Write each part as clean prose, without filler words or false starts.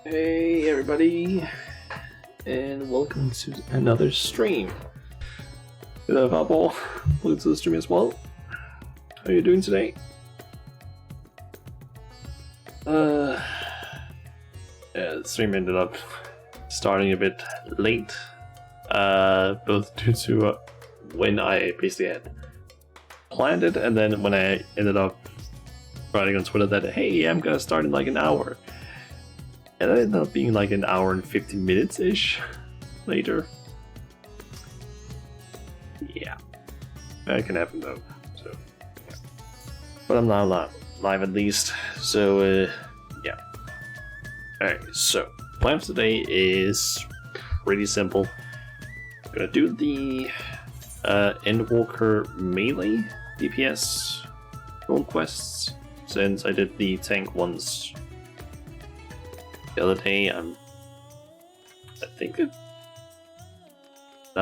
Hey everybody, and welcome to another stream. Good up, all. Welcome to the stream as well. How are you doing today? The stream ended up starting a bit late, both due to when I basically had planned it, and then when I ended up writing on Twitter that, hey, I'm gonna start in like an hour. And it ended up being like an hour and 50 minutes-ish later. Yeah. That can happen though. So, yeah. But I'm now live at least. So, yeah. Alright, so, plan for today is pretty simple. I'm gonna do the Endwalker melee DPS gold quests, since I did the tank ones the other day. I think I'm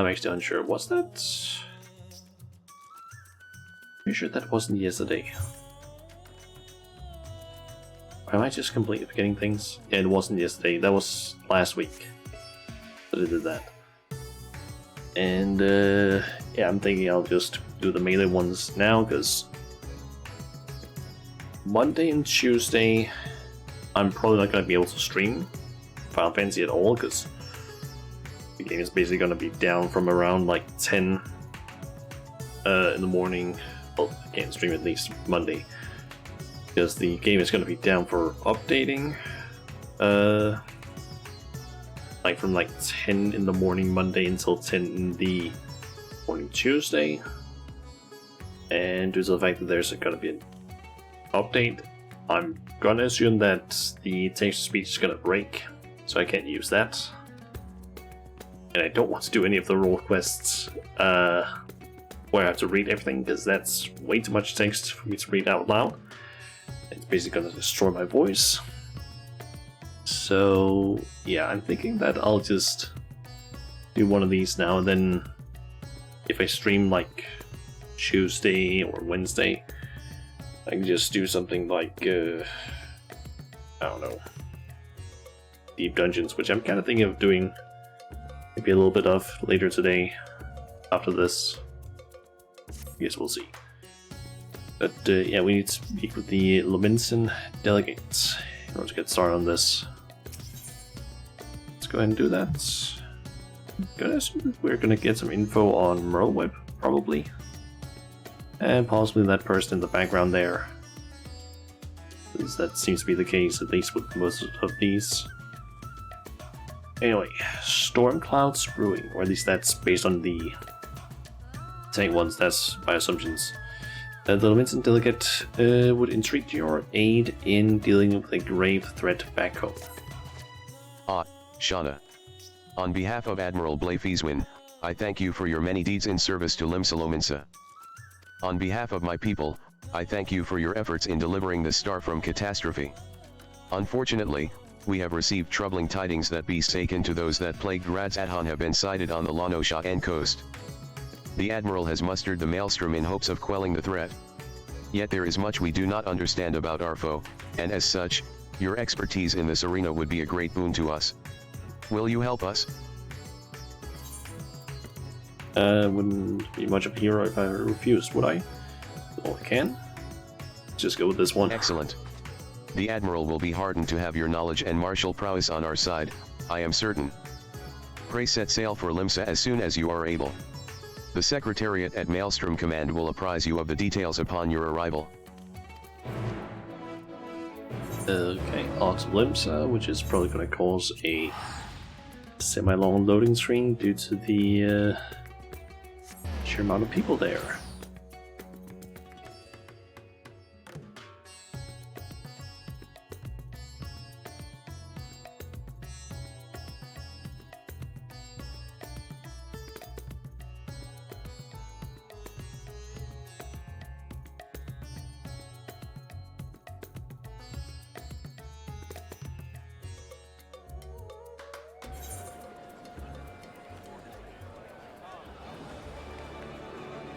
actually unsure. Was that? Pretty sure that wasn't yesterday. Or am I just completely forgetting things? Yeah, it wasn't yesterday. That was last week that I did that. And yeah, I'm thinking I'll just do the melee ones now, because Monday and Tuesday I'm probably not going to be able to stream Final Fantasy at all, because the game is basically going to be down from around like 10 in the morning. Well, I can't stream at least Monday, because the game is going to be down for updating, like from like 10 in the morning Monday until 10 in the morning Tuesday. And due to the fact that there's going to be an update, I'm gonna assume that the text-to-speech is gonna break, so I can't use that. And I don't want to do any of the role quests where I have to read everything, because that's way too much text for me to read out loud. It's basically gonna destroy my voice. So yeah, I'm thinking that I'll just do one of these now, and then if I stream like Tuesday or Wednesday, I can just do something like, I don't know, Deep Dungeons, which I'm kind of thinking of doing maybe a little bit of later today after this. I guess we'll see. But yeah, we need to speak with the Lominson delegates in order to get started on this. Let's go ahead and do that. We're gonna get some info on Merleweb, probably. And possibly that person in the background there, because that seems to be the case, at least with most of these. Anyway, storm clouds brewing, or at least that's based on the tank ones, that's my assumptions. The Lominson delegate would entreat your aid in dealing with a grave threat back home. Shauna. On behalf of Admiral Blafeeswin, I thank you for your many deeds in service to Limsa Lominsa. On behalf of my people, I thank you for your efforts in delivering the star from catastrophe. Unfortunately, we have received troubling tidings that beasts akin to those that plagued Radz Adhan have been sighted on the Lanosha coast. The Admiral has mustered the Maelstrom in hopes of quelling the threat. Yet there is much we do not understand about our foe, and as such, your expertise in this arena would be a great boon to us. Will you help us? Wouldn't be much of a hero if I refused, would I? Well, I can. Just go with this one. Excellent. The Admiral will be heartened to have your knowledge and martial prowess on our side, I am certain. Pray set sail for Limsa as soon as you are able. The Secretariat at Maelstrom Command will apprise you of the details upon your arrival. Okay, Ox Limsa, which is probably going to cause a semi-long loading screen due to the sheer amount of people there.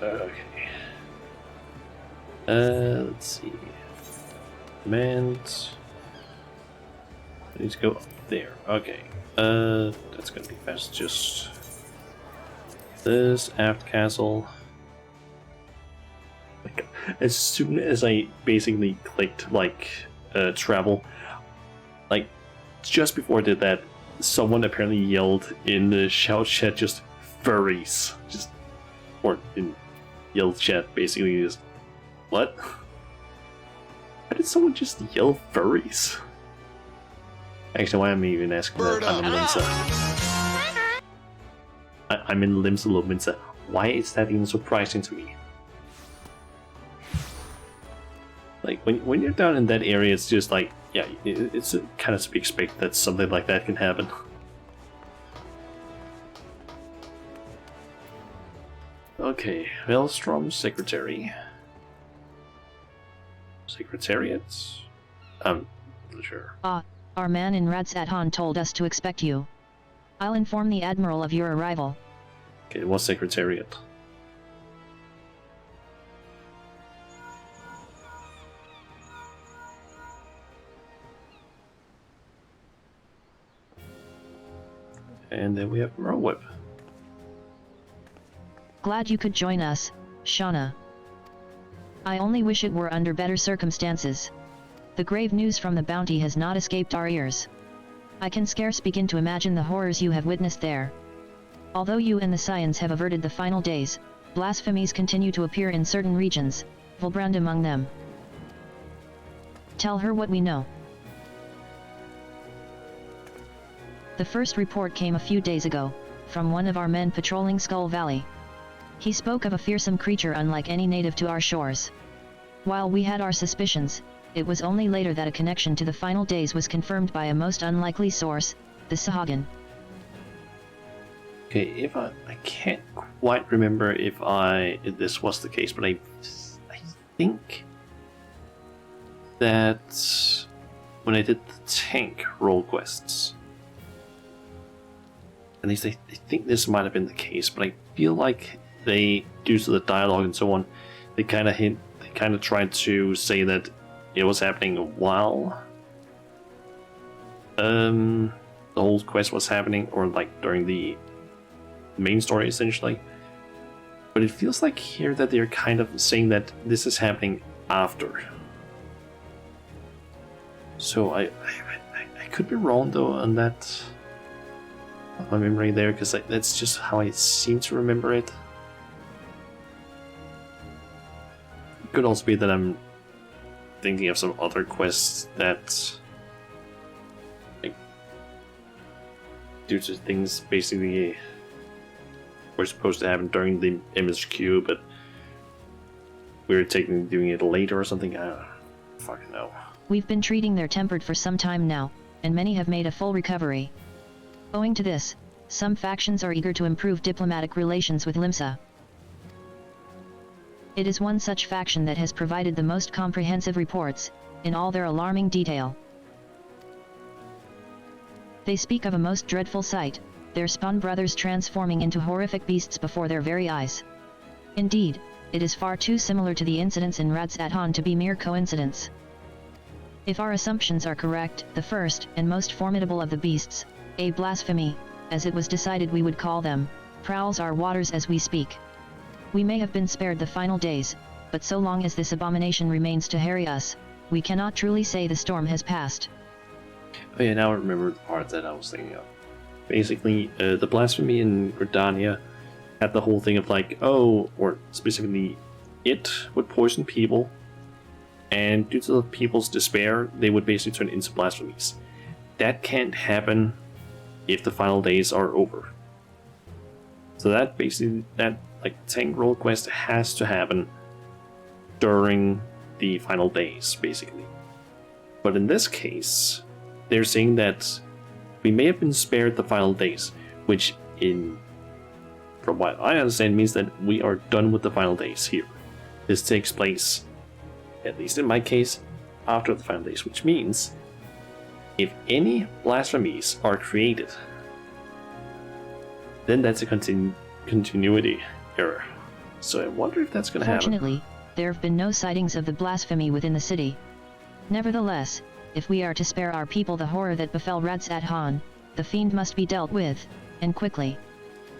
Okay. Let's see. Command. I need to go up there. Okay. That's gonna be fast. Just this aft castle. Like, as soon as I basically clicked like travel, like just before I did that, someone apparently yelled in the shout chat just furries, just or in yelled chat basically just what? Why did someone just yell furries? Actually, why am I even asking that? I'm in Limsa. I'm in Limsa Lominsa. Why is that even surprising to me? Like, when you're down in that area, it's just like, yeah, it's kind of to be expected that something like that can happen. Okay, Maelstrom Secretary. Secretariat? I'm not sure. Our man in Radsathan told us to expect you. I'll inform the Admiral of your arrival. Okay, what Secretariat? And then we have Merwhip. Glad you could join us, Shauna. I only wish it were under better circumstances. The grave news from the bounty has not escaped our ears. I can scarce begin to imagine the horrors you have witnessed there. Although you and the Scions have averted the final days, blasphemies continue to appear in certain regions, Volbrand among them. Tell her what we know. The first report came a few days ago, from one of our men patrolling Skull Valley. He spoke of a fearsome creature unlike any native to our shores. While we had our suspicions, it was only later that a connection to the final days was confirmed by a most unlikely source, the Sahagin. Okay, if I can't quite remember if this was the case, but I think that when I did the tank role quests, at least I think this might have been the case, but I feel like they, due to the dialogue and so on, they kind of tried to say that it was happening while the whole quest was happening, or like during the main story essentially. But it feels like here that they're kind of saying that this is happening after. So I could be wrong though on that. My memory there, because that's just how I seem to remember it. It could also be that I'm thinking of some other quests that, like, due to things basically were supposed to happen during the MSQ, but we were doing it later or something. I don't fucking know. We've been treating their tempered for some time now, and many have made a full recovery. Owing to this, some factions are eager to improve diplomatic relations with Limsa. It is one such faction that has provided the most comprehensive reports, in all their alarming detail. They speak of a most dreadful sight, their spawn brothers transforming into horrific beasts before their very eyes. Indeed, it is far too similar to the incidents in Radsathan to be mere coincidence. If our assumptions are correct, the first and most formidable of the beasts, a blasphemy, as it was decided we would call them, prowls our waters as we speak. We may have been spared the final days, but so long as this abomination remains to harry us, we cannot truly say the storm has passed. Oh yeah, now I remember the part that I was thinking of. Basically, the blasphemy in Gridania had the whole thing of like, oh, or specifically, it would poison people, and due to the people's despair, they would basically turn into blasphemies. That can't happen if the final days are over. So that basically, that like tank role quest has to happen during the final days, basically. But in this case, they're saying that we may have been spared the final days, which from what I understand, means that we are done with the final days here. This takes place, at least in my case, after the final days, which means if any blasphemies are created, then that's a continuity error. So I wonder if that's going to happen. Fortunately, there have been no sightings of the blasphemy within the city. Nevertheless, if we are to spare our people the horror that befell Radzat-Han, the fiend must be dealt with, and quickly.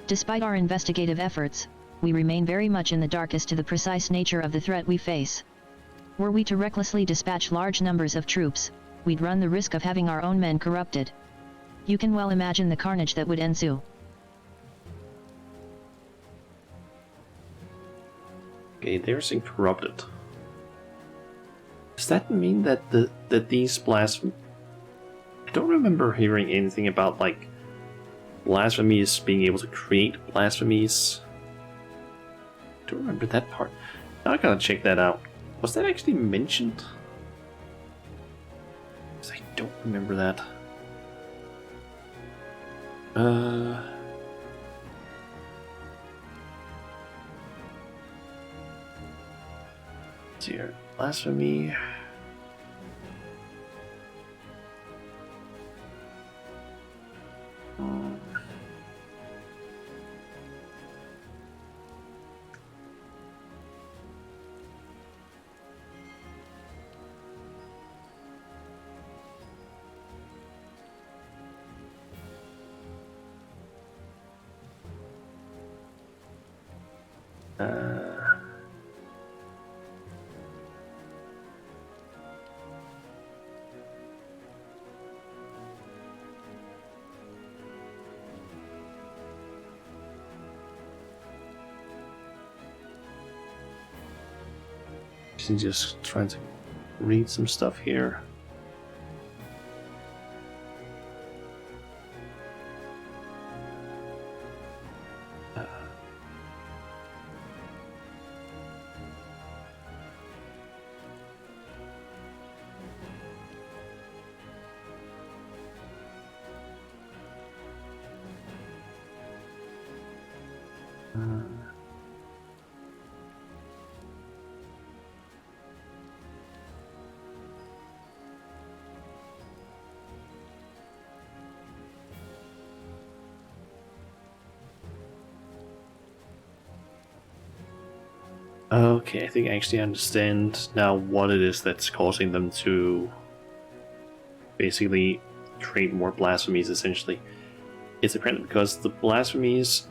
Despite our investigative efforts, we remain very much in the dark as to the precise nature of the threat we face. Were we to recklessly dispatch large numbers of troops, we'd run the risk of having our own men corrupted. You can well imagine the carnage that would ensue. Okay, they're saying corrupted. Does that mean that these blasphemies... I don't remember hearing anything about, like, blasphemies being able to create blasphemies. I don't remember that part. Now I gotta check that out. Was that actually mentioned? Because I don't remember that. Let's see here. Blasphemy. Just trying to read some stuff here. Okay, I think I actually understand now what it is that's causing them to basically create more blasphemies, essentially. It's apparently because the blasphemies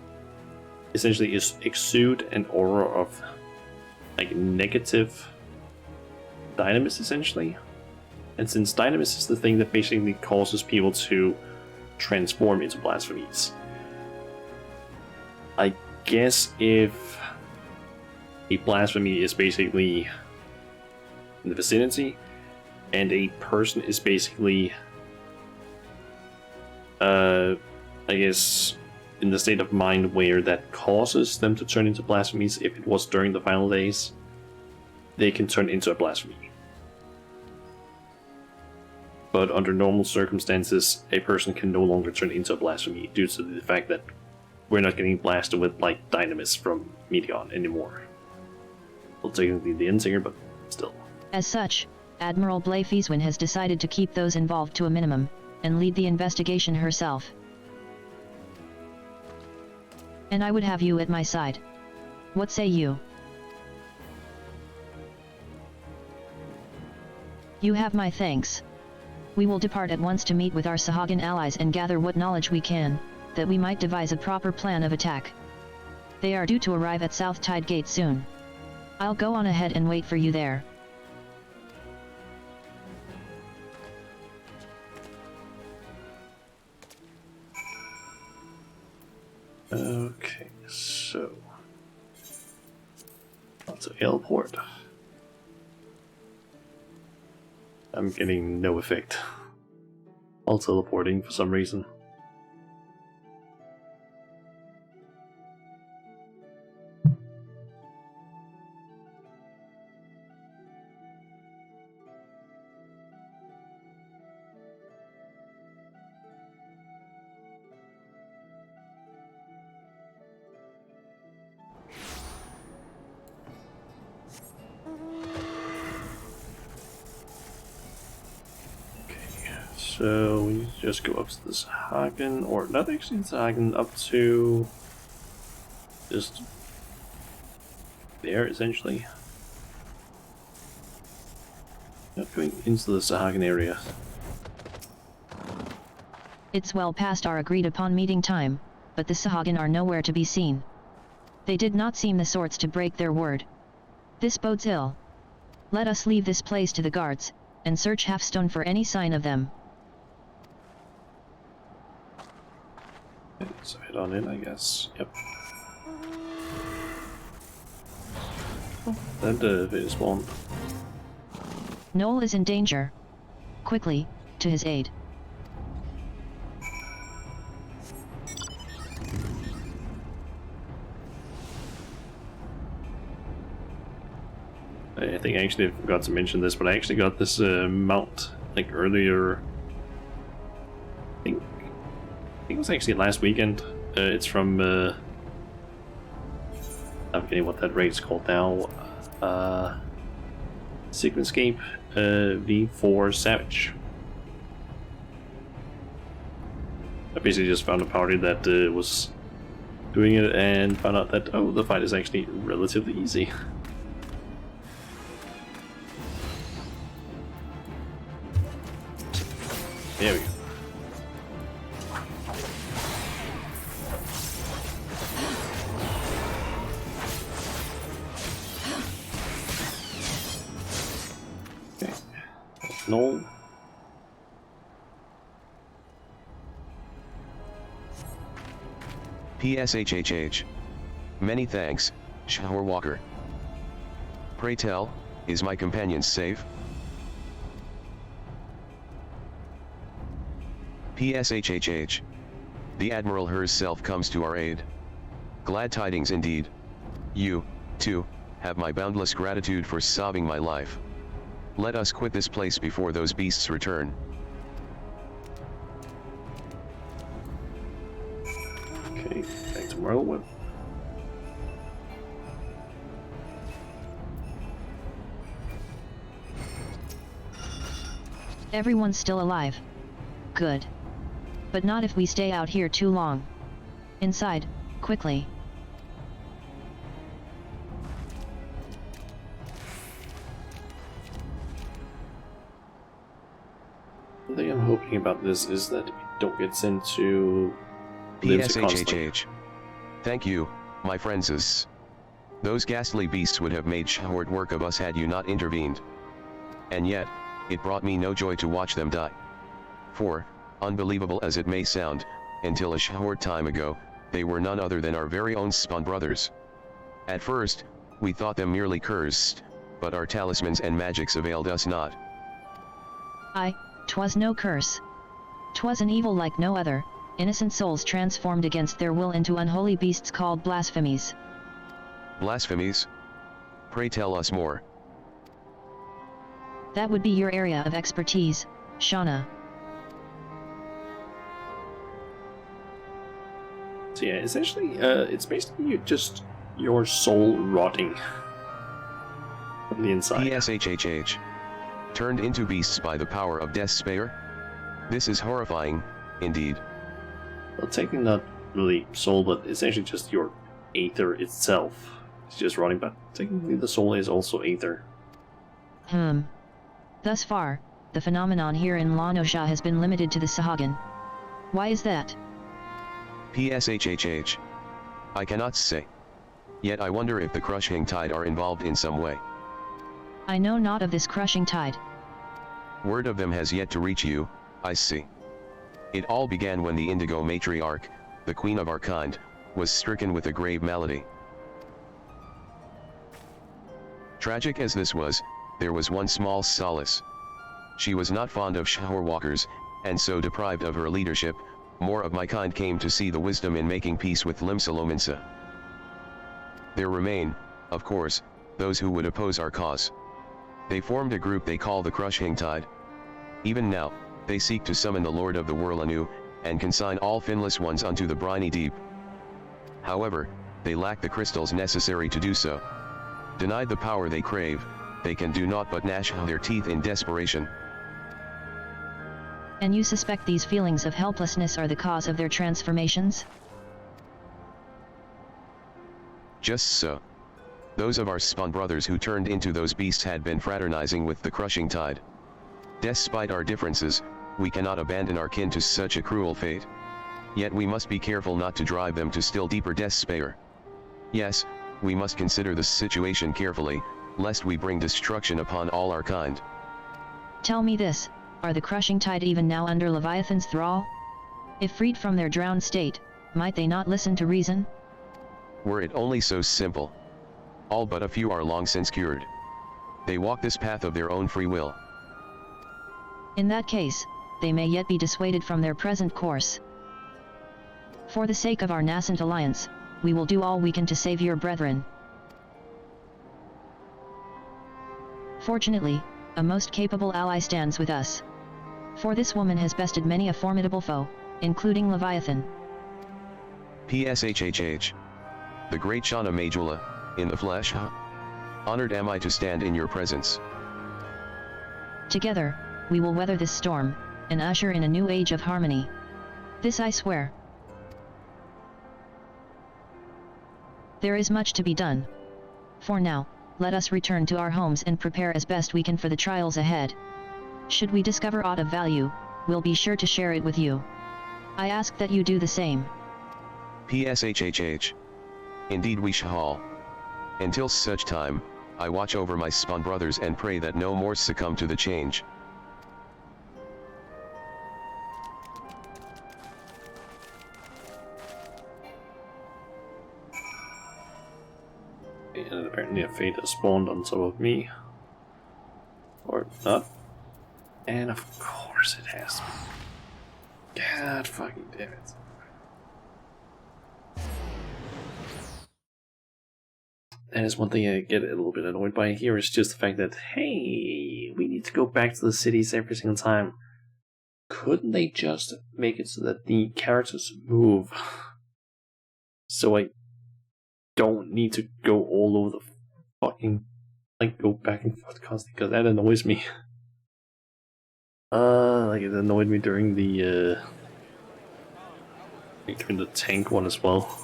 essentially exude an aura of, like, negative dynamis, essentially. And since dynamis is the thing that basically causes people to transform into blasphemies, I guess if a blasphemy is basically in the vicinity, and a person is basically, I guess, in the state of mind where that causes them to turn into blasphemies, if it was during the final days, they can turn into a blasphemy. But under normal circumstances, a person can no longer turn into a blasphemy due to the fact that we're not getting blasted with, like, dynamis from Meteon anymore. Well, technically the Endsinger, but still. As such, Admiral Blefiswin has decided to keep those involved to a minimum, and lead the investigation herself. And I would have you at my side. What say you? You have my thanks. We will depart at once to meet with our Sahagan allies and gather what knowledge we can, that we might devise a proper plan of attack. They are due to arrive at South Tide Gate soon. I'll go on ahead and wait for you there. Okay, so onto airport. I'm getting no effect while teleporting for some reason. So we just go up to this Hagen, or not actually this Hagen, up to just there essentially. Going into the Sahagin area. It's well past our agreed upon meeting time, but the Sahagin are nowhere to be seen. They did not seem the sorts to break their word. This bodes ill. Let us leave this place to the guards, and search Halfstone for any sign of them. Okay, so head on in, I guess. Yep. Oh, that Vader spawned. Noel is in danger. Quickly, to his aid. I think I actually forgot to mention this, but I actually got this mount like earlier. I think it was actually last weekend. It's from I'm forgetting what that raid's called now. Sequenscape V4 Savage. I basically just found a party that was doing it and found out that, oh, the fight is actually relatively easy. There we go. Okay. No. PSHHH. Many thanks, Shower Walker. Pray tell, is my companion safe? PSHHH. The Admiral herself comes to our aid. Glad tidings indeed. You, too, have my boundless gratitude for saving my life. Let us quit this place before those beasts return. Okay, back to Whirlwind. Everyone's still alive. Good. But not if we stay out here too long. Inside, quickly. The thing I'm hoping about this is that we don't get sent to PSHHH. Thank you, my friends. Those ghastly beasts would have made short work of us had you not intervened. And yet, it brought me no joy to watch them die. For, unbelievable as it may sound, until a short time ago, they were none other than our very own spawn brothers. At first, we thought them merely cursed, but our talismans and magics availed us not. 'Twas no curse. 'Twas an evil like no other, innocent souls transformed against their will into unholy beasts called blasphemies. Blasphemies? Pray tell us more. That would be your area of expertise, Shauna. So yeah, essentially, it's basically just your soul rotting from the inside. PSHHH. Turned into beasts by the power of despair? This is horrifying, indeed. Well, technically not really soul, but essentially just your aether itself. It's just rotting, but technically the soul is also aether. Thus far, the phenomenon here in La Nosha has been limited to the Sahagin. Why is that? PSHHH. I cannot say. Yet I wonder if the crushing tide are involved in some way. I know not of this crushing tide. Word of them has yet to reach you, I see. It all began when the Indigo Matriarch, the queen of our kind, was stricken with a grave malady. Tragic as this was, there was one small solace. She was not fond of shower walkers, and so deprived of her leadership, more of my kind came to see the wisdom in making peace with Limsalominsa. There remain, of course, those who would oppose our cause. They formed a group they call the Crushing Tide. Even now, they seek to summon the Lord of the Whirl anew, and consign all finless ones unto the briny deep. However, they lack the crystals necessary to do so. Denied the power they crave, they can do naught but gnash their teeth in desperation. And you suspect these feelings of helplessness are the cause of their transformations? Just so. Those of our spawn brothers who turned into those beasts had been fraternizing with the crushing tide. Despite our differences, we cannot abandon our kin to such a cruel fate. Yet we must be careful not to drive them to still deeper despair. Yes, we must consider the situation carefully, lest we bring destruction upon all our kind. Tell me this, are the crushing tide even now under Leviathan's thrall? If freed from their drowned state, might they not listen to reason? Were it only so simple. All but a few are long since cured. They walk this path of their own free will. In that case, they may yet be dissuaded from their present course. For the sake of our nascent alliance, we will do all we can to save your brethren. Fortunately, a most capable ally stands with us. For this woman has bested many a formidable foe, including Leviathan. PSHHH. The great Shauna Majula, in the flesh, huh? Honored am I to stand in your presence. Together, we will weather this storm, and usher in a new age of harmony. This I swear. There is much to be done. For now, let us return to our homes and prepare as best we can for the trials ahead. Should we discover aught of value, we'll be sure to share it with you. I ask that you do the same. PSHHH. Indeed we shall. Until such time, I watch over my spawn brothers and pray that no more succumb to the change. And apparently a fate has spawned on top of me. Or not. And of course it has. God fucking damn it. That is one thing I get a little bit annoyed by here, is just the fact that, hey, we need to go back to the cities every single time. Couldn't they just make it so that the characters move? So I don't need to go all over the fucking, like, go back and forth constantly, because that annoys me. Like it annoyed me during the tank one as well.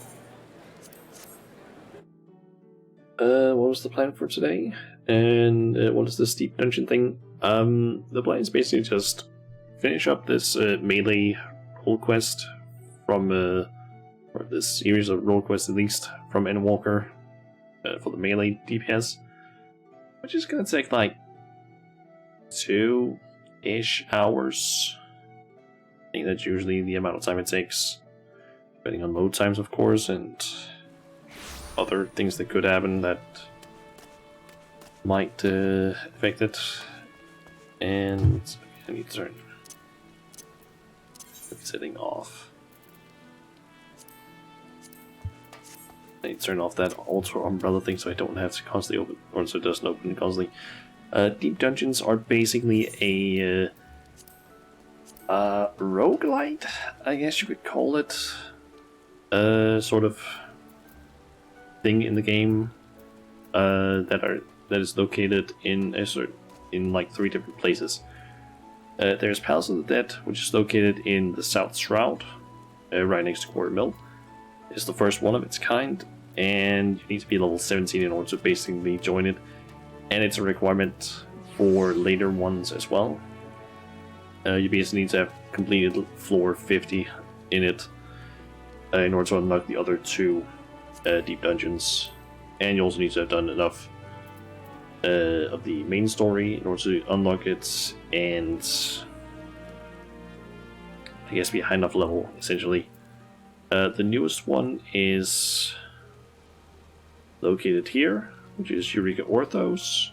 What was the plan for today? And what is this deep dungeon thing? The plan is basically just finish up this melee role quest from or this series of role quests at least from Endwalker for the melee DPS, which is gonna take like 2-ish hours. I think that's usually the amount of time it takes, depending on load times, of course, and other things that could happen that might affect it. And I need to turn setting off. I need to turn off that alter umbrella thing so I don't have to constantly open, or so it doesn't open constantly. Deep dungeons are basically a roguelite, I guess you could call it, sort of thing in the game that is located in like 3 different places. There's Palace of the Dead, which is located in the South Shroud, right next to Quarry Mill. It's the first one of its kind, and you need to be level 17 in order to basically join it. And it's a requirement for later ones as well. You basically need to have completed floor 50 in it in order to unlock the other 2 deep dungeons. And you also need to have done enough of the main story in order to unlock it, and I guess be a high enough level, essentially. The newest one is located here, which is Eureka Orthos.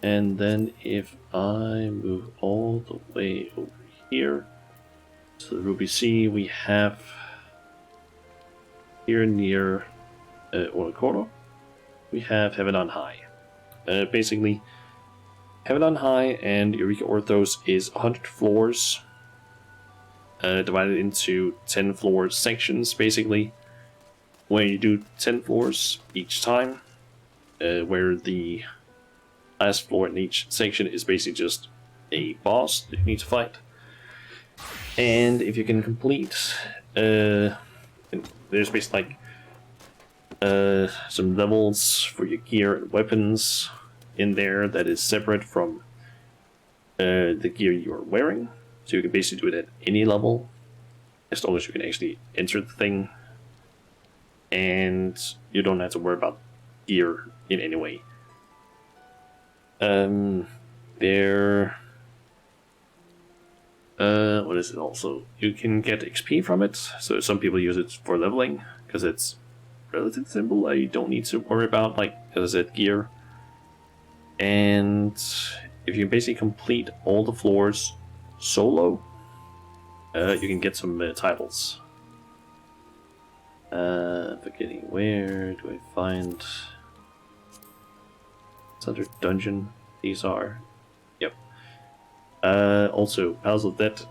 And then if I move all the way over here to the Ruby Sea, we have here near Oricoro, we have Heaven on High. Basically, Heaven on High and Eureka Orthos is 100 floors, divided into 10 floor sections, basically, where you do 10 floors each time, where the last floor in each section is basically just a boss that you need to fight. And if you can complete, there's basically like some levels for your gear and weapons in there that is separate from the gear you're wearing. So you can basically do it at any level, as long as you can actually enter the thing. And you don't have to worry about gear in any way. What is it also? You can get XP from it, so some people use it for leveling, because it's relatively simple. I don't need to worry about, like, as I said, gear. And if you basically complete all the floors solo, you can get some titles. Forgetting where do I find... It's under dungeon. These are... Yep. Also, Palace of Death,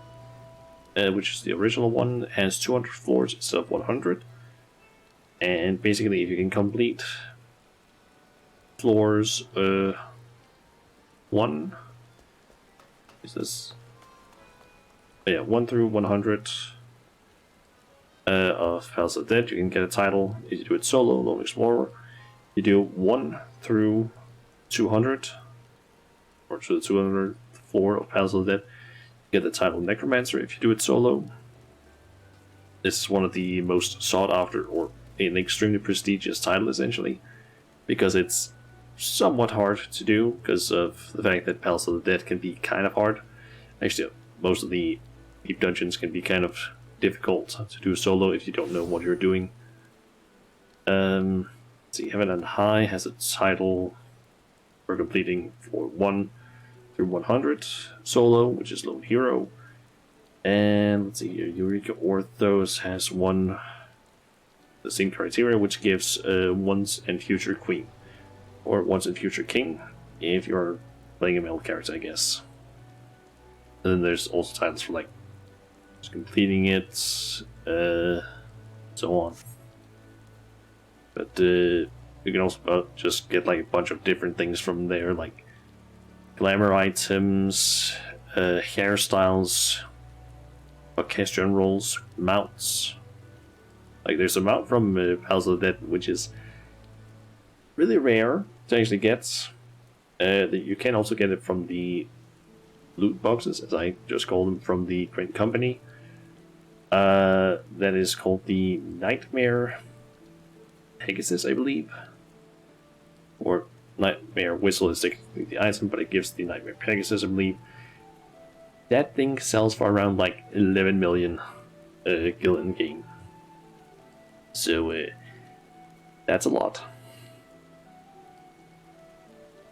which is the original one, has 200 floors instead of 100. And basically, if you can complete floors 1... Is this... Yeah, 1 through 100 of Palace of Death, you can get a title. If you do it solo, Lone Explorer. You do 1 through 200, or to the 200th floor of Palace of Death, you get the title Necromancer if you do it solo. This is one of the most sought after, or an extremely prestigious title, essentially, because it's somewhat hard to do because of the fact that Palace of the Dead can be kind of hard. Actually, most of the deep dungeons can be kind of difficult to do solo if you don't know what you're doing. Let's see, Heaven and High has a title for completing for 1 through 100 solo, which is Lone Hero. And let's see here, Eureka Orthos has the same criteria, which gives Once and Future Queen, or Once and Future King, if you're playing a male character, I guess. And then there's also titles for, like, just completing it, so on. But you can also just get, like, a bunch of different things from there, like glamour items, hairstyles, orchestral rolls, mounts. Like, there's a mount from Palace of the Dead, which is really rare to actually get. You can also get it from the loot boxes, as I just call them, from the Great Company. That is called the Nightmare Pegasus, I believe. Or Nightmare Whistle is technically the item, but it gives the Nightmare Pegasus, I believe. That thing sells for around like 11 million gil in game. So that's a lot.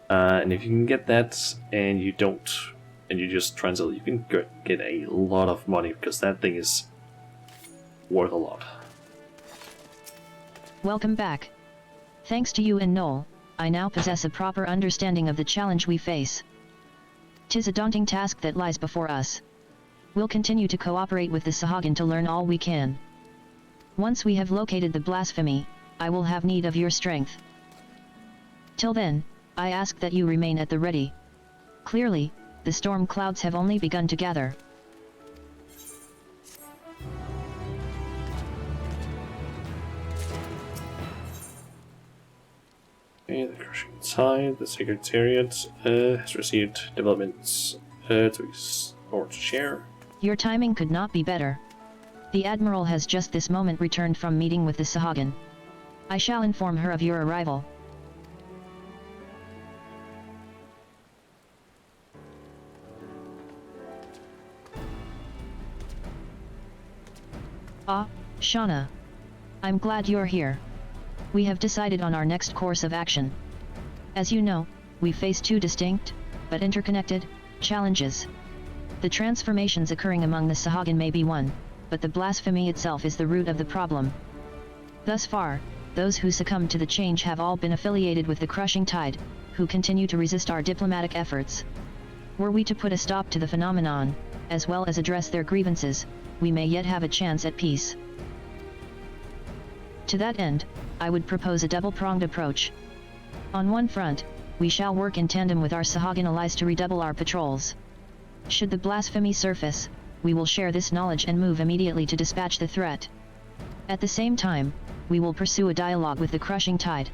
And if you can get that, and you just translate, you can get a lot of money, because that thing is worth a lot. Welcome back. Thanks to you and Noel, I now possess a proper understanding of the challenge we face. 'Tis a daunting task that lies before us. We'll continue to cooperate with the Sahagin to learn all we can. Once we have located the blasphemy, I will have need of your strength. Till then, I ask that you remain at the ready. Clearly, the storm clouds have only begun to gather. Okay, the Crushing Tide, the Secretariat has received developments to share. Your timing could not be better. The Admiral has just this moment returned from meeting with the Sahagin. I shall inform her of your arrival. Ah, Shauna. I'm glad you're here. We have decided on our next course of action. As you know, we face two distinct, but interconnected, challenges. The transformations occurring among the Sahagin may be one, but the blasphemy itself is the root of the problem. Thus far, those who succumbed to the change have all been affiliated with the Crushing Tide, who continue to resist our diplomatic efforts. Were we to put a stop to the phenomenon, as well as address their grievances, we may yet have a chance at peace. To that end, I would propose a double-pronged approach. On one front, we shall work in tandem with our Sahagin allies to redouble our patrols. Should the blasphemy surface, we will share this knowledge and move immediately to dispatch the threat. At the same time, we will pursue a dialogue with the crushing tide.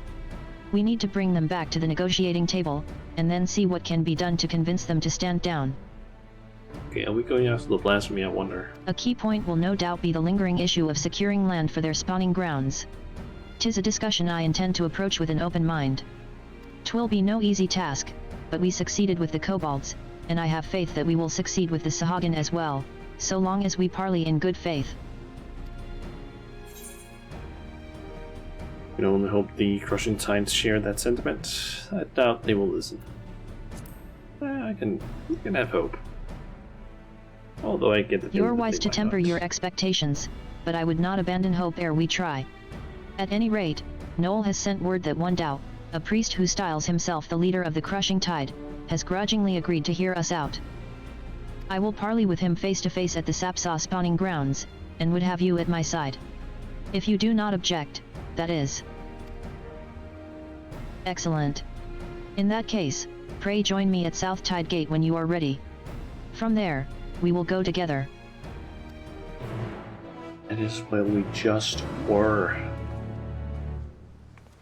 We need to bring them back to the negotiating table, and then see what can be done to convince them to stand down. Okay, are we going after the blasphemy, I wonder? A key point will no doubt be the lingering issue of securing land for their spawning grounds. 'Tis a discussion I intend to approach with an open mind. 'Twill be no easy task, but we succeeded with the kobolds, and I have faith that we will succeed with the Sahagin as well, so long as we parley in good faith. We can only hope the crushing tides share that sentiment. I doubt they will listen. I can have hope. Although I get the feeling You're that wise they to might temper not. your expectations, but I would not abandon hope ere we try. At any rate, Noel has sent word that one Dao, a priest who styles himself the leader of the crushing tide, has grudgingly agreed to hear us out. I will parley with him face to face at the Sapsaw spawning grounds, and would have you at my side. If you do not object, that is. Excellent. In that case, pray join me at South Tide Gate when you are ready. From there, we will go together. That is where we just were.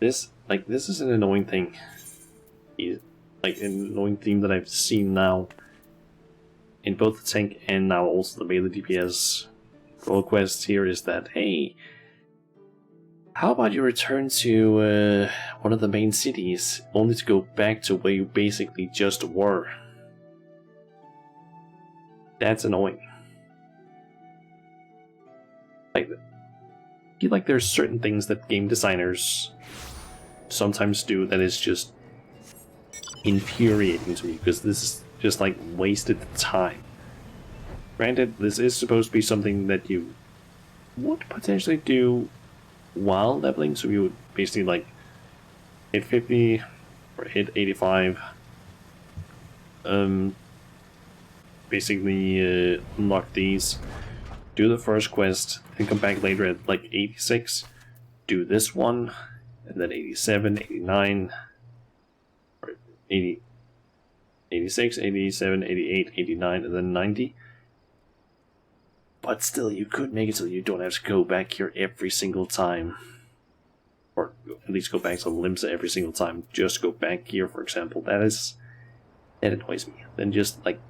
This is an annoying thing. Like an annoying theme that I've seen now in both the tank and now also the melee DPS role quests here is that, hey, how about you return to one of the main cities, only to go back to where you basically just were? That's annoying. I feel like there's certain things that game designers sometimes do that is just infuriating to me, because this is just like wasted time. Granted, this is supposed to be something that you would potentially do while leveling, so you would basically like hit 50 or hit 85, basically unlock these, do the first quest, and come back later at like 86, do this one, and then 87, 89, or 80, 86, 87, 88, 89, and then 90. But still, you could make it so you don't have to go back here every single time. Or at least go back to Limsa every single time. Just go back here, for example. That annoys me. Then just, like,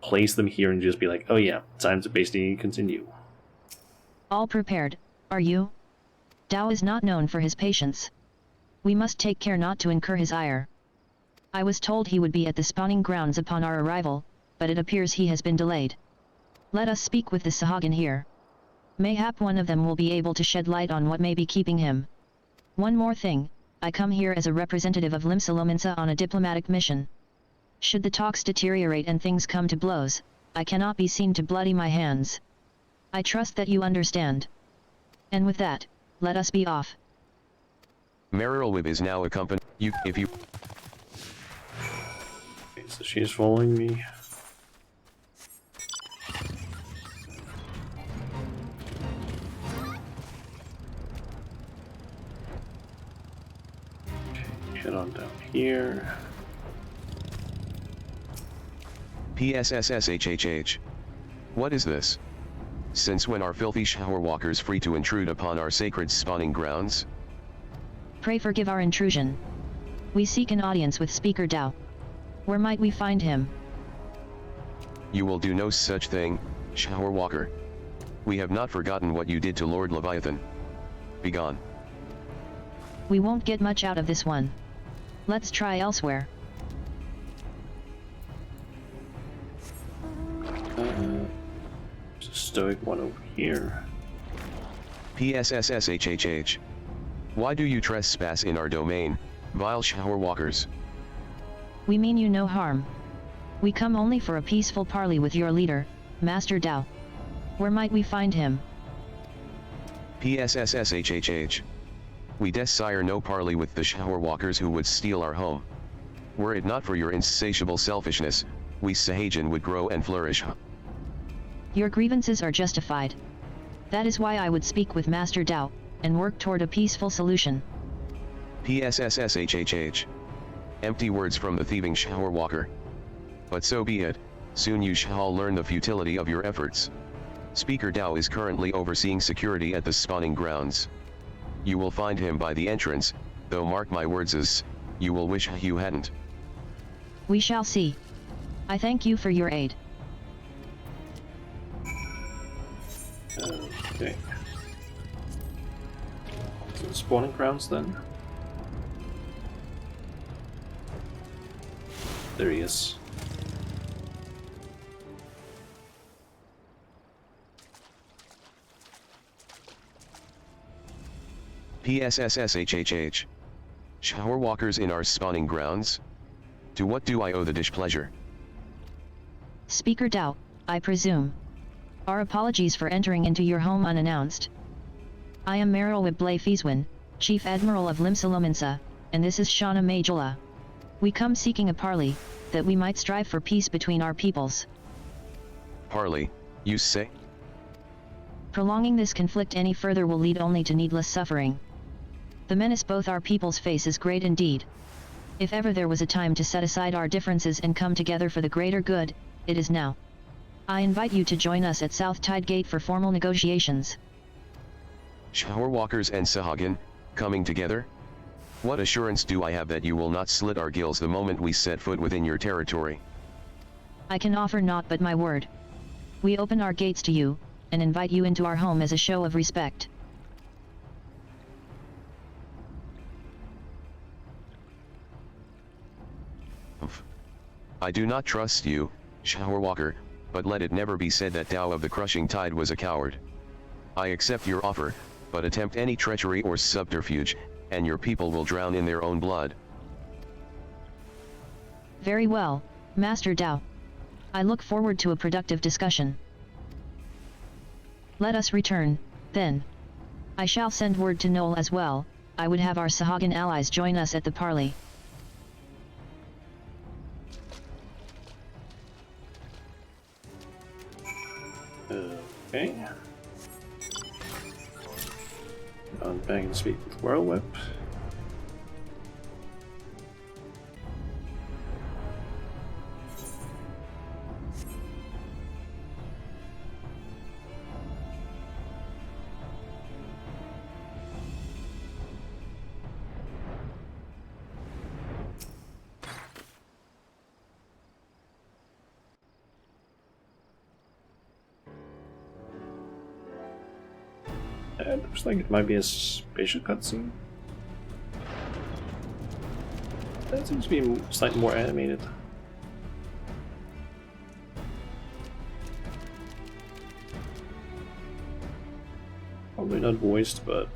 place them here and just be like, oh yeah, time to basically continue. All prepared, are you? Dao is not known for his patience. We must take care not to incur his ire. I was told he would be at the spawning grounds upon our arrival, but it appears he has been delayed. Let us speak with the Sahagin here. Mayhap one of them will be able to shed light on what may be keeping him. One more thing, I come here as a representative of Limsalominsa on a diplomatic mission. Should the talks deteriorate and things come to blows, I cannot be seen to bloody my hands. I trust that you understand. And with that, let us be off. Marilwib is now accompanied. Okay, so she's following me. Head on down here. PSSSHHH. What is this? Since when are filthy shower walkers free to intrude upon our sacred spawning grounds? Pray forgive our intrusion. We seek an audience with Speaker Dao. Where might we find him? You will do no such thing, shower walker. We have not forgotten what you did to Lord Leviathan. Begone. We won't get much out of this one. Let's try elsewhere. Stoic one over here. PSSSHHH. Why do you trespass in our domain, vile shower walkers? We mean you no harm. We come only for a peaceful parley with your leader, Master Dao. Where might we find him? PSSSHHH. We desire no parley with the shower walkers who would steal our home. Were it not for your insatiable selfishness, we Sahagin would grow and flourish. Your grievances are justified. That is why I would speak with Master Dao, and work toward a peaceful solution. PSSSHHH. Empty words from the thieving shower walker. But so be it, soon you shall learn the futility of your efforts. Speaker Dao is currently overseeing security at the spawning grounds. You will find him by the entrance, though mark my words as, you will wish you hadn't. We shall see. I thank you for your aid. Okay. So spawning grounds then. There he is. PSSSHHH. Shower walkers in our spawning grounds? To what do I owe the displeasure? Speaker Dao, I presume. Our apologies for entering into your home unannounced. I am Merylwib Blafeeswin, Chief Admiral of Limsalominsa, and this is Shauna Majula. We come seeking a parley, that we might strive for peace between our peoples. Parley, you say? Prolonging this conflict any further will lead only to needless suffering. The menace both our peoples face is great indeed. If ever there was a time to set aside our differences and come together for the greater good, it is now. I invite you to join us at South Tide Gate for formal negotiations. Shower walkers and Sahagin, coming together? What assurance do I have that you will not slit our gills the moment we set foot within your territory? I can offer naught but my word. We open our gates to you, and invite you into our home as a show of respect. I do not trust you, Shower Walker, but let it never be said that Tao of the Crushing Tide was a coward. I accept your offer, but attempt any treachery or subterfuge, and your people will drown in their own blood. Very well, Master Dao. I look forward to a productive discussion. Let us return, then. I shall send word to Noel as well. I would have our Sahagin allies join us at the parley. Okay. On back and speak with Whirlwhip. It looks like it might be a spatial cutscene. That seems to be slightly more animated. Probably not voiced, but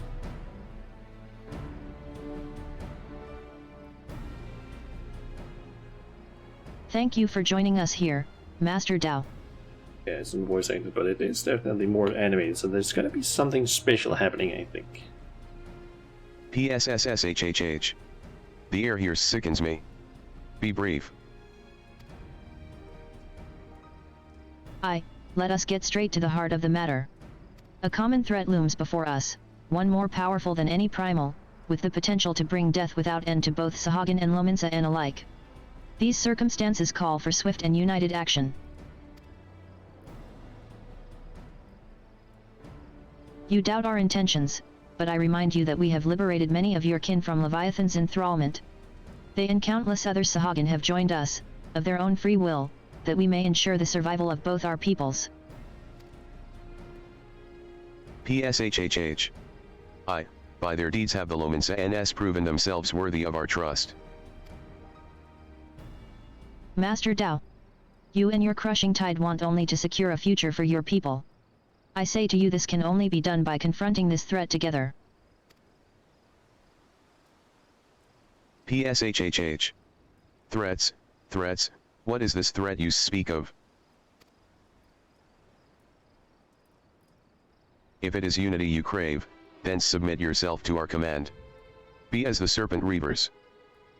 Thank you for joining us here, Master Dao. yeah, it's not voice acted, but it is definitely more animated, so there's gonna be something special happening, I think. PSSSHHH. The air here sickens me. Be brief. Let us get straight to the heart of the matter. A common threat looms before us, one more powerful than any primal, with the potential to bring death without end to both Sahagin and Lominsa alike. These circumstances call for swift and united action. You doubt our intentions, but I remind you that we have liberated many of your kin from Leviathan's enthrallment. They and countless other Sahagin have joined us, of their own free will, that we may ensure the survival of both our peoples. PSHHH. By their deeds have the Lominsa NS proven themselves worthy of our trust. Master Dao. You and your crushing tide want only to secure a future for your people. I say to you, this can only be done by confronting this threat together. PSHHH. Threats, what is this threat you speak of? If it is unity you crave, then submit yourself to our command. Be as the Serpent Reavers.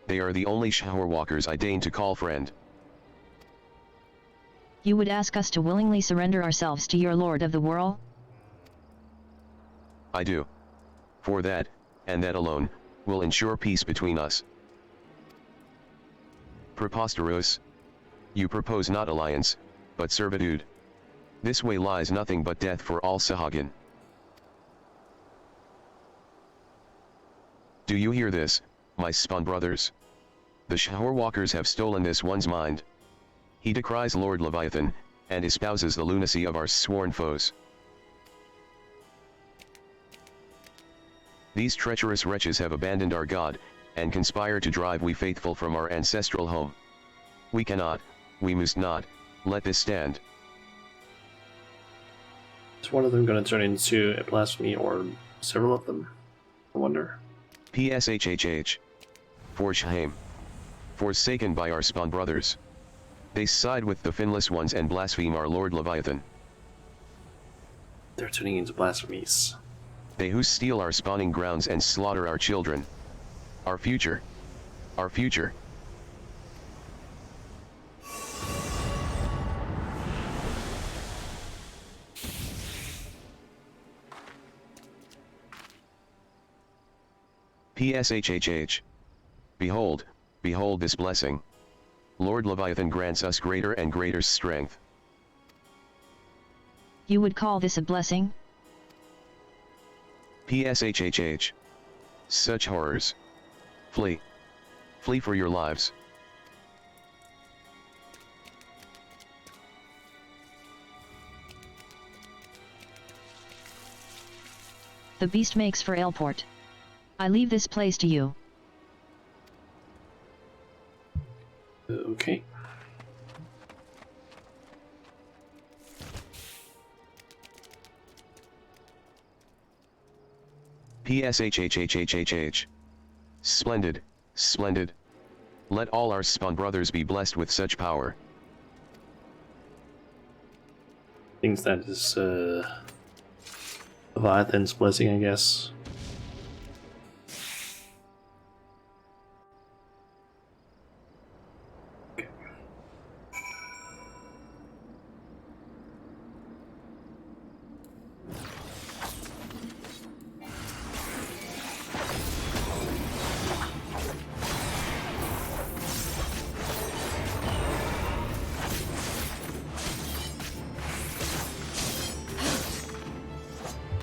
They are the only shower walkers I deign to call friend. You would ask us to willingly surrender ourselves to your Lord of the Whirl? I do. For that, and that alone, will ensure peace between us. Preposterous. You propose not alliance, but servitude. This way lies nothing but death for all Sahagin. Do you hear this, my spawn brothers? The Shorewalkers have stolen this one's mind. He decries Lord Leviathan, and espouses the lunacy of our sworn foes. These treacherous wretches have abandoned our God, and conspire to drive we faithful from our ancestral home. We cannot, we must not, let this stand. Is one of them going to turn into a blasphemy, or several of them? I wonder. PSHHH. For shame. Forsaken by our spawn brothers. They side with the finless ones and blaspheme our Lord Leviathan. They're turning into blasphemies. They who steal our spawning grounds and slaughter our children. Our future. Our future. PSHHH. Behold, behold this blessing. Lord Leviathan grants us greater and greater strength. You would call this a blessing? PSHHH. Such horrors. Flee. Flee for your lives. The beast makes for Ailport. I leave this place to you. Okay. PSHHHHHH. Splendid, splendid. Let all our spawn brothers be blessed with such power. Thinks that is Leviathan's blessing, I guess.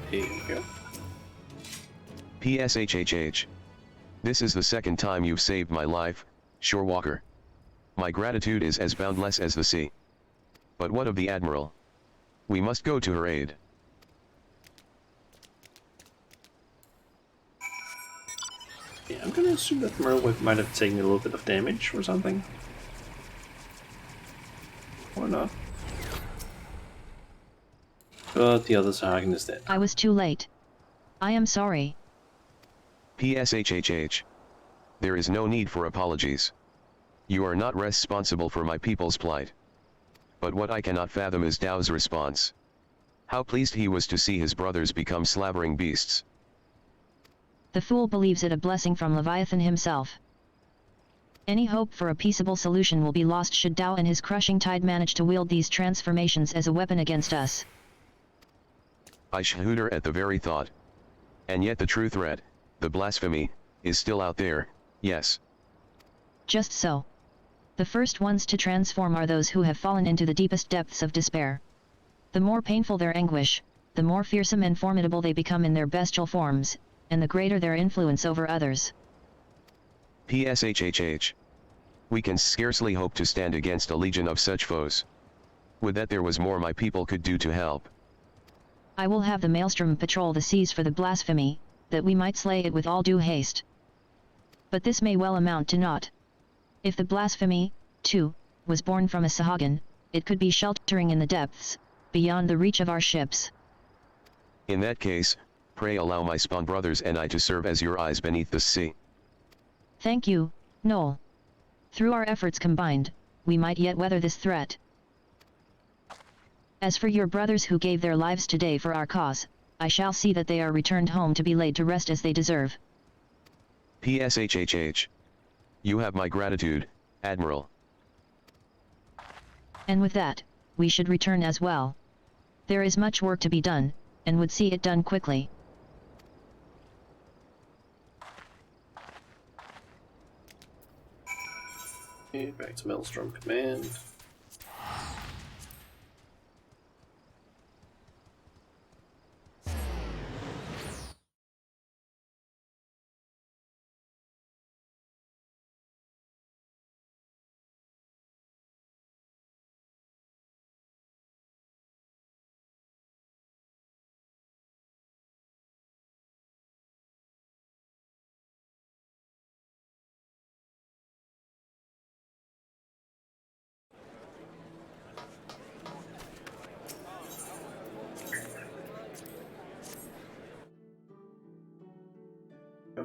Here you go. PSHHH. This is the second time you've saved my life, Shorewalker. My gratitude is as boundless as the sea. But what of the Admiral? We must go to her aid. Yeah, I'm gonna assume that Merlwyck might have taken a little bit of damage or something. Or not. But the other Sahagan is dead. I was too late. I am sorry. PSHHH. There is no need for apologies. You are not responsible for my people's plight. But what I cannot fathom is Dao's response. How pleased he was to see his brothers become slavering beasts. The fool believes it a blessing from Leviathan himself. Any hope for a peaceable solution will be lost should Dao and his crushing tide manage to wield these transformations as a weapon against us. I shudder at the very thought. And yet the true threat, the blasphemy, is still out there, yes. Just so. The first ones to transform are those who have fallen into the deepest depths of despair. The more painful their anguish, the more fearsome and formidable they become in their bestial forms, and the greater their influence over others. PSHHH. We can scarcely hope to stand against a legion of such foes. Would that there was more my people could do to help. I will have the Maelstrom patrol the seas for the blasphemy, that we might slay it with all due haste. But this may well amount to naught. If the blasphemy, too, was born from a Sahagan, it could be sheltering in the depths, beyond the reach of our ships. In that case, pray allow my spawn brothers and I to serve as your eyes beneath the sea. Thank you, Noel. Through our efforts combined, we might yet weather this threat. As for your brothers who gave their lives today for our cause, I shall see that they are returned home to be laid to rest as they deserve. PSHHH. You have my gratitude, Admiral. And with that, we should return as well. There is much work to be done, and would see it done quickly. Okay, back to Maelstrom Command.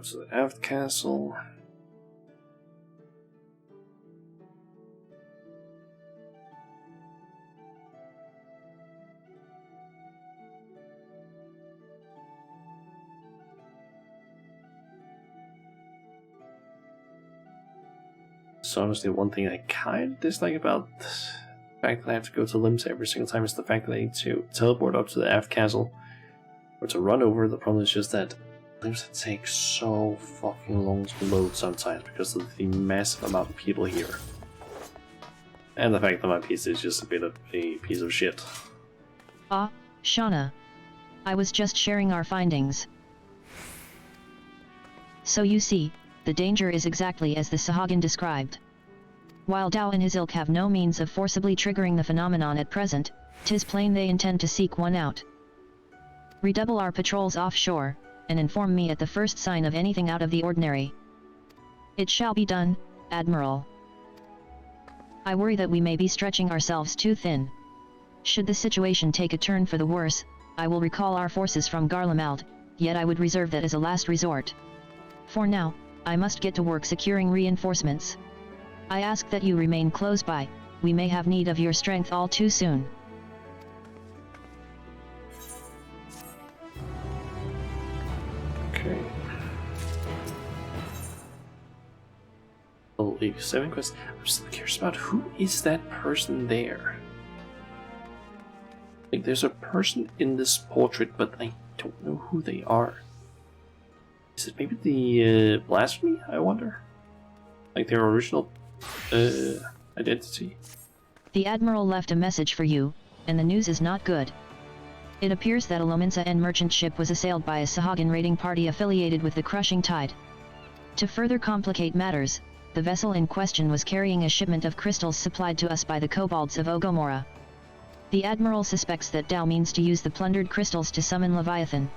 up to the aft castle. So honestly, one thing I kind of dislike about the fact that I have to go to Limbs every single time is the fact that I need to teleport up to the aft castle or to run over. The problem is just that Limbs take so fucking long to load sometimes because of the massive amount of people here. And the fact that my PC is just a bit of a piece of shit. Ah, Shauna. I was just sharing our findings. So you see, the danger is exactly as the Sahagin described. While Dao and his ilk have no means of forcibly triggering the phenomenon at present, 'tis plain they intend to seek one out. Redouble our patrols offshore, and inform me at the first sign of anything out of the ordinary. It shall be done, Admiral. I worry that we may be stretching ourselves too thin. Should the situation take a turn for the worse, I will recall our forces from Garlemald, yet I would reserve that as a last resort. For now, I must get to work securing reinforcements. I ask that you remain close by, we may have need of your strength all too soon. Okay. Oh, League 7 quest. I'm still curious about who is that person there? Like, there's a person in this portrait, but I don't know who they are. Is it maybe the Blasphemy, I wonder? Like their original identity? The Admiral left a message for you, and the news is not good. It appears that a Lominsa N merchant ship was assailed by a Sahagin raiding party affiliated with the Crushing Tide. To further complicate matters, the vessel in question was carrying a shipment of crystals supplied to us by the kobolds of Ogomora. The Admiral suspects that Dao means to use the plundered crystals to summon Leviathan.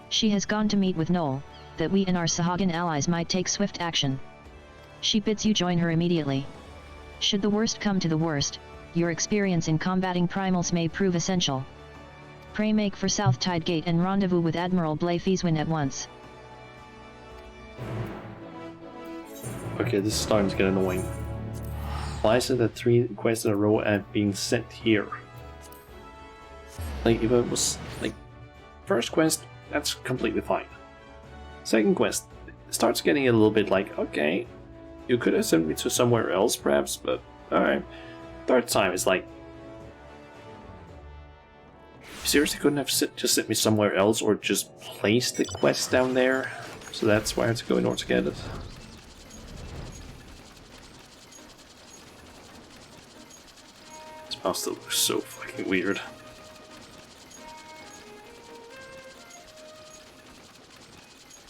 She has gone to meet with Noel, that we and our Sahagin allies might take swift action. She bids you join her immediately. Should the worst come to the worst, your experience in combating primals may prove essential. Pray make for South Tide Gate and rendezvous with Admiral Blaefeaswin at once. Okay, this is starting to get annoying. Why is it that 3 quests in a row are being sent here? Like, if it was, like, first quest, that's completely fine. Second quest, it starts getting a little bit like, okay, you could have sent me to somewhere else perhaps, but alright. Third time is like, you seriously couldn't have just sent me somewhere else or just placed the quest down there? So that's why I had to go in order to get it. This mouse still looks so fucking weird.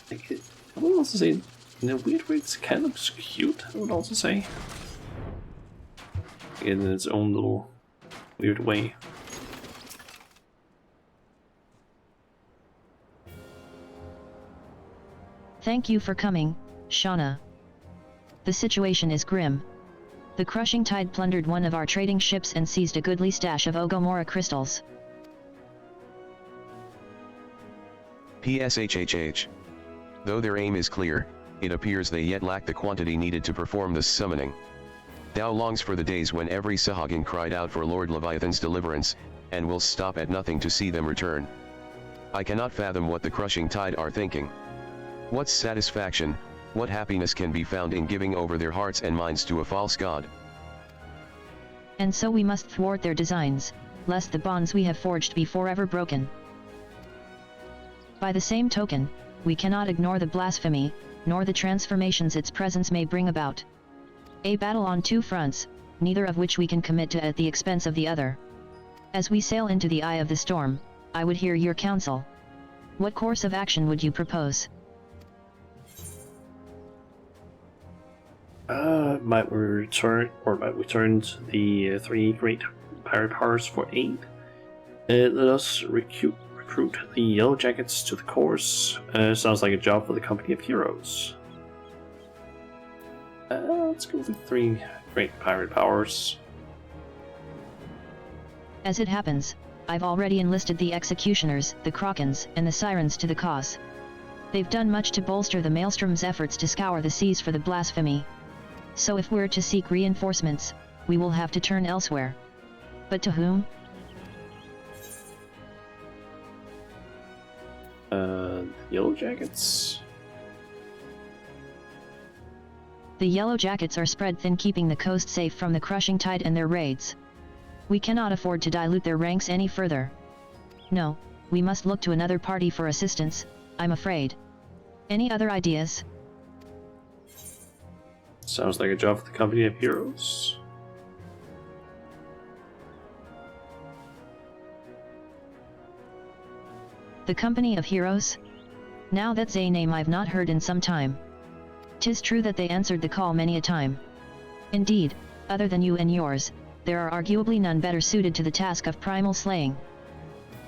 Like, I would also say, in a weird way, it's kind of cute, I would also say. In its own little weird way. Thank you for coming, Shauna. The situation is grim. The Crushing Tide plundered one of our trading ships and seized a goodly stash of Ogomora crystals. PSHHH. Though their aim is clear, it appears they yet lack the quantity needed to perform this summoning. Dao longs for the days when every Sahagin cried out for Lord Leviathan's deliverance, and will stop at nothing to see them return. I cannot fathom what the Crushing Tide are thinking. What satisfaction, what happiness can be found in giving over their hearts and minds to a false god? And so we must thwart their designs, lest the bonds we have forged be forever broken. By the same token, we cannot ignore the blasphemy, nor the transformations its presence may bring about. A battle on 2 fronts, neither of which we can commit to at the expense of the other. As we sail into the eye of the storm, I would hear your counsel. What course of action would you propose? Might we return to the 3 great pirate powers for aid? Let us recruit the Yellow Jackets to the course. Sounds like a job for the company of heroes. Let's go with the 3 great pirate powers. As it happens, I've already enlisted the Executioners, the Krakens, and the Sirens to the cause. They've done much to bolster the Maelstrom's efforts to scour the seas for the blasphemy. So if we're to seek reinforcements, we will have to turn elsewhere. But to whom? Yellow Jackets? The Yellow Jackets are spread thin, keeping the coast safe from the crushing tide and their raids. We cannot afford to dilute their ranks any further. No, we must look to another party for assistance, I'm afraid. Any other ideas? Sounds like a job for the Company of Heroes. The Company of Heroes? Now that's a name I've not heard in some time. 'Tis true that they answered the call many a time. Indeed, other than you and yours, there are arguably none better suited to the task of primal slaying.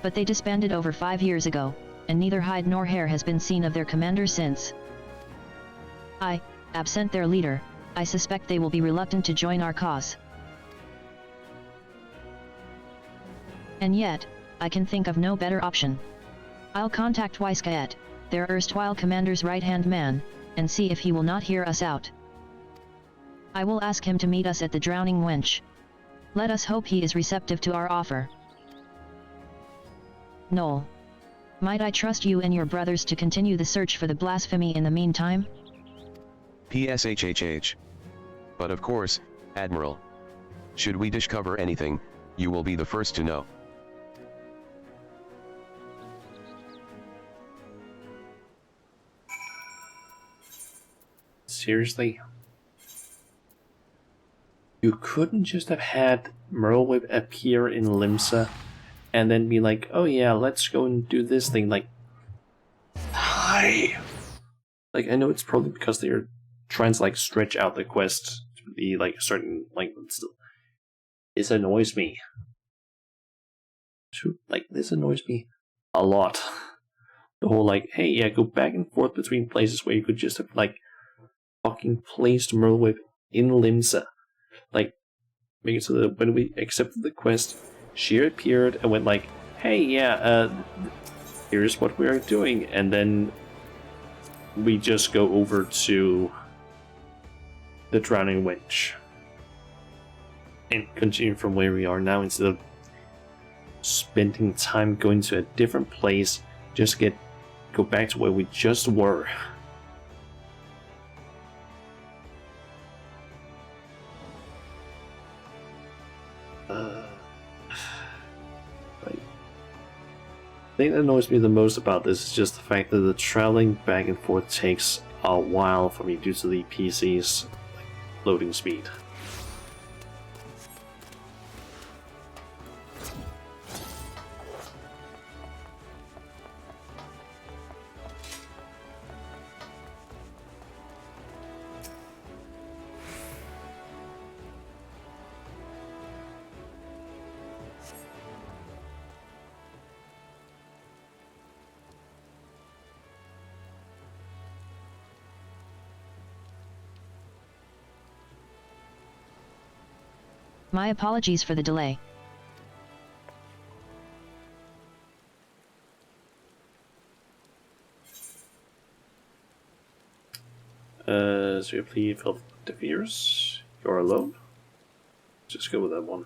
But they disbanded over 5 years ago, and neither hide nor hair has been seen of their commander since. Absent their leader, I suspect they will be reluctant to join our cause. And yet, I can think of no better option. I'll contact Wyskaet, their erstwhile commander's right-hand man, and see if he will not hear us out. I will ask him to meet us at the Drowning Wench. Let us hope he is receptive to our offer. Noel, might I trust you and your brothers to continue the search for the blasphemy in the meantime? PSHHH. But of course, Admiral. Should we discover anything, you will be the first to know. Seriously? You couldn't just have had Merlwyb appear in Limsa and then be like, oh yeah, let's go and do this thing, like... Hi! Like, I know it's probably because they're trying to, like, stretch out the quest to be, like, a certain, like, but still... This annoys me. This annoys me a lot. The whole, like, hey, yeah, go back and forth between places where you could just have, like, fucking placed Merlwyb in Limsa. Like, make it so that when we accepted the quest, she appeared and went like, hey, yeah, here's what we are doing, and then we just go over to the Drowning Wench and continue from where we are now instead of spending time going to a different place, just go back to where we just were. The thing that annoys me the most about this is just the fact that the traveling back and forth takes a while for me due to the PC's loading speed. My apologies for the delay. So you plead for the fears? You're alone? Just go with that one.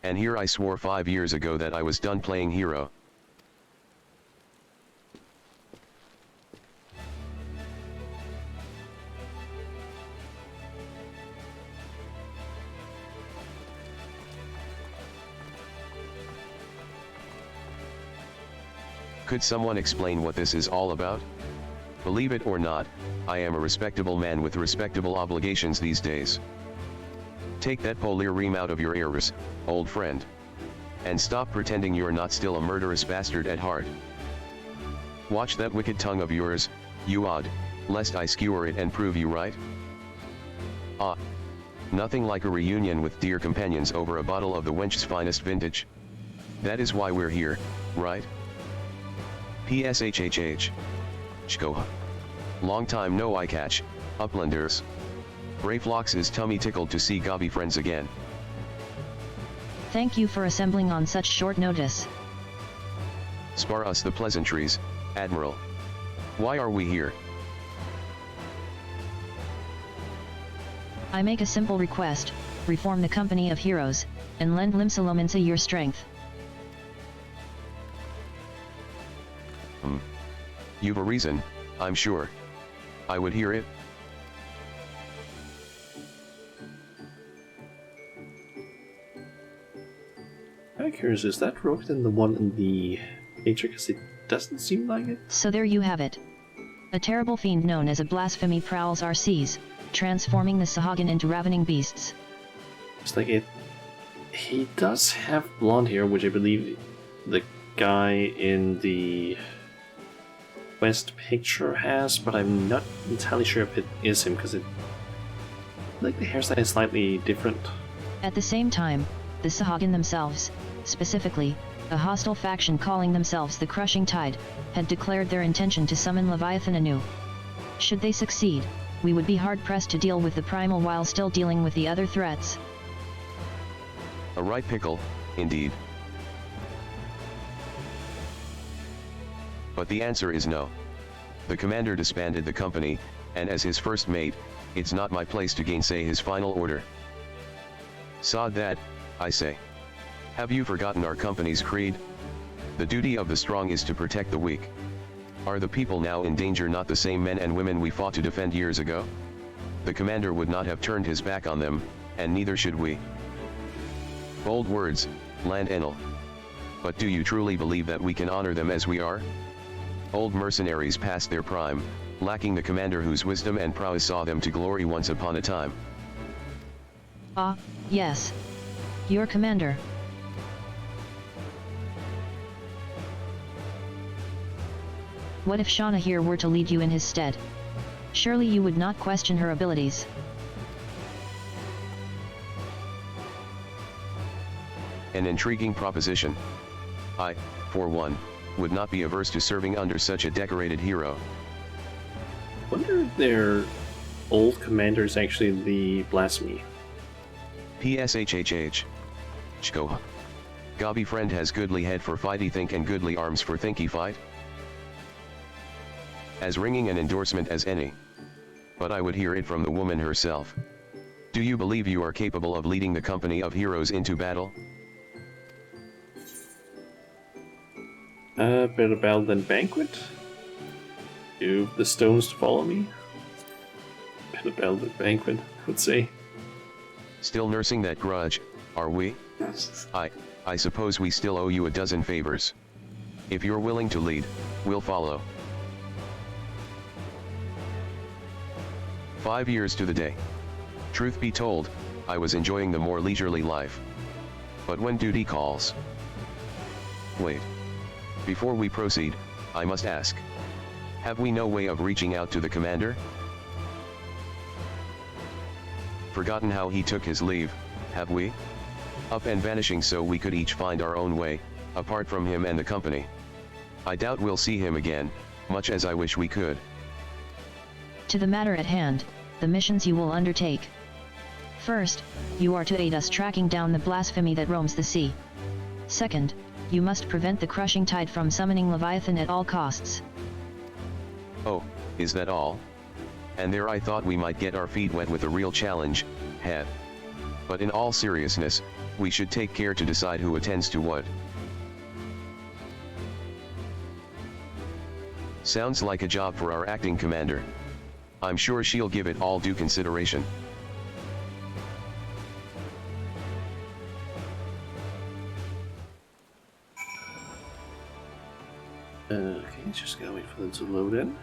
And here I swore 5 years ago that I was done playing hero. Could someone explain what this is all about? Believe it or not, I am a respectable man with respectable obligations these days. Take that polyreme out of your ears, old friend. And stop pretending you're not still a murderous bastard at heart. Watch that wicked tongue of yours, you odd, lest I skewer it and prove you right. Nothing like a reunion with dear companions over a bottle of the wench's finest vintage. That is why we're here, right? PSHHH. Chkoha. Long time no eye catch, uplanders. Brayflox's tummy tickled to see gobby friends again. Thank you for assembling on such short notice. Spare us the pleasantries, Admiral. Why are we here? I make a simple request, reform the company of heroes, and lend Limsalominsa your strength. You've a reason, I'm sure. I would hear it. I'm curious, is that broken than the one in the picture? Because it doesn't seem like it. So there you have it. A terrible fiend known as a blasphemy prowls our seas, transforming the Sahagin into ravening beasts. It's like it. He does have blonde hair, which I believe the guy in the West picture has, but I'm not entirely sure if it is him, because it. Like the hairstyle is slightly different. At the same time, the Sahagin themselves, specifically, a hostile faction calling themselves the Crushing Tide, had declared their intention to summon Leviathan anew. Should they succeed, we would be hard-pressed to deal with the Primal while still dealing with the other threats. A right pickle, indeed. But the answer is no. The commander disbanded the company, and as his first mate, it's not my place to gainsay his final order. Sod that, I say. Have you forgotten our company's creed? The duty of the strong is to protect the weak. Are the people now in danger not the same men and women we fought to defend years ago? The commander would not have turned his back on them, and neither should we. Bold words, Land Enel. But do you truly believe that we can honor them as we are? Old mercenaries past their prime, lacking the commander whose wisdom and prowess saw them to glory once upon a time. Ah, yes. Your commander. What if Shauna here were to lead you in his stead? Surely you would not question her abilities. An intriguing proposition. I, for one, would not be averse to serving under such a decorated hero. Wonder if their old commander is actually the Blasphemy. PSHHH. Chko. Gabi friend has goodly head for fighty think and goodly arms for thinky fight. As ringing an endorsement as any. But I would hear it from the woman herself. Do you believe you are capable of leading the company of heroes into battle? Better battle than banquet? Do the stones to follow me? Better battle than banquet, I would say. Still nursing that grudge, are we? I suppose we still owe you a dozen favors. If you're willing to lead, we'll follow. 5 years to the day. Truth be told, I was enjoying the more leisurely life. But when duty calls... Wait. Before we proceed, I must ask. Have we no way of reaching out to the commander? Forgotten how he took his leave, have we? Up and vanishing so we could each find our own way, apart from him and the company. I doubt we'll see him again, much as I wish we could. To the matter at hand, the missions you will undertake. First, you are to aid us tracking down the blasphemy that roams the sea. Second, you must prevent the Crushing Tide from summoning Leviathan at all costs. Oh, is that all? And there I thought we might get our feet wet with a real challenge, head. But in all seriousness, we should take care to decide who attends to what. Sounds like a job for our acting commander. I'm sure she'll give it all due consideration. Okay, just gotta wait for them to load in.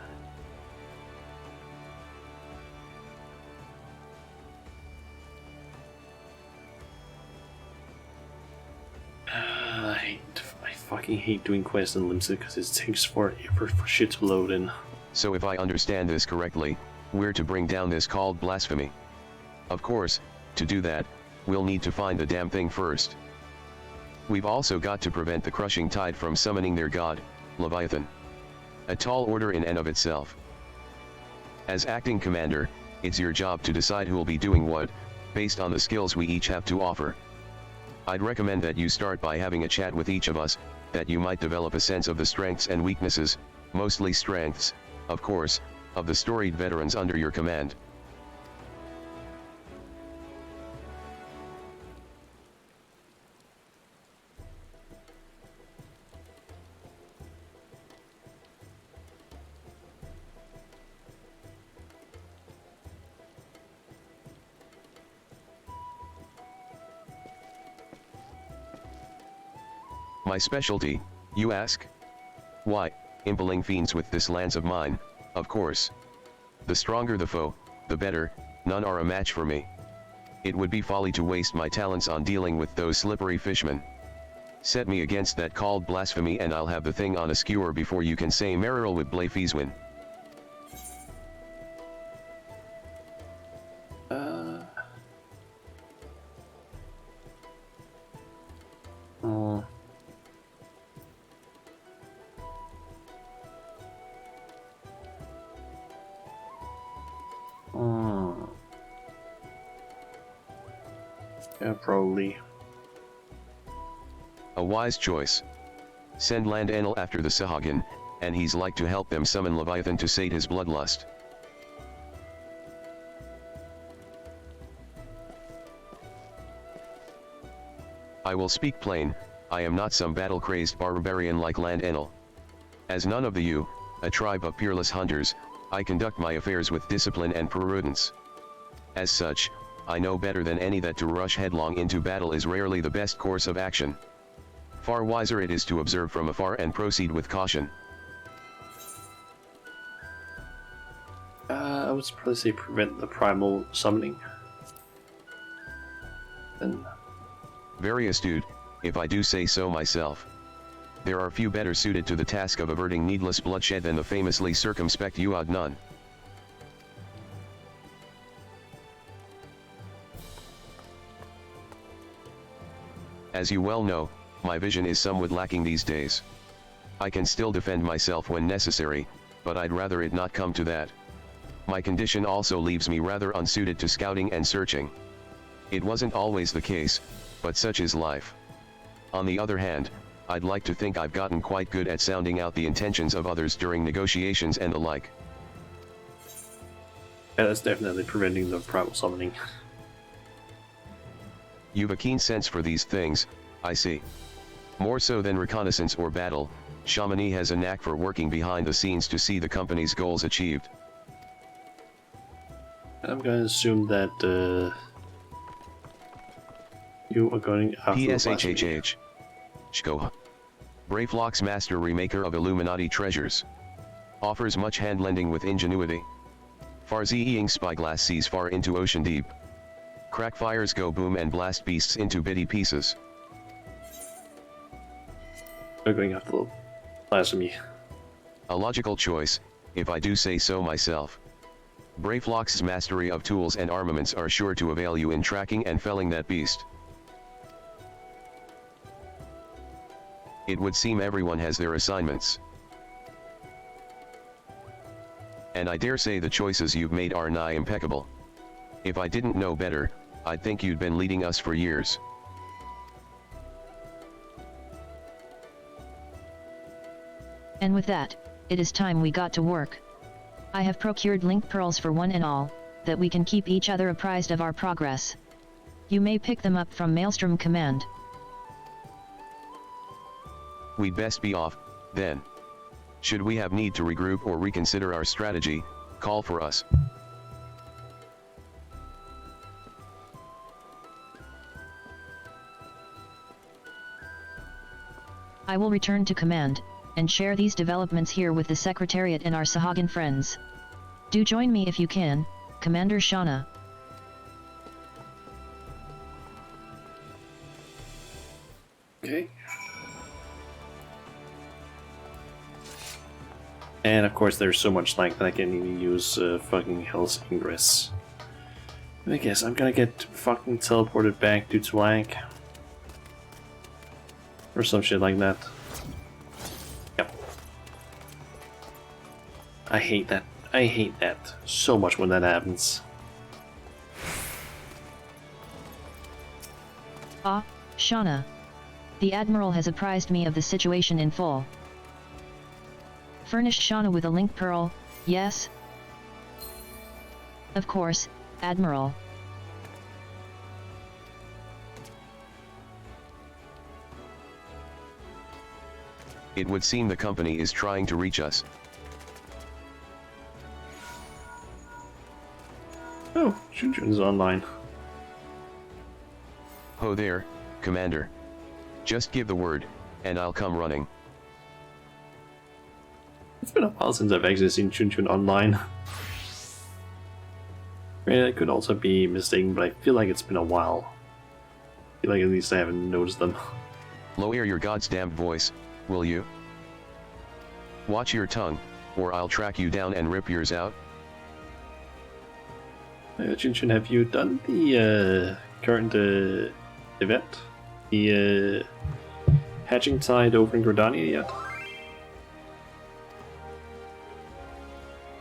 I fucking hate doing quests in Limsa because it takes forever for shit to load in. So if I understand this correctly, we're to bring down this called blasphemy. Of course, to do that, we'll need to find the damn thing first. We've also got to prevent the Crushing Tide from summoning their god, Leviathan. A tall order in and of itself. As acting commander, it's your job to decide who'll be doing what, based on the skills we each have to offer. I'd recommend that you start by having a chat with each of us, that you might develop a sense of the strengths and weaknesses, mostly strengths, of course, of the storied veterans under your command. My specialty, you ask? Why, impaling fiends with this lance of mine, of course. The stronger the foe, the better, none are a match for me. It would be folly to waste my talents on dealing with those slippery fishmen. Set me against that called blasphemy and I'll have the thing on a skewer before you can say Merrill with Blafeeswin. Yeah, probably. A wise choice. Send Land Enel after the Sahagin, and he's like to help them summon Leviathan to sate his bloodlust. I will speak plain, I am not some battle-crazed barbarian like Land Enel. As none of the you, a tribe of peerless hunters, I conduct my affairs with discipline and prudence. As such, I know better than any that to rush headlong into battle is rarely the best course of action. Far wiser it is to observe from afar and proceed with caution. I would probably say prevent the primal summoning. Then. Very astute, if I do say so myself. There are few better suited to the task of averting needless bloodshed than the famously circumspect Uadnun. As you well know, my vision is somewhat lacking these days. I can still defend myself when necessary, but I'd rather it not come to that. My condition also leaves me rather unsuited to scouting and searching. It wasn't always the case, but such is life. On the other hand, I'd like to think I've gotten quite good at sounding out the intentions of others during negotiations and the like. Yeah, that's definitely preventing the primal summoning. You've a keen sense for these things, I see. More so than reconnaissance or battle, Chamonix has a knack for working behind the scenes to see the company's goals achieved. I'm going to assume that you are going after PSHHH. Shko. Bravelock's master remaker of Illuminati treasures. Offers much handlending with ingenuity. Farzeeing spyglass sees far into ocean deep. Crackfires go boom and blast beasts into bitty pieces. We're going after blasphemy. A logical choice, if I do say so myself. Bravelock's mastery of tools and armaments are sure to avail you in tracking and felling that beast. It would seem everyone has their assignments. And I dare say the choices you've made are nigh impeccable. If I didn't know better, I'd think you'd been leading us for years. And with that, it is time we got to work. I have procured link pearls for one and all, that we can keep each other apprised of our progress. You may pick them up from Maelstrom Command. We'd best be off, then. Should we have need to regroup or reconsider our strategy, call for us. I will return to command, and share these developments here with the Secretariat and our Sahagin friends. Do join me if you can, Commander Shauna. Okay. And of course there's so much lag that I can't even use fucking Hell's Ingress. I guess I'm gonna get fucking teleported back due to lag. Or some shit like that. Yep. I hate that. I hate that so much when that happens. Ah, Shauna. The Admiral has apprised me of the situation in full. Furnished Shauna with a link pearl, yes? Of course, Admiral. It would seem the company is trying to reach us. Oh, Junjun's online. Ho there, Commander. Just give the word, and I'll come running. It's been a while since I've actually seen Junjun online. I mean, it could also be mistaken, but I feel like it's been a while. I feel like at least I haven't noticed them. Lower your goddamn voice, will you? Watch your tongue, or I'll track you down and rip yours out. Junjun, have you done the current event? The hatching tide over in Gordania yet?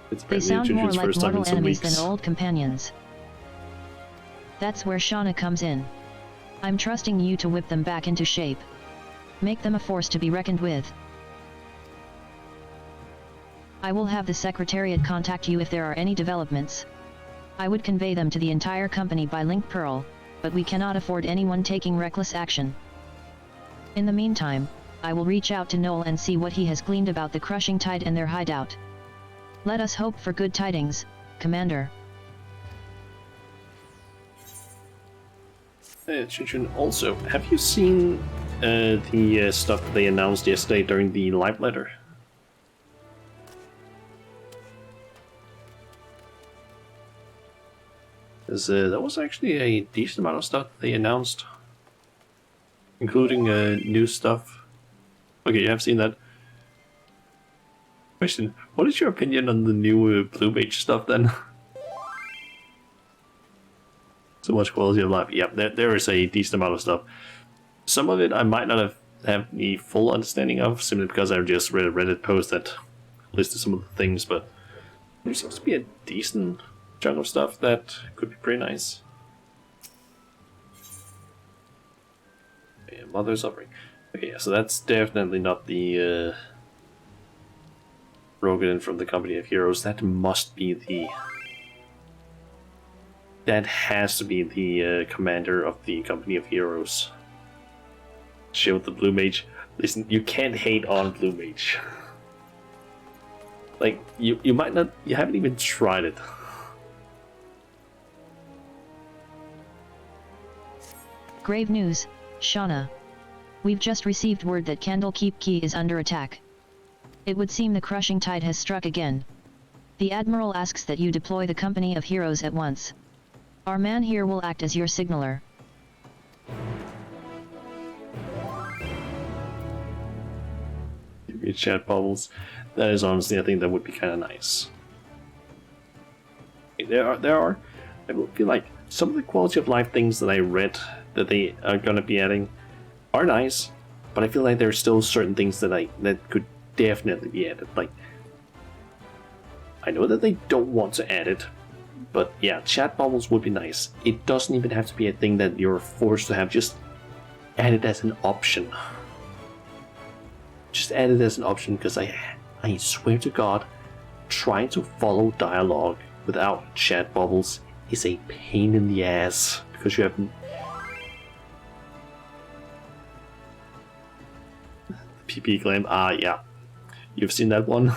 It's They sound more like mortal enemies than old companions. That's where Shauna comes in. I'm trusting you to whip them back into shape. Make them a force to be reckoned with. I will have the Secretariat contact you if there are any developments. I would convey them to the entire company by link pearl, but we cannot afford anyone taking reckless action. In the meantime, I will reach out to Noel and see what he has gleaned about the crushing tide and their hideout. Let us hope for good tidings, Commander. Junjun, also, have you seen the stuff that they announced yesterday during the live letter? Because that was actually a decent amount of stuff they announced, including new stuff. Okay, you have seen that. Question, what is your opinion on the new Blue Mage stuff then? So much quality of life. Yep, there is a decent amount of stuff. Some of it I might not have the full understanding of, simply because I just read a Reddit post that listed some of the things, but there seems to be a decent chunk of stuff that could be pretty nice. Okay, Mother's Offering. Okay, yeah, so that's definitely not the Rogan from the Company of Heroes. That must be the... That has to be the commander of the Company of Heroes. Shield the Blue Mage. Listen, you can't hate on Blue Mage. Like, you might not... You haven't even tried it. Grave news, Shauna. We've just received word that Candlekeep Key is under attack. It would seem the crushing tide has struck again. The Admiral asks that you deploy the Company of Heroes at once. Our man here will act as your signaler. Give me chat bubbles. That is honestly, I think that would be kind of nice. There are. I feel like some of the quality of life things that I read that they are going to be adding are nice, but I feel like there are still certain things that could definitely be added. Like, I know that they don't want to add it, but yeah, chat bubbles would be nice. It doesn't even have to be a thing that you're forced to have. Just add it as an option. Just add it as an option, because I swear to God, trying to follow dialogue without chat bubbles is a pain in the ass, because you have... PP claim, yeah. You've seen that one?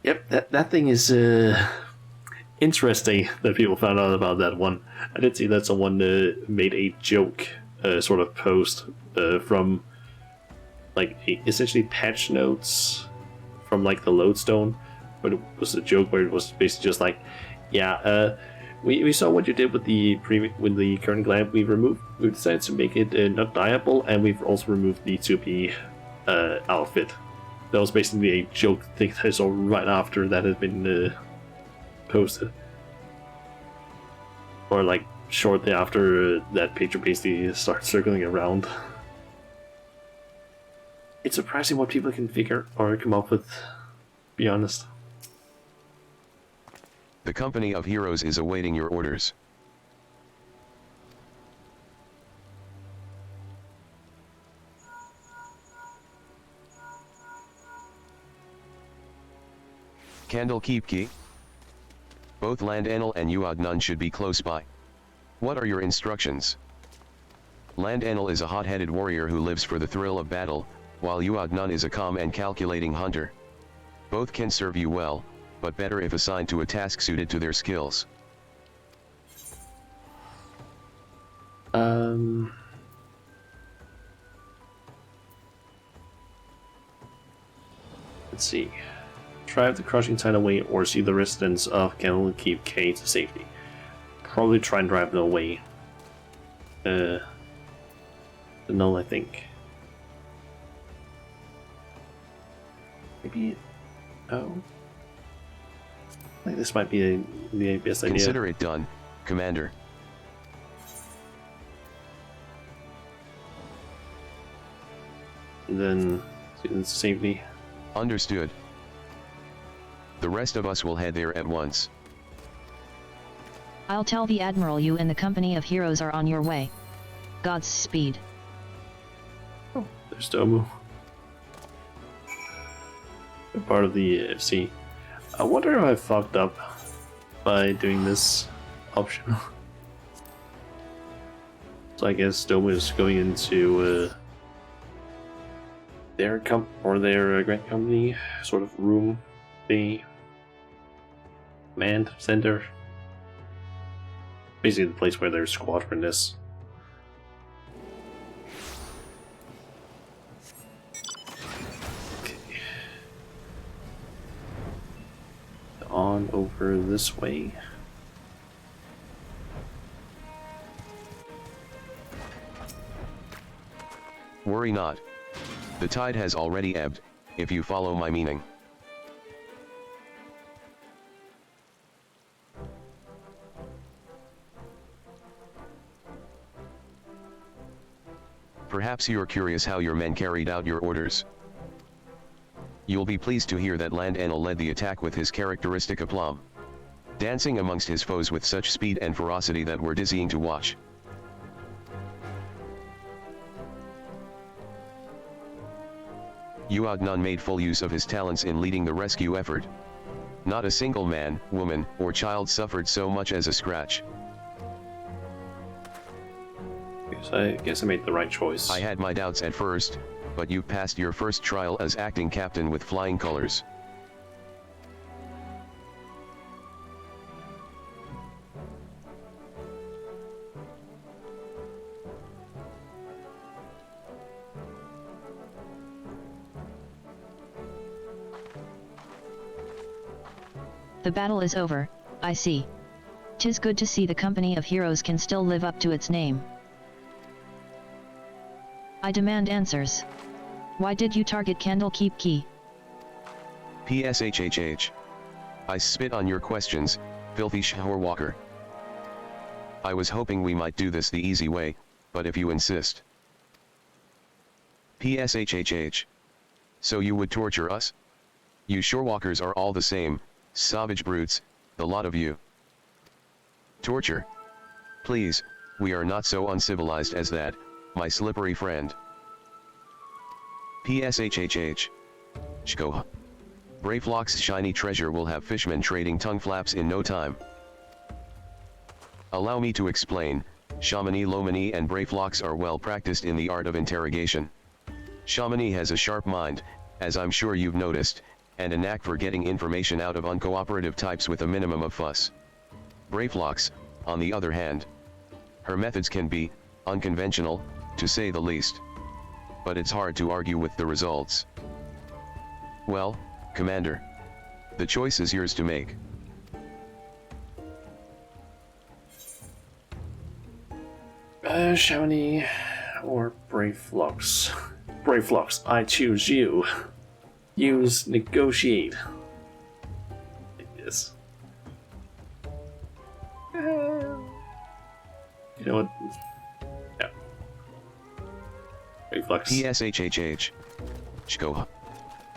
Yep, that thing is interesting that people found out about that one. I did see that someone made a joke sort of post from like essentially patch notes from like the lodestone, but it was a joke where it was basically just like, yeah, we saw what you did with the current glamp. We decided to make it not dyeable, and we've also removed the 2P outfit. That was basically a joke thing that I saw right after that had been posted, or like shortly after that picture basically started circling around. It's surprising what people can figure or come up with, to be honest. The Company of Heroes is awaiting your orders. Candlekeep Key? Both Landanel and Uagnun should be close by. What are your instructions? Landanel is a hot-headed warrior who lives for the thrill of battle, while Uagnun is a calm and calculating hunter. Both can serve you well, but better if assigned to a task suited to their skills. Let's see. Drive the crushing tide away or see the residents of Candlekeep K to safety. Probably try and drive them away. The null, I think. Maybe. Oh. I think this might be the best idea. Consider it done, Commander. And then students safety. Understood. The rest of us will head there at once. I'll tell the Admiral you and the company of heroes are on your way. Godspeed. Oh, there's Domu. They're part of the FC. I wonder if I fucked up by doing this option. So I guess Domu is going into their grant company sort of room, the command center. Basically the place where their squadron is. Okay. On over this way. Worry not. The tide has already ebbed, if you follow my meaning. Perhaps you're curious how your men carried out your orders. You'll be pleased to hear that Landanel led the attack with his characteristic aplomb, dancing amongst his foes with such speed and ferocity that were dizzying to watch. Uagnun made full use of his talents in leading the rescue effort. Not a single man, woman, or child suffered so much as a scratch. I guess I made the right choice. I had my doubts at first, but you passed your first trial as acting captain with flying colors. The battle is over, I see. 'Tis good to see the company of heroes can still live up to its name. I demand answers. Why did you target Candlekeep Key? PSHHH. I spit on your questions, filthy Shorewalker. I was hoping we might do this the easy way, but if you insist. PSHHH. So you would torture us? You Shorewalkers are all the same, savage brutes, the lot of you. Torture? Please, we are not so uncivilized as that, my slippery friend. PSHHH. Shkoha. Brayflock's shiny treasure will have fishmen trading tongue flaps in no time. Allow me to explain, Chamonix Lomani and Brayflocks are well practiced in the art of interrogation. Chamonix has a sharp mind, as I'm sure you've noticed, and a knack for getting information out of uncooperative types with a minimum of fuss. Brayflocks, on the other hand, her methods can be unconventional, to say the least. But it's hard to argue with the results. Well, Commander, the choice is yours to make. Chamonix or Brayflocks? Brayflocks, I choose you. Use negotiate. Yes. You know what? Yeah. Brayflocks. PSHHH. Shkoha.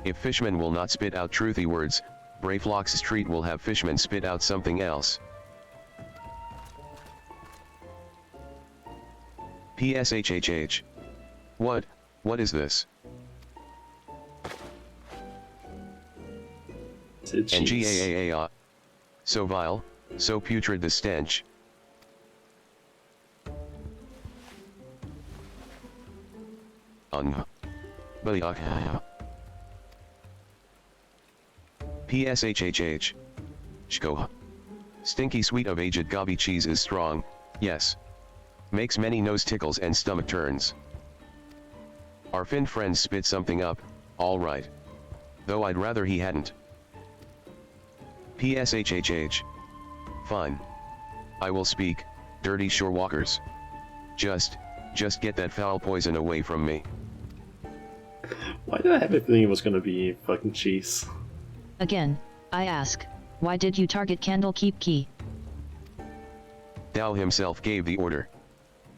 If fishmen will not spit out truthy words, Brayflock's street will have fishmen spit out something else. PSHHH. What is this? Ngaaa. So vile, so putrid the stench. PSHHH. Shko. Stinky sweet of aged gobby cheese is strong, yes. Makes many nose tickles and stomach turns. Our Finn friends spit something up, alright. Though I'd rather he hadn't. PSHHH. Fine. I will speak, dirty shorewalkers. Just get that foul poison away from me. Why did I have a feeling it was gonna be fucking cheese? Again, I ask, why did you target Candlekeep Key? Dao himself gave the order.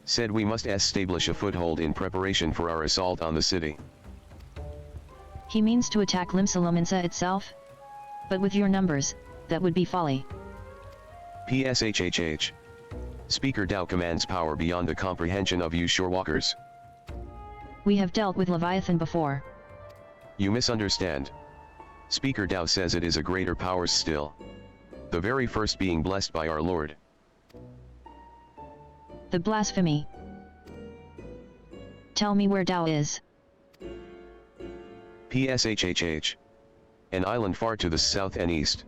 Said we must establish a foothold in preparation for our assault on the city. He means to attack Limsalominsa itself? But with your numbers, that would be folly. PSHHH. Speaker Dao commands power beyond the comprehension of you shorewalkers. We have dealt with Leviathan before. You misunderstand. Speaker Dao says it is a greater power still. The very first being blessed by our Lord. The blasphemy. Tell me where Dao is. PSHHH. An island far to the south and east.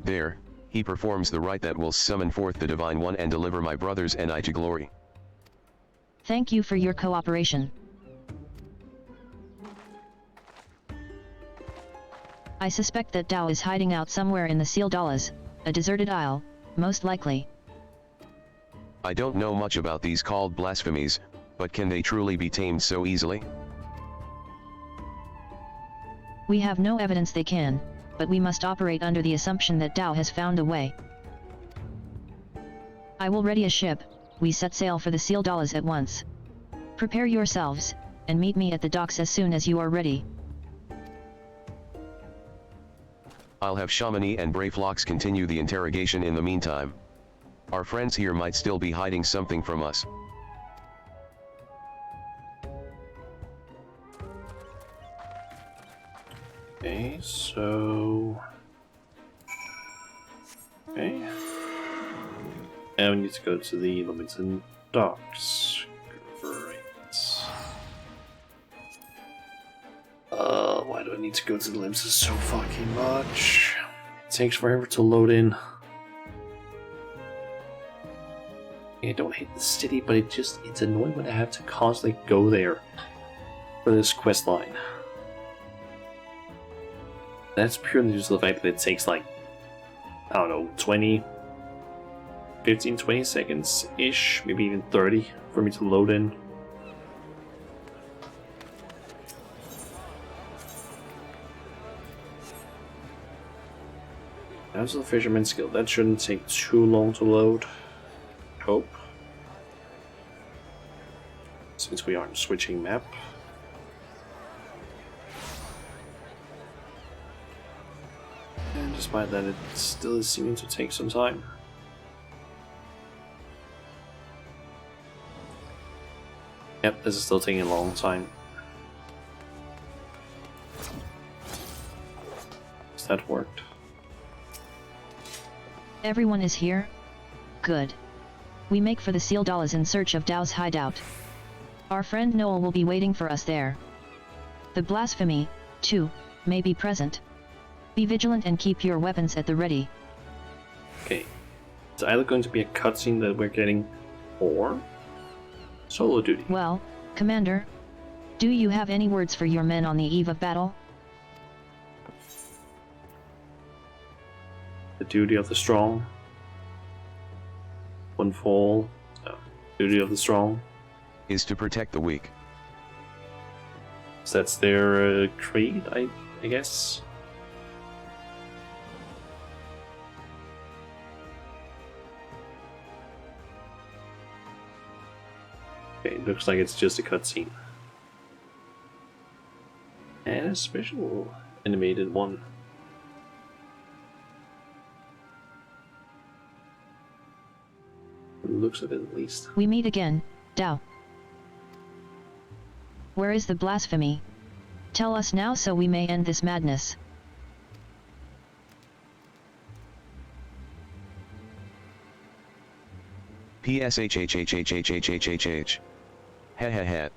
There, he performs the rite that will summon forth the Divine One and deliver my brothers and I to glory. Thank you for your cooperation. I suspect that Dao is hiding out somewhere in the Sealdalas, a deserted isle, most likely. I don't know much about these called blasphemies, but can they truly be tamed so easily? We have no evidence they can, but we must operate under the assumption that Dao has found a way. I will ready a ship, we set sail for the Sealdalas at once. Prepare yourselves, and meet me at the docks as soon as you are ready. I'll have Shamani and Brayflox continue the interrogation in the meantime. Our friends here might still be hiding something from us. Okay, so... Okay. And we need to go to the Leamington docks. Great. Why do I need to go to the Limbs so fucking much? It takes forever to load in. I don't hate the city, but it's annoying when I have to constantly go there for this quest line. That's purely due to the fact that it takes like, I don't know, 15-20 seconds-ish, maybe even 30 for me to load in. As the Fisherman's Guild, that shouldn't take too long to load. Hope. Since we aren't switching map. And despite that, it still is seeming to take some time. Yep, this is still taking a long time. Has that worked? Everyone is here? Good. We make for the Sealdalas in search of Dao's hideout. Our friend Noel will be waiting for us there. The blasphemy, too, may be present. Be vigilant and keep your weapons at the ready. Okay. It's either going to be a cutscene that we're getting, or solo duty. Well, Commander, do you have any words for your men on the eve of battle? The duty of the strong. One fall. Duty of the strong. Is to protect the weak. So that's their creed, I guess. Okay, looks like it's just a cutscene. And a special animated one. Looks of it at least. We meet again, Dao. Where is the blasphemy? Tell us now so we may end this madness. PSHHHHHHHHH. Ha ha ha.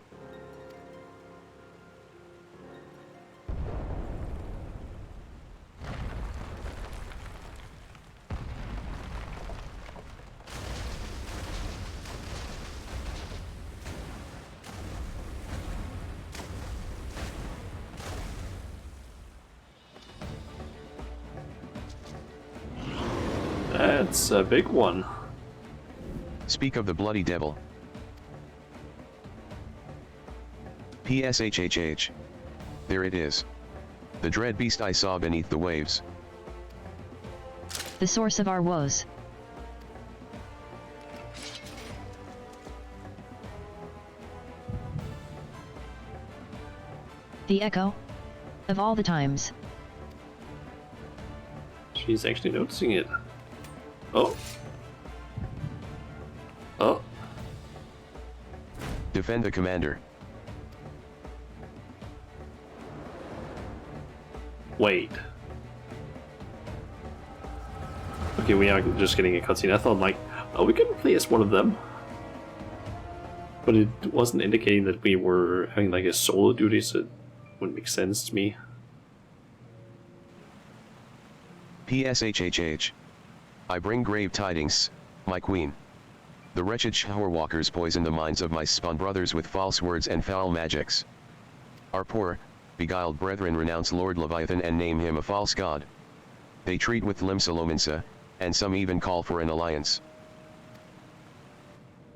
That's a big one. Speak of the bloody devil. PSHHH. There it is. The dread beast I saw beneath the waves. The source of our woes. The echo of all the times. She's actually noticing it. Oh. Oh. Defend the commander. Wait. Okay, we are just getting a cutscene. I thought, like, oh, we can play as one of them. But it wasn't indicating that we were having, like, a solo duty, so it wouldn't make sense to me. PSHHH. I bring grave tidings, my queen. The wretched shower walkers poison the minds of my spawn brothers with false words and foul magics. Our poor, beguiled brethren renounce Lord Leviathan and name him a false god. They treat with Limsalominsa, and some even call for an alliance.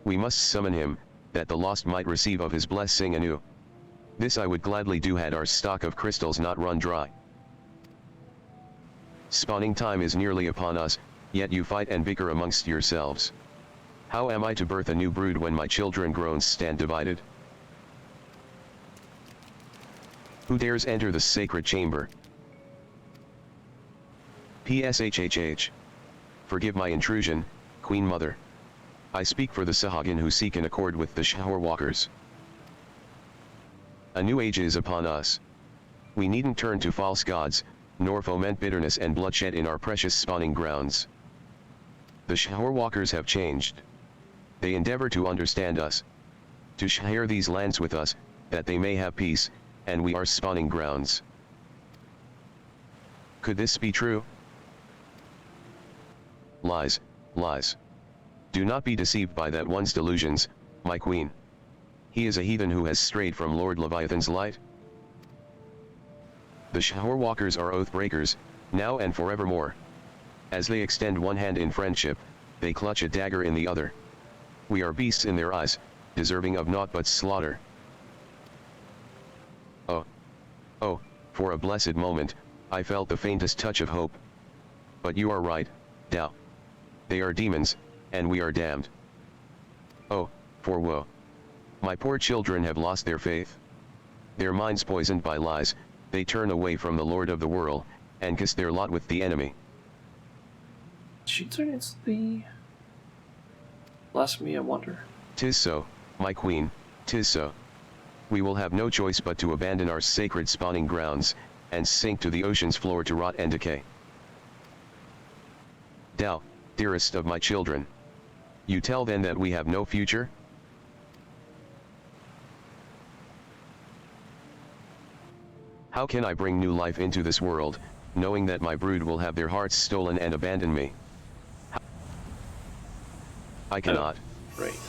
We must summon him, that the lost might receive of his blessing anew. This I would gladly do had our stock of crystals not run dry. Spawning time is nearly upon us, yet you fight and bicker amongst yourselves. How am I to birth a new brood when my children groans stand divided? Who dares enter the sacred chamber? PSHHH. Forgive my intrusion, Queen Mother. I speak for the Sahagin who seek an accord with the shower walkers. A new age is upon us. We needn't turn to false gods, nor foment bitterness and bloodshed in our precious spawning grounds. The shower walkers have changed. They endeavor to understand us, to share these lands with us, that they may have peace, and we are spawning grounds. Could this be true? Lies, lies. Do not be deceived by that one's delusions, my queen. He is a heathen who has strayed from Lord Leviathan's light. The shower walkers are oath breakers, now and forevermore. As they extend one hand in friendship, they clutch a dagger in the other. We are beasts in their eyes, deserving of naught but slaughter. Oh, for a blessed moment, I felt the faintest touch of hope. But you are right, Tao. They are demons, and we are damned. Oh, for woe. My poor children have lost their faith. Their minds poisoned by lies, they turn away from the Lord of the world, and kiss their lot with the enemy. She turns the blasphemy, I wonder. 'Tis so, my queen, 'tis so. We will have no choice but to abandon our sacred spawning grounds, and sink to the ocean's floor to rot and decay. Tao, dearest of my children. You tell then that we have no future? How can I bring new life into this world, knowing that my brood will have their hearts stolen and abandon me? I cannot. Right.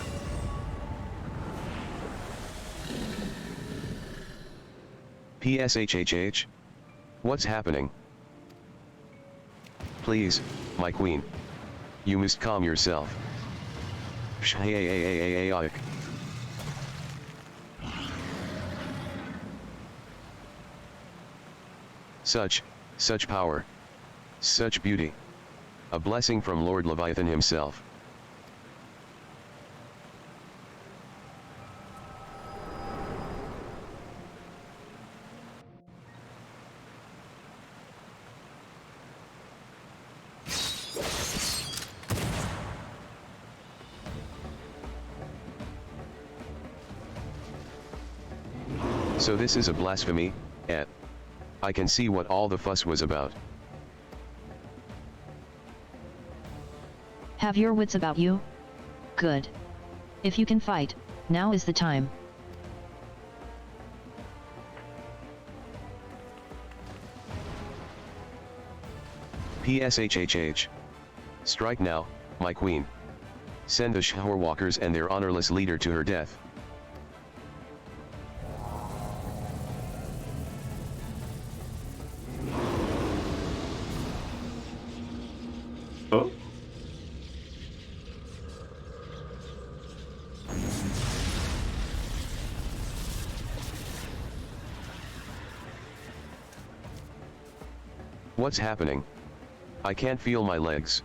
PSHHH? What's happening? Please, my queen. You must calm yourself. Shayayayayayayayik. Such power. Such beauty. A blessing from Lord Leviathan himself. So this is a blasphemy, eh? I can see what all the fuss was about. Have your wits about you? Good. If you can fight, now is the time. PSHHH. Strike now, my queen. Send the Shorewalkers and their honorless leader to her death. Oh. What's happening? I can't feel my legs.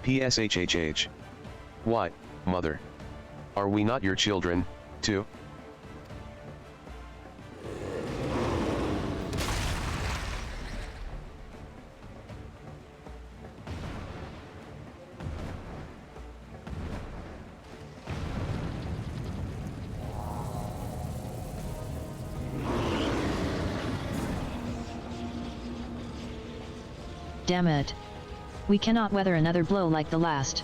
PSHHH. Why, mother? Are we not your children, too? Damn it. We cannot weather another blow like the last.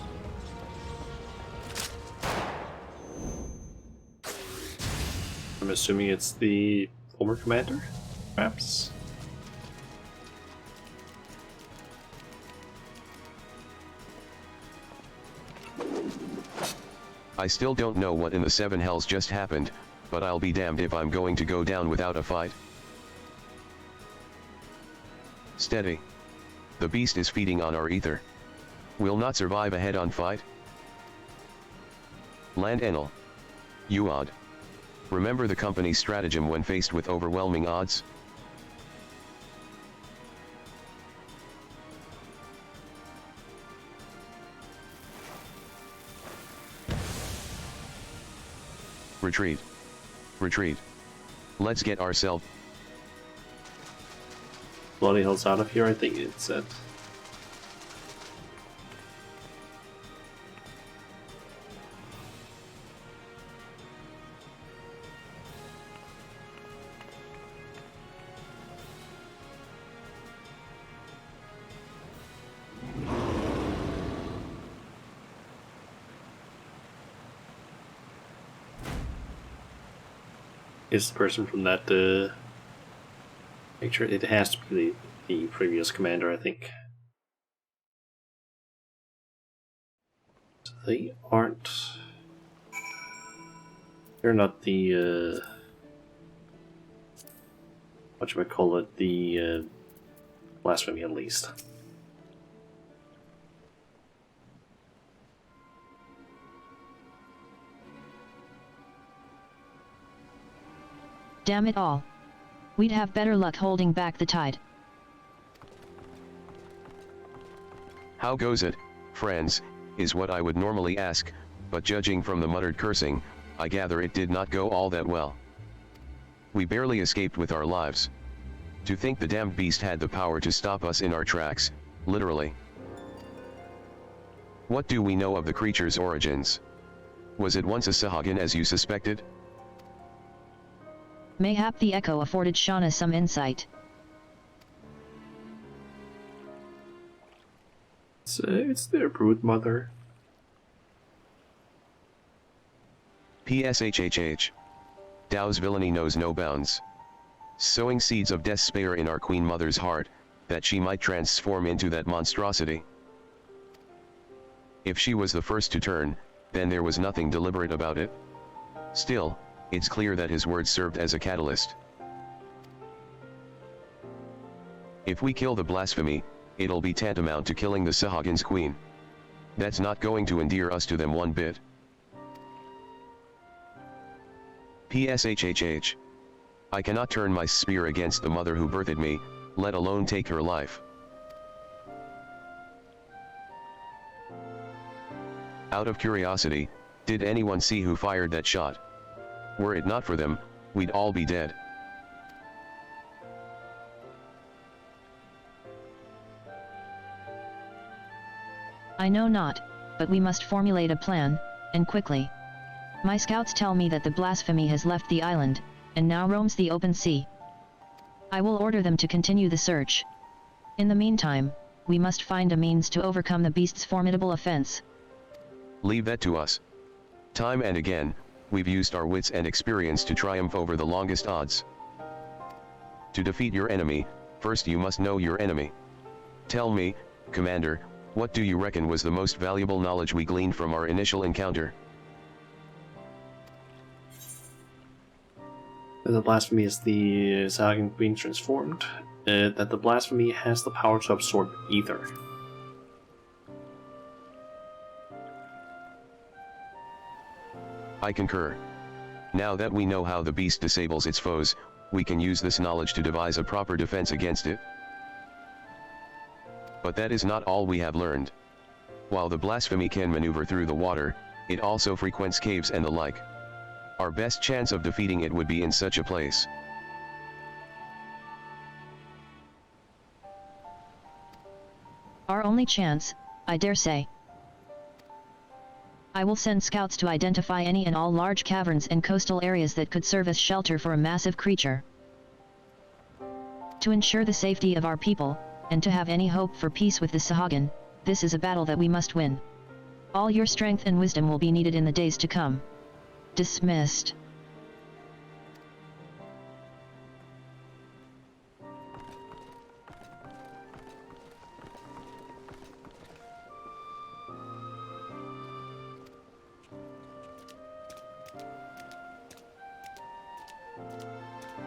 I'm assuming it's the former commander, perhaps? I still don't know what in the seven hells just happened, but I'll be damned if I'm going to go down without a fight. Steady. The beast is feeding on our ether. Will not survive a head-on fight. Land Enel. You odd. Remember the company's stratagem when faced with overwhelming odds? Retreat. Retreat. Let's get ourselves. Bloody hell's out of here, I think it said. Is the person from that picture? It has to be the previous commander, I think. They aren't. They're not the whatchamacallit, the blasphemy at least. Damn it all. We'd have better luck holding back the tide. How goes it, friends, is what I would normally ask, but judging from the muttered cursing, I gather it did not go all that well. We barely escaped with our lives. To think the damned beast had the power to stop us in our tracks, literally. What do we know of the creature's origins? Was it once a Sahagin as you suspected? Mayhap the echo afforded Shauna some insight. It's their brood mother. PSHHH. Dao's villainy knows no bounds. Sowing seeds of despair in our Queen Mother's heart, that she might transform into that monstrosity. If she was the first to turn, then there was nothing deliberate about it. Still, it's clear that his words served as a catalyst. If we kill the blasphemy, it'll be tantamount to killing the Sahagin's queen. That's not going to endear us to them one bit. PSHHH. I cannot turn my spear against the mother who birthed me, let alone take her life. Out of curiosity, did anyone see who fired that shot? Were it not for them, we'd all be dead. I know not, but we must formulate a plan, and quickly. My scouts tell me that the blasphemy has left the island, and now roams the open sea. I will order them to continue the search. In the meantime, we must find a means to overcome the beast's formidable offense. Leave that to us. Time and again, we've used our wits and experience to triumph over the longest odds. To defeat your enemy, first you must know your enemy. Tell me, Commander, what do you reckon was the most valuable knowledge we gleaned from our initial encounter? The blasphemy is the Sagan being transformed. That the blasphemy has the power to absorb ether. I concur. Now that we know how the beast disables its foes, we can use this knowledge to devise a proper defense against it. But that is not all we have learned. While the blasphemy can maneuver through the water, it also frequents caves and the like. Our best chance of defeating it would be in such a place. Our only chance, I dare say. I will send scouts to identify any and all large caverns and coastal areas that could serve as shelter for a massive creature. To ensure the safety of our people, and to have any hope for peace with the Sahagan, this is a battle that we must win. All your strength and wisdom will be needed in the days to come. Dismissed.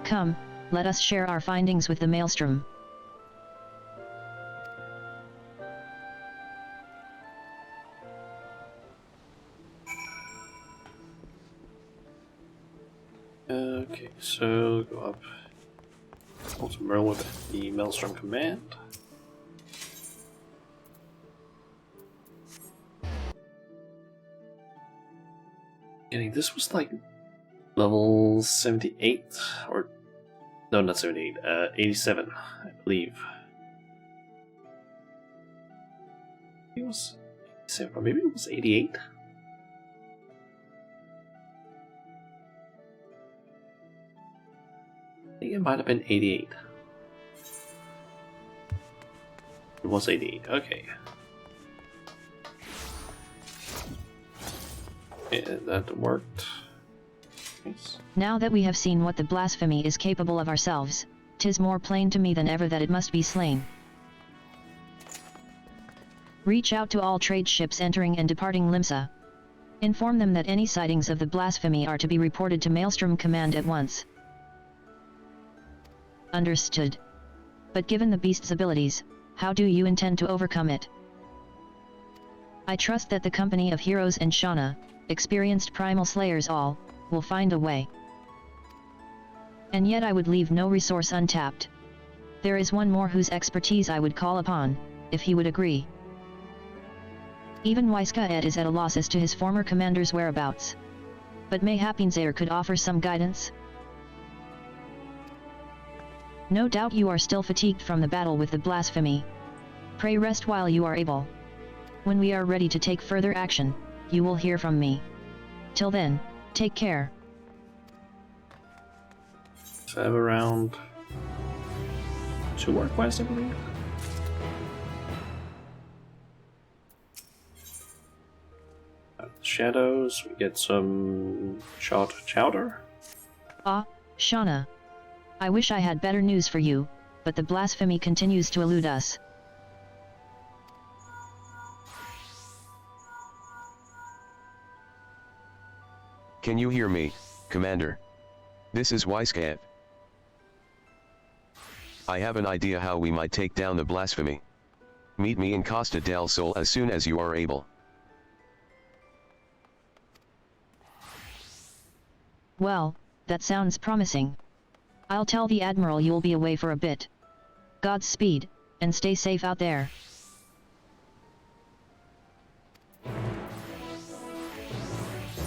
Come, let us share our findings with the Maelstrom. Okay, so go up. Also Merle with the Maelstrom command. And this was like level 78, or no, not 78, 87, I believe. It was 87, or maybe it was 88. I think it might have been 88. It was 88, okay. Yeah, that worked. Nice. Now that we have seen what the blasphemy is capable of ourselves, 'tis more plain to me than ever that it must be slain. Reach out to all trade ships entering and departing Limsa. Inform them that any sightings of the blasphemy are to be reported to Maelstrom Command at once. Understood. But given the beast's abilities, how do you intend to overcome it? I trust that the company of heroes and Shauna, experienced primal slayers all, will find a way. And yet I would leave no resource untapped. There is one more whose expertise I would call upon, if he would agree. Even Wisecaed is at a loss as to his former commander's whereabouts. But mayhap Inzair could offer some guidance? No doubt you are still fatigued from the battle with the blasphemy. Pray rest while you are able. When we are ready to take further action, you will hear from me. Till then, take care. So I have around 2 work quests, I believe. Shadows, we get some chowder. Ah, Shauna. I wish I had better news for you, but the blasphemy continues to elude us. Can you hear me, Commander? This is Wisecaed. I have an idea how we might take down the blasphemy. Meet me in Costa del Sol as soon as you are able. Well, that sounds promising. I'll tell the Admiral you'll be away for a bit. Godspeed, and stay safe out there.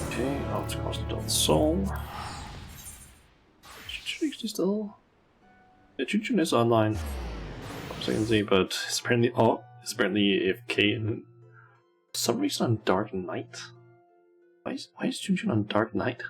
Okay, out to Costa del Sol. Chuchun still... Yeah, Chuchun is online. As I can see, but it's apparently AFK in For some reason on Dark Knight. Why is Junjun on Dark Knight?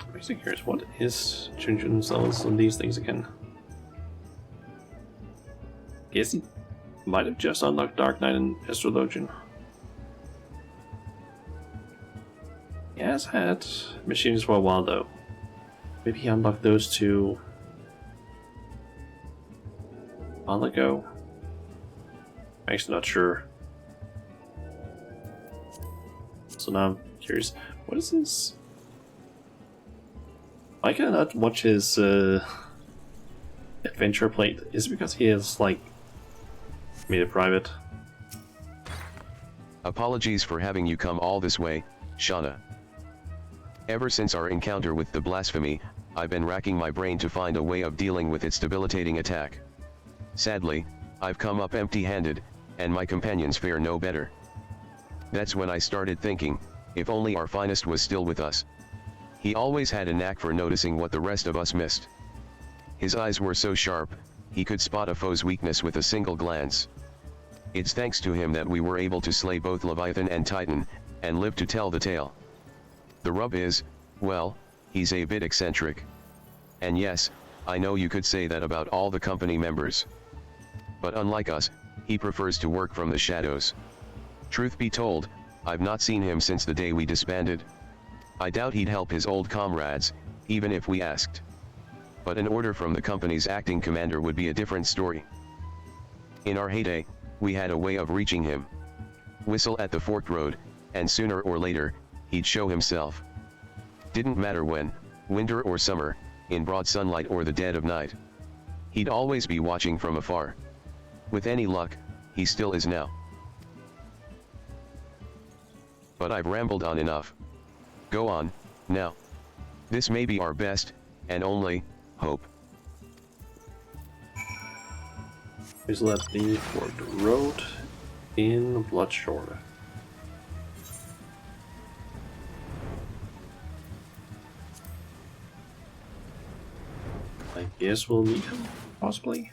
I'm actually curious, what is Junjun's levels on these things again? Guess he might have just unlocked Dark Knight and Astrologian. He has had machines for a while though. Maybe he unlocked those two a while ago. I'm actually not sure. So now I'm curious, what is this? Why can I not watch his adventure plate? Is it because he has like made it private? Apologies for having you come all this way, Shauna. Ever since our encounter with the blasphemy, I've been racking my brain to find a way of dealing with its debilitating attack. Sadly, I've come up empty-handed, and my companions fare no better. That's when I started thinking, if only our finest was still with us. He always had a knack for noticing what the rest of us missed. His eyes were so sharp, he could spot a foe's weakness with a single glance. It's thanks to him that we were able to slay both Leviathan and Titan, and live to tell the tale. The rub is, well, he's a bit eccentric. And yes, I know you could say that about all the company members. But unlike us, he prefers to work from the shadows. Truth be told, I've not seen him since the day we disbanded. I doubt he'd help his old comrades, even if we asked. But an order from the company's acting commander would be a different story. In our heyday, we had a way of reaching him. Whistle at the forked road, and sooner or later, he'd show himself. Didn't matter when, winter or summer, in broad sunlight or the dead of night. He'd always be watching from afar. With any luck, he still is now. But I've rambled on enough. Go on, now. This may be our best, and only, hope. Whistle at the forked road in Bloodshore. I guess we'll meet him, possibly.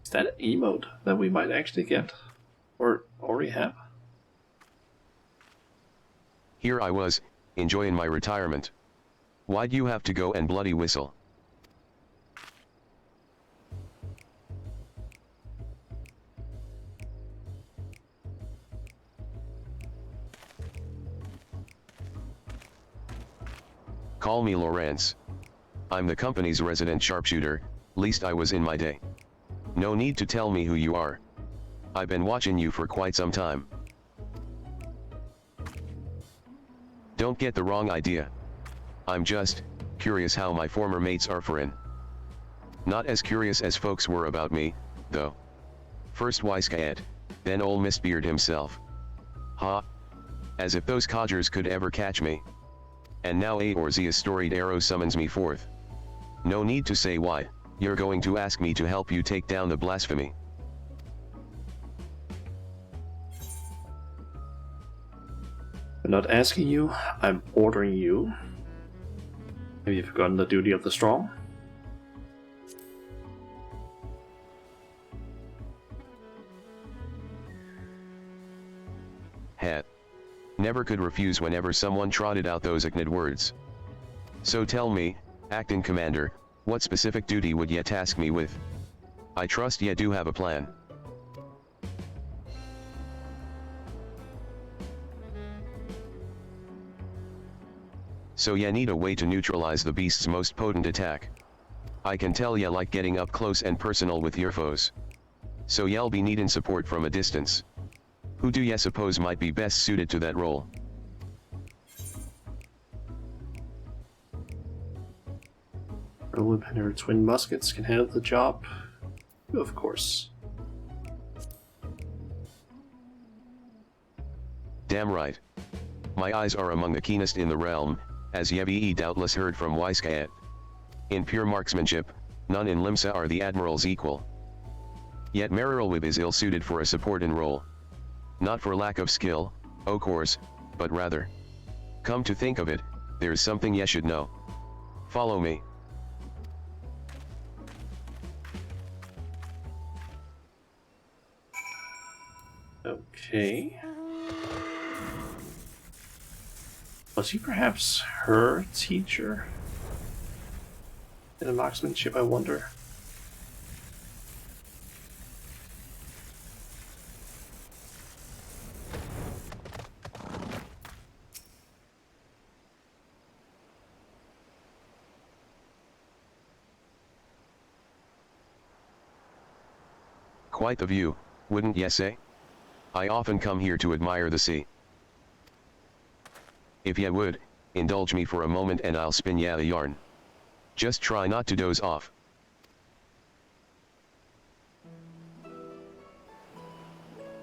Is that an emote that we might actually get? Or already have? Here I was, enjoying my retirement. Why'd you have to go and bloody whistle? Call me Lawrence. I'm the company's resident sharpshooter, least I was in my day. No need to tell me who you are. I've been watching you for quite some time. Don't get the wrong idea. I'm just curious how my former mates are farin'. Not as curious as folks were about me, though. First Wisecat, then ol' Mistbeard himself. Ha! As if those codgers could ever catch me. And now Eorzea's storied arrow summons me forth. No need to say why, you're going to ask me to help you take down the blasphemy. I'm not asking you, I'm ordering you. Have you forgotten the duty of the strong? Hat. Never could refuse whenever someone trotted out those ignorant words. So tell me, acting commander, what specific duty would ye task me with? I trust ye do have a plan. So ye need a way to neutralize the beast's most potent attack. I can tell ye like getting up close and personal with your foes. So ye'll be needin' support from a distance. Who do ye suppose might be best suited to that role? Roland and her twin muskets can handle the job. Of course. Damn right. My eyes are among the keenest in the realm, as Yevi doubtless heard from Wisecat. In pure marksmanship, none in Limsa are the Admiral's equal. Yet Marilwib is ill-suited for a supporting role. Not for lack of skill, o' course, but rather. Come to think of it, there's something ye should know. Follow me. Okay. Was he perhaps her teacher? In a marksmanship, I wonder. Quite the view, wouldn't ye say? I often come here to admire the sea. If ye would, indulge me for a moment and I'll spin ye a yarn. Just try not to doze off.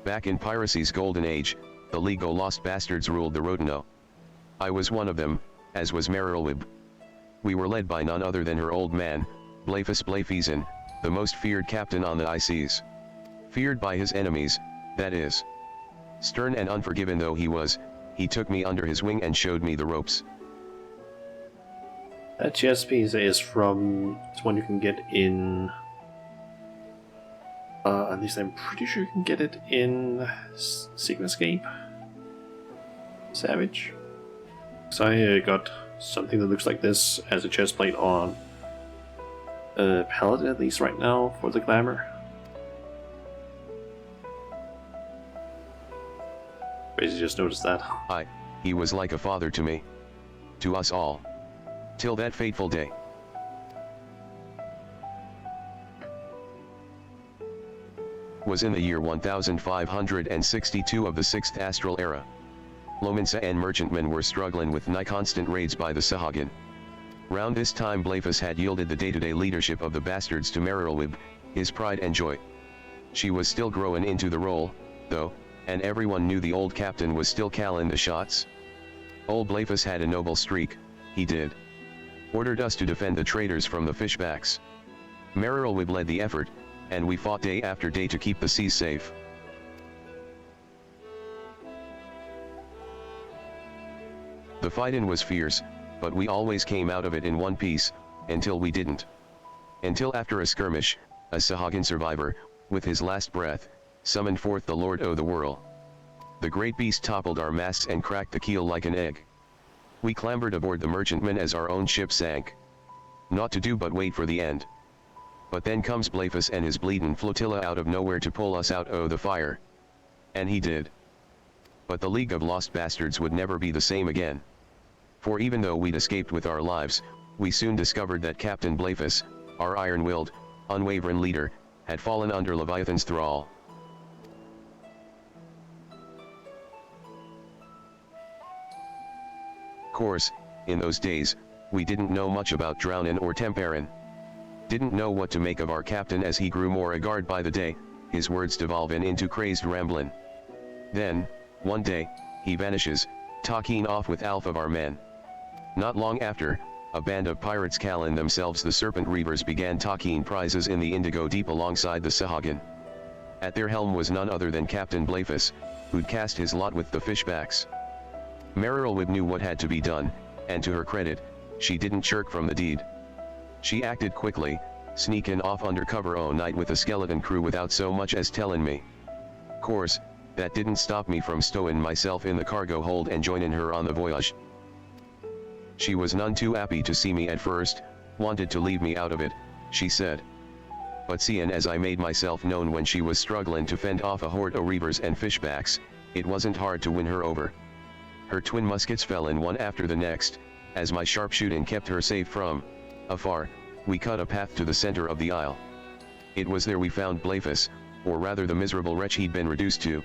Back in piracy's golden age, the League o' Lost Bastards ruled the Rodino. I was one of them, as was Marilwib. We were led by none other than her old man, Blefus Blefesin, the most feared captain on the high seas. Feared by his enemies, that is. Stern and unforgiven though he was, he took me under his wing and showed me the ropes. That chess piece is from... it's one you can get in... at least I'm pretty sure you can get it in Sigmascape Savage. So I got something that looks like this as a chest plate on Paladin, at least right now, for the glamour. Crazy, just noticed that. He was like a father to me. To us all. Till that fateful day. Was in the year 1562 of the 6th Astral Era. Lominsa and merchantmen were struggling with nigh constant raids by the Sahagin. Round this time Blefus had yielded the day-to-day leadership of the bastards to Marilwib, his pride and joy. She was still growing into the role, though, and everyone knew the old captain was still calling the shots. Old Blefus had a noble streak, he did. Ordered us to defend the traders from the fishbacks. Marilwib led the effort, and we fought day after day to keep the seas safe. The fightin' was fierce, but we always came out of it in one piece, until we didn't. Until after a skirmish, a Sahagin survivor, with his last breath, summoned forth the Lord o' the Whirl. The great beast toppled our masts and cracked the keel like an egg. We clambered aboard the merchantman as our own ship sank. Naught to do but wait for the end. But then comes Blefus and his bleedin' flotilla out of nowhere to pull us out o' the fire. And he did. But the League of Lost Bastards would never be the same again. For even though we'd escaped with our lives, we soon discovered that Captain Blefus, our iron-willed, unwavering leader, had fallen under Leviathan's thrall. Course, in those days, we didn't know much about drownin' or temperin'. Didn't know what to make of our captain as he grew more aguard by the day, his words devolvin' into crazed ramblin'. Then, one day, he vanishes, talking off with half of our men. Not long after, a band of pirates calling themselves the Serpent Reavers began talking prizes in the Indigo Deep alongside the Sahagin. At their helm was none other than Captain Blefus, who'd cast his lot with the fishbacks. Marilwib knew what had to be done, and to her credit, she didn't shirk from the deed. She acted quickly, sneaking off under cover o' night with a skeleton crew without so much as tellin' me. Course, that didn't stop me from stowin' myself in the cargo hold and joinin' her on the voyage. She was none too happy to see me at first, wanted to leave me out of it, she said. But seein' as I made myself known when she was strugglin' to fend off a horde o' reavers and fishbacks, it wasn't hard to win her over. Her twin muskets fell in one after the next, as my sharpshooting kept her safe from afar. We cut a path to the center of the isle. It was there we found Blefus, or rather the miserable wretch he'd been reduced to.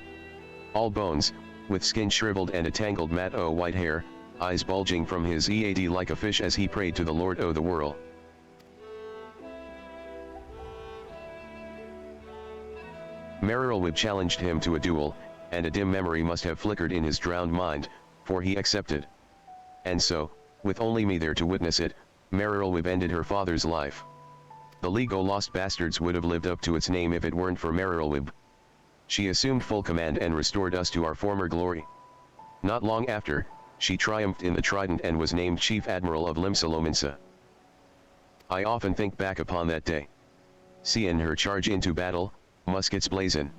All bones, with skin shriveled and a tangled mat o' white hair, eyes bulging from his ead like a fish as he prayed to the Lord o' the Whirl. Marilwib challenged him to a duel, and a dim memory must have flickered in his drowned mind, for he accepted. And so, with only me there to witness it, Marilwib ended her father's life. The League of Lost Bastards would have lived up to its name if it weren't for Merilwib. She assumed full command and restored us to our former glory. Not long after, she triumphed in the Trident and was named Chief Admiral of Limsalominsa. I often think back upon that day. Seeing her charge into battle, muskets blazing.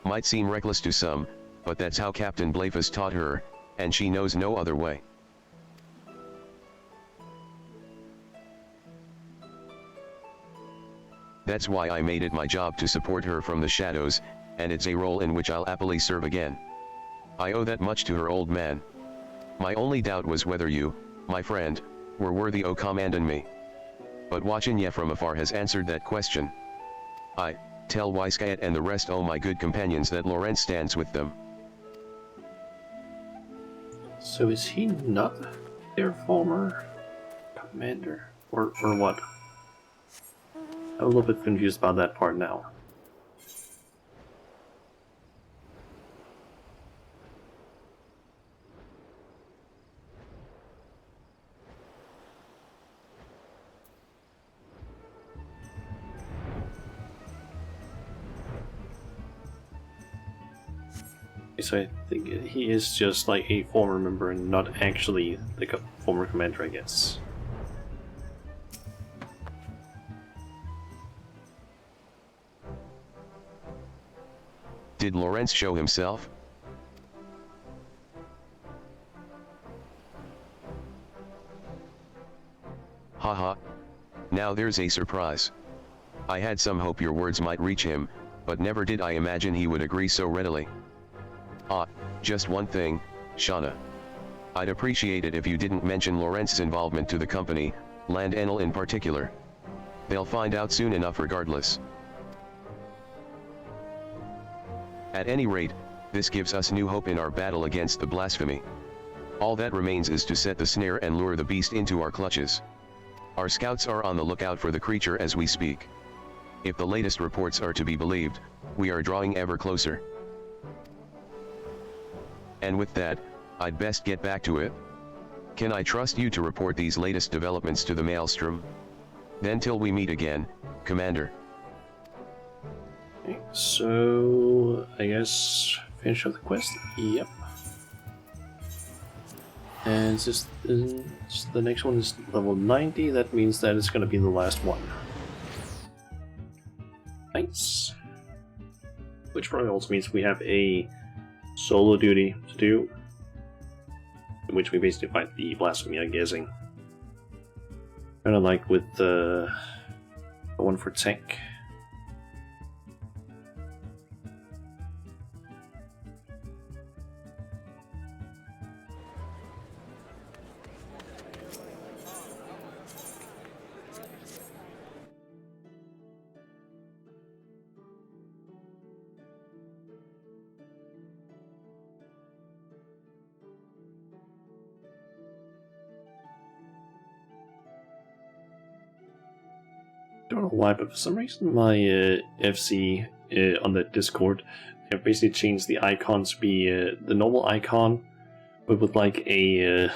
Might seem reckless to some, but that's how Captain Blafus taught her, and she knows no other way. That's why I made it my job to support her from the shadows, and it's a role in which I'll happily serve again. I owe that much to her, old man. My only doubt was whether you, my friend, were worthy o' commanding me. But watching ye from afar has answered that question. I tell Wisecat and the rest o' my good companions that Lorenz stands with them. So is he not their former commander? Or what? I'm a little bit confused about that part now. So I think he is just like a former member and not actually the former commander, I guess. Did Lorenz show himself? Haha. Now there's a surprise. I had some hope your words might reach him, but never did I imagine he would agree so readily. Just one thing, Shauna. I'd appreciate it if you didn't mention Lorenz's involvement to the company, Land Enel in particular. They'll find out soon enough regardless. At any rate, this gives us new hope in our battle against the blasphemy. All that remains is to set the snare and lure the beast into our clutches. Our scouts are on the lookout for the creature as we speak. If the latest reports are to be believed, we are drawing ever closer. And with that, I'd best get back to it. Can I trust you to report these latest developments to the Maelstrom? Then till we meet again, Commander. Okay, so I guess finish up the quest. Yep. And since the next one is level 90, that means that it's gonna be the last one. Nice. Which probably also means we have a solo duty to do, in which we basically fight the blasphemy, I'm guessing. Kind of like with the one for tech. Don't know why, but for some reason my FC on the Discord have basically changed the icon to be the normal icon, but with like a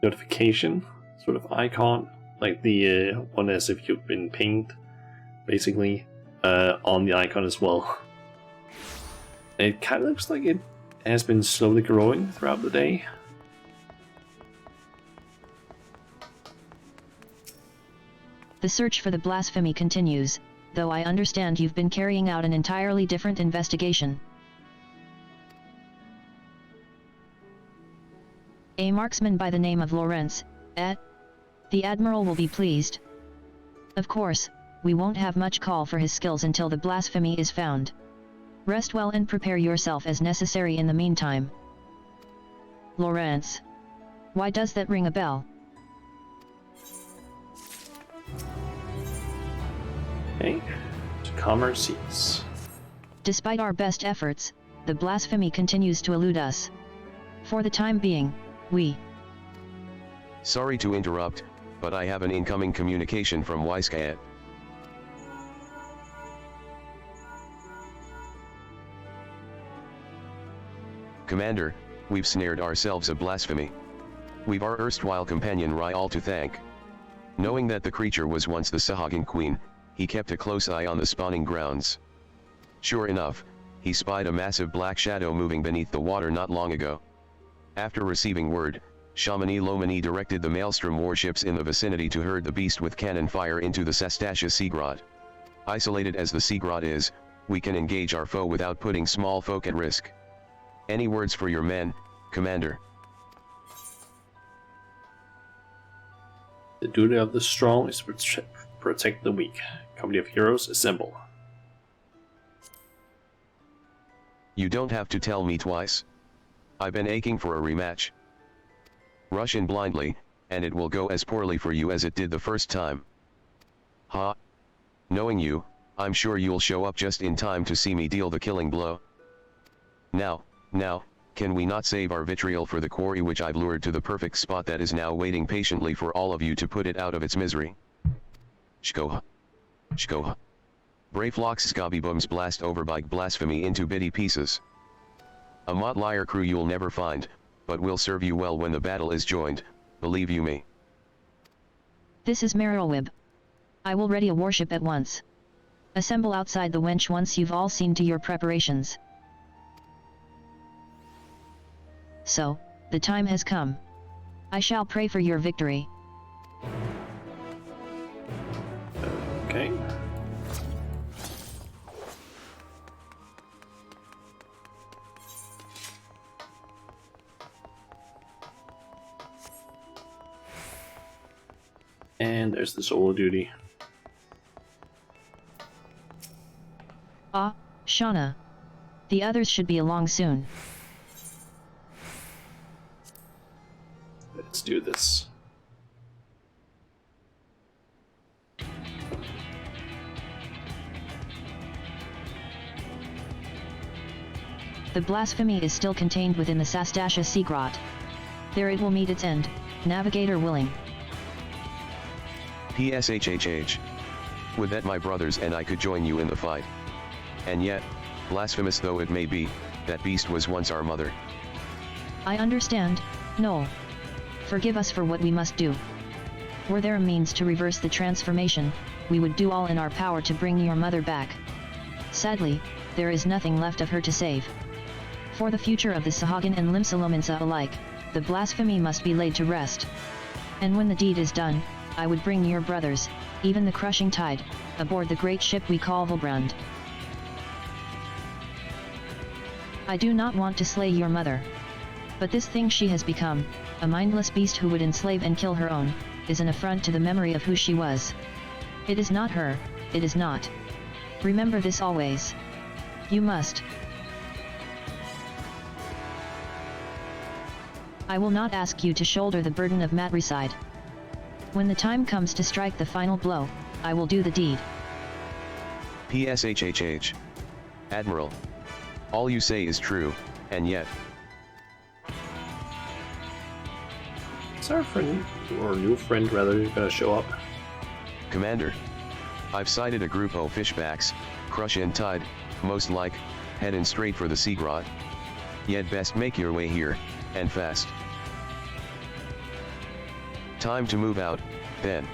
notification sort of icon, like the one as if you've been pinged, basically, on the icon as well. It kind of looks like it has been slowly growing throughout the day. The search for the blasphemy continues, though I understand you've been carrying out an entirely different investigation. A marksman by the name of Lorenz, the Admiral will be pleased. Of course, we won't have much call for his skills until the blasphemy is found. Rest well and prepare yourself as necessary in the meantime. Lorenz. Why does that ring a bell? Okay, to calmer seas. Despite our best efforts, the blasphemy continues to elude us. For the time being, we... Sorry to interrupt, but I have an incoming communication from Wisecat. Commander, we've snared ourselves a blasphemy. We've our erstwhile companion Ryal to thank. Knowing that the creature was once the Sahagin queen, he kept a close eye on the spawning grounds. Sure enough, he spied a massive black shadow moving beneath the water not long ago. After receiving word, Shamani Lomani directed the Maelstrom warships in the vicinity to herd the beast with cannon fire into the Sastasha Seagrot. Isolated as the Seagrot is, we can engage our foe without putting small folk at risk. Any words for your men, Commander? The duty of the strong is to protect the weak. Company of heroes, assemble. You don't have to tell me twice. I've been aching for a rematch. Rush in blindly, and it will go as poorly for you as it did the first time. Ha! Knowing you, I'm sure you'll show up just in time to see me deal the killing blow. Now, can we not save our vitriol for the quarry which I've lured to the perfect spot that is now waiting patiently for all of you to put it out of its misery? Shkoha. Shkoha. Brayflock's Scabby-bums blast over bike blasphemy into bitty pieces. A mot liar crew you'll never find, but will serve you well when the battle is joined, believe you me. This is Merilwib. I will ready a warship at once. Assemble outside the wench once you've all seen to your preparations. So, the time has come. I shall pray for your victory. Okay. And there's the solo duty. Ah, Shauna. The others should be along soon. Let's do this. The blasphemy is still contained within the Sastasha Seagrot. There it will meet its end, navigator willing. PSHHH. Would that my brothers and I could join you in the fight. And yet, blasphemous though it may be, that beast was once our mother. I understand, Noel. Forgive us for what we must do. Were there a means to reverse the transformation, we would do all in our power to bring your mother back. Sadly, there is nothing left of her to save. For the future of the Sahagin and Limsalominsa alike, the blasphemy must be laid to rest. And when the deed is done, I would bring your brothers, even the crushing tide, aboard the great ship we call Volbrand. I do not want to slay your mother. But this thing she has become, a mindless beast who would enslave and kill her own, is an affront to the memory of who she was. It is not her, it is not. Remember this always. You must. I will not ask you to shoulder the burden of matricide. When the time comes to strike the final blow, I will do the deed. PSHHH. Admiral. All you say is true, and yet... Is our friend, or new friend rather, gonna show up? Commander. I've sighted a group o' fishbacks, crush in tide, most like, headin' straight for the Seagrot. Yet best make your way here, and fast. Time to move out, then.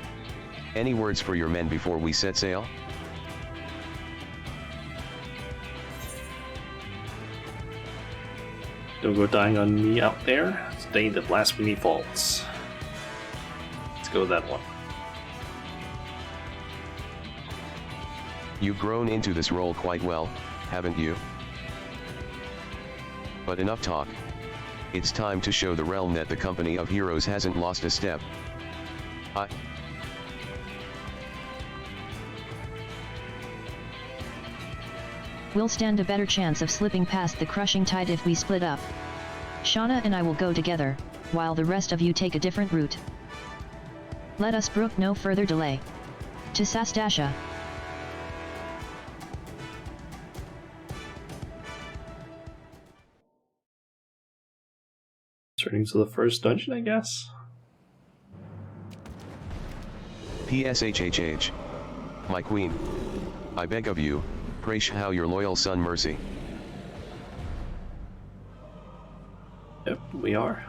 Any words for your men before we set sail? Don't go dying on me out there. Stay the blasphemy falls. Let's go with that one. You've grown into this role quite well, haven't you? But enough talk. It's time to show the realm that the company of heroes hasn't lost a step. We'll stand a better chance of slipping past the crushing tide if we split up. Shauna and I will go together, while the rest of you take a different route. Let us brook no further delay. To Sastasha. Turning to the first dungeon, I guess. PSHHH. My queen. I beg of you, pray show your loyal son mercy. Yep, we are.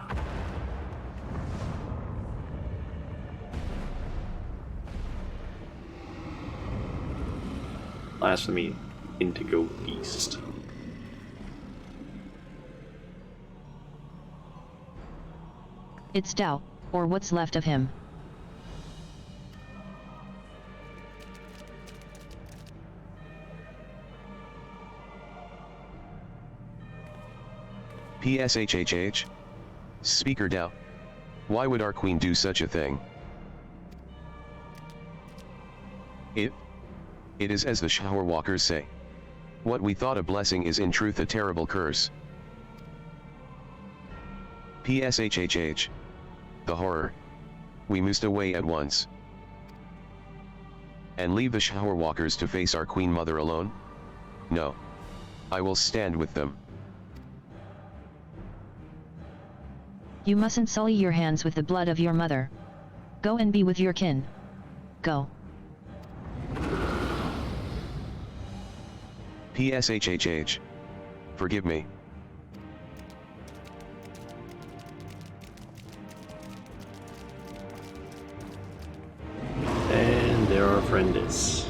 Blasphemy Indigo Beast. It's Tao, or what's left of him. PSHHH? Speaker Dao. Why would our queen do such a thing? It is as the shower walkers say. What we thought a blessing is in truth a terrible curse. PSHHH. The horror. We must away at once. And leave the shower walkers to face our queen mother alone? No. I will stand with them. You mustn't sully your hands with the blood of your mother. Go and be with your kin. Go. PSHHH. Forgive me. And there our friend is.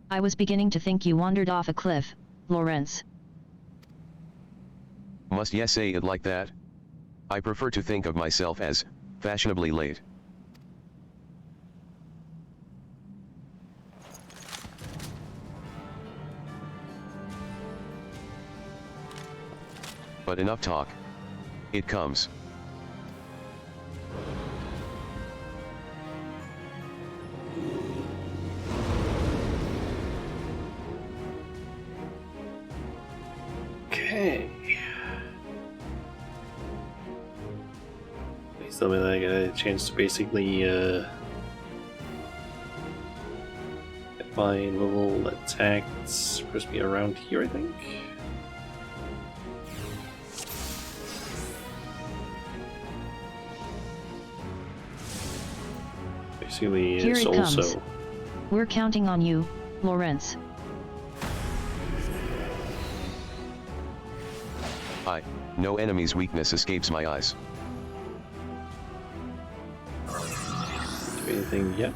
I was beginning to think you wandered off a cliff, Lawrence. Must yes say it like that? I prefer to think of myself as fashionably late. But enough talk. It comes. Okay. Please tell me that I get a chance to basically get my little attacks supposed to be around here, I think. Basically, Here it's it comes. also. We're counting on you, Lawrence. No enemy's weakness escapes my eyes. Do anything yet?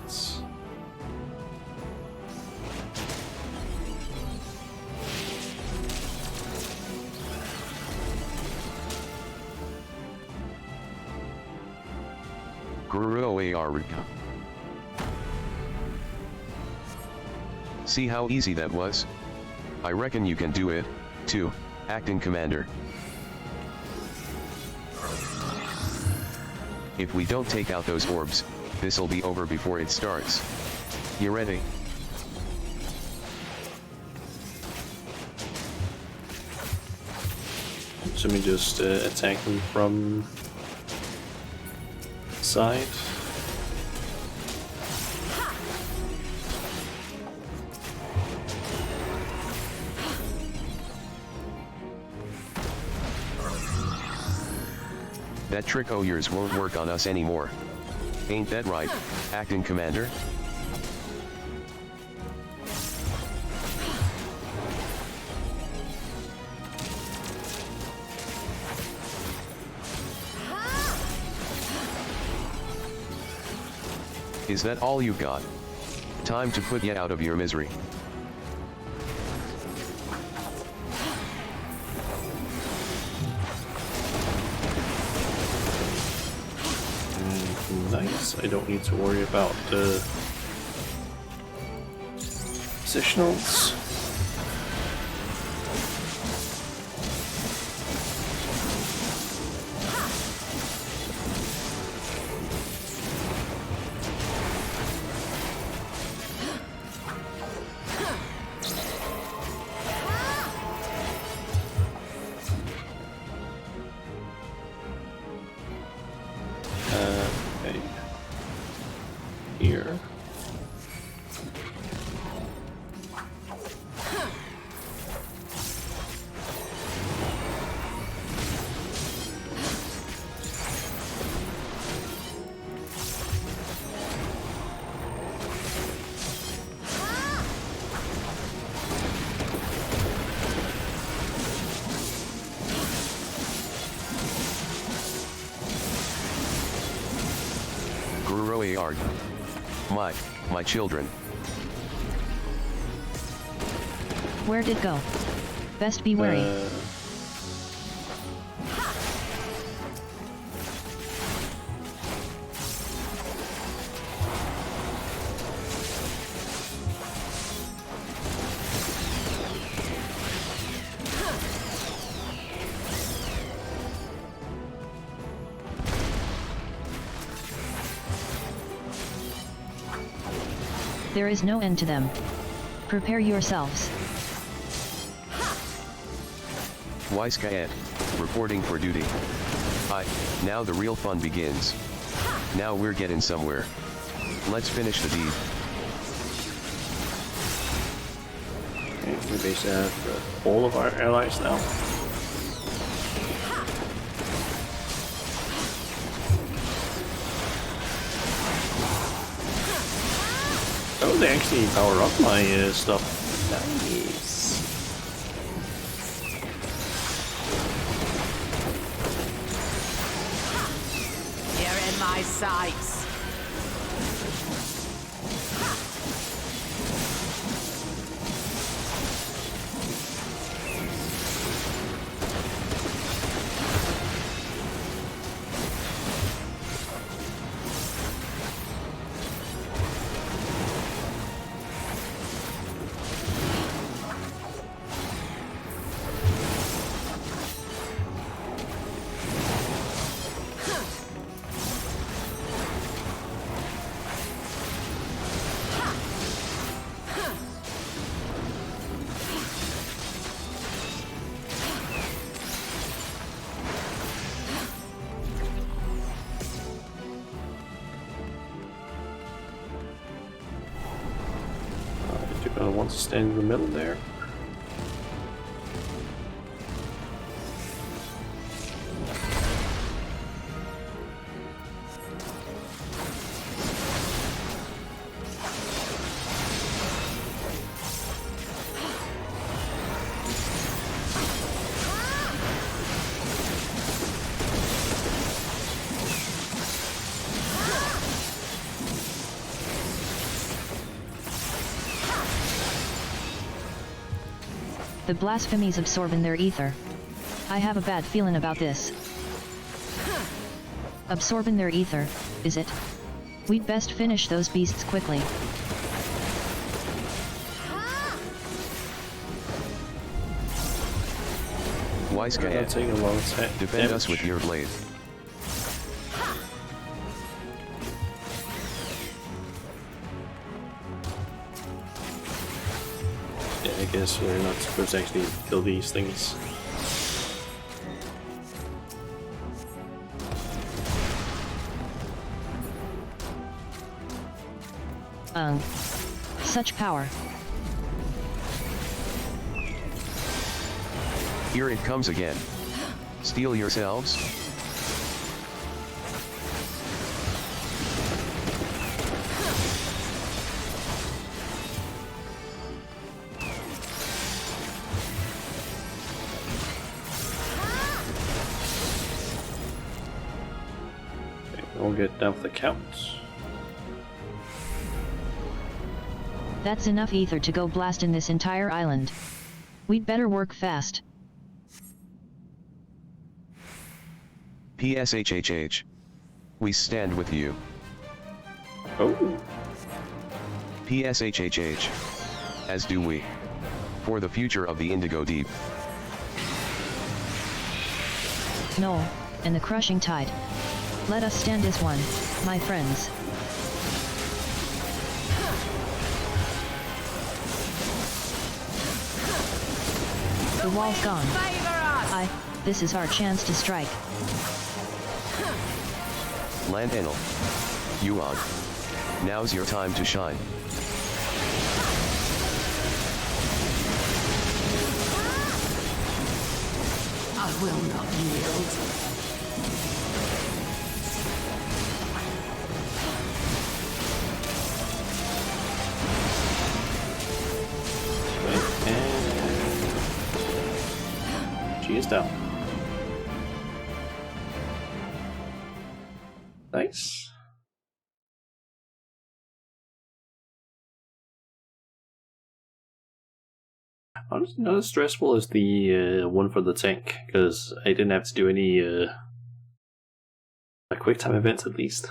Guru Aruka. See how easy that was? I reckon you can do it, too, acting commander. If we don't take out those orbs, this'll be over before it starts. You ready? So we just attack them from the side. That trick o' yours won't work on us anymore. Ain't that right, acting commander? Is that all you got? Time to put ya out of your misery. Nice, I don't need to worry about positionals. Okay. Here. are. My children. Where'd it go? Best be wary. There is no end to them. Prepare yourselves. Wyskaet, reporting for duty. Now the real fun begins. Now we're getting somewhere. Let's finish the deed. Okay, we basically have all of our allies now. Oh, they actually power up my stuff. Nice. You're in my sights. Wants to stand in the middle there. The blasphemies absorb in their ether. I have a bad feeling about this. Absorb in their ether, is it? We'd best finish those beasts quickly. Wyskaet, Taking a lot of defend damage. us with your blade. Yeah, I guess we're not supposed to actually kill these things. Such power. Here it comes again. Steel yourselves. Okay, we'll get down for the count. That's enough ether to go blast in this entire island. We'd better work fast. PSHHH. We stand with you. Oh, PSHHH. As do we. For the future of the Indigo Deep. Null, and the crushing tide. Let us stand as one, my friends. The wall's gone. This is our chance to strike. Landanel. Yuan. Now's your time to shine. I will not yield. and she is down. Nice. Honestly, not as stressful as the one for the tank, because I didn't have to do any quick time events at least.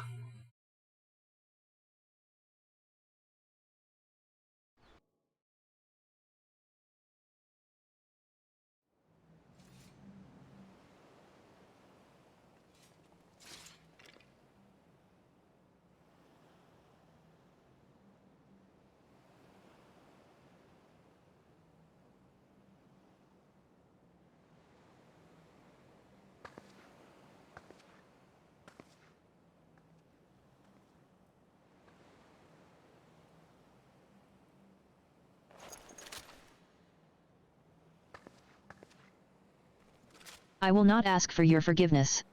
I will not ask for your forgiveness.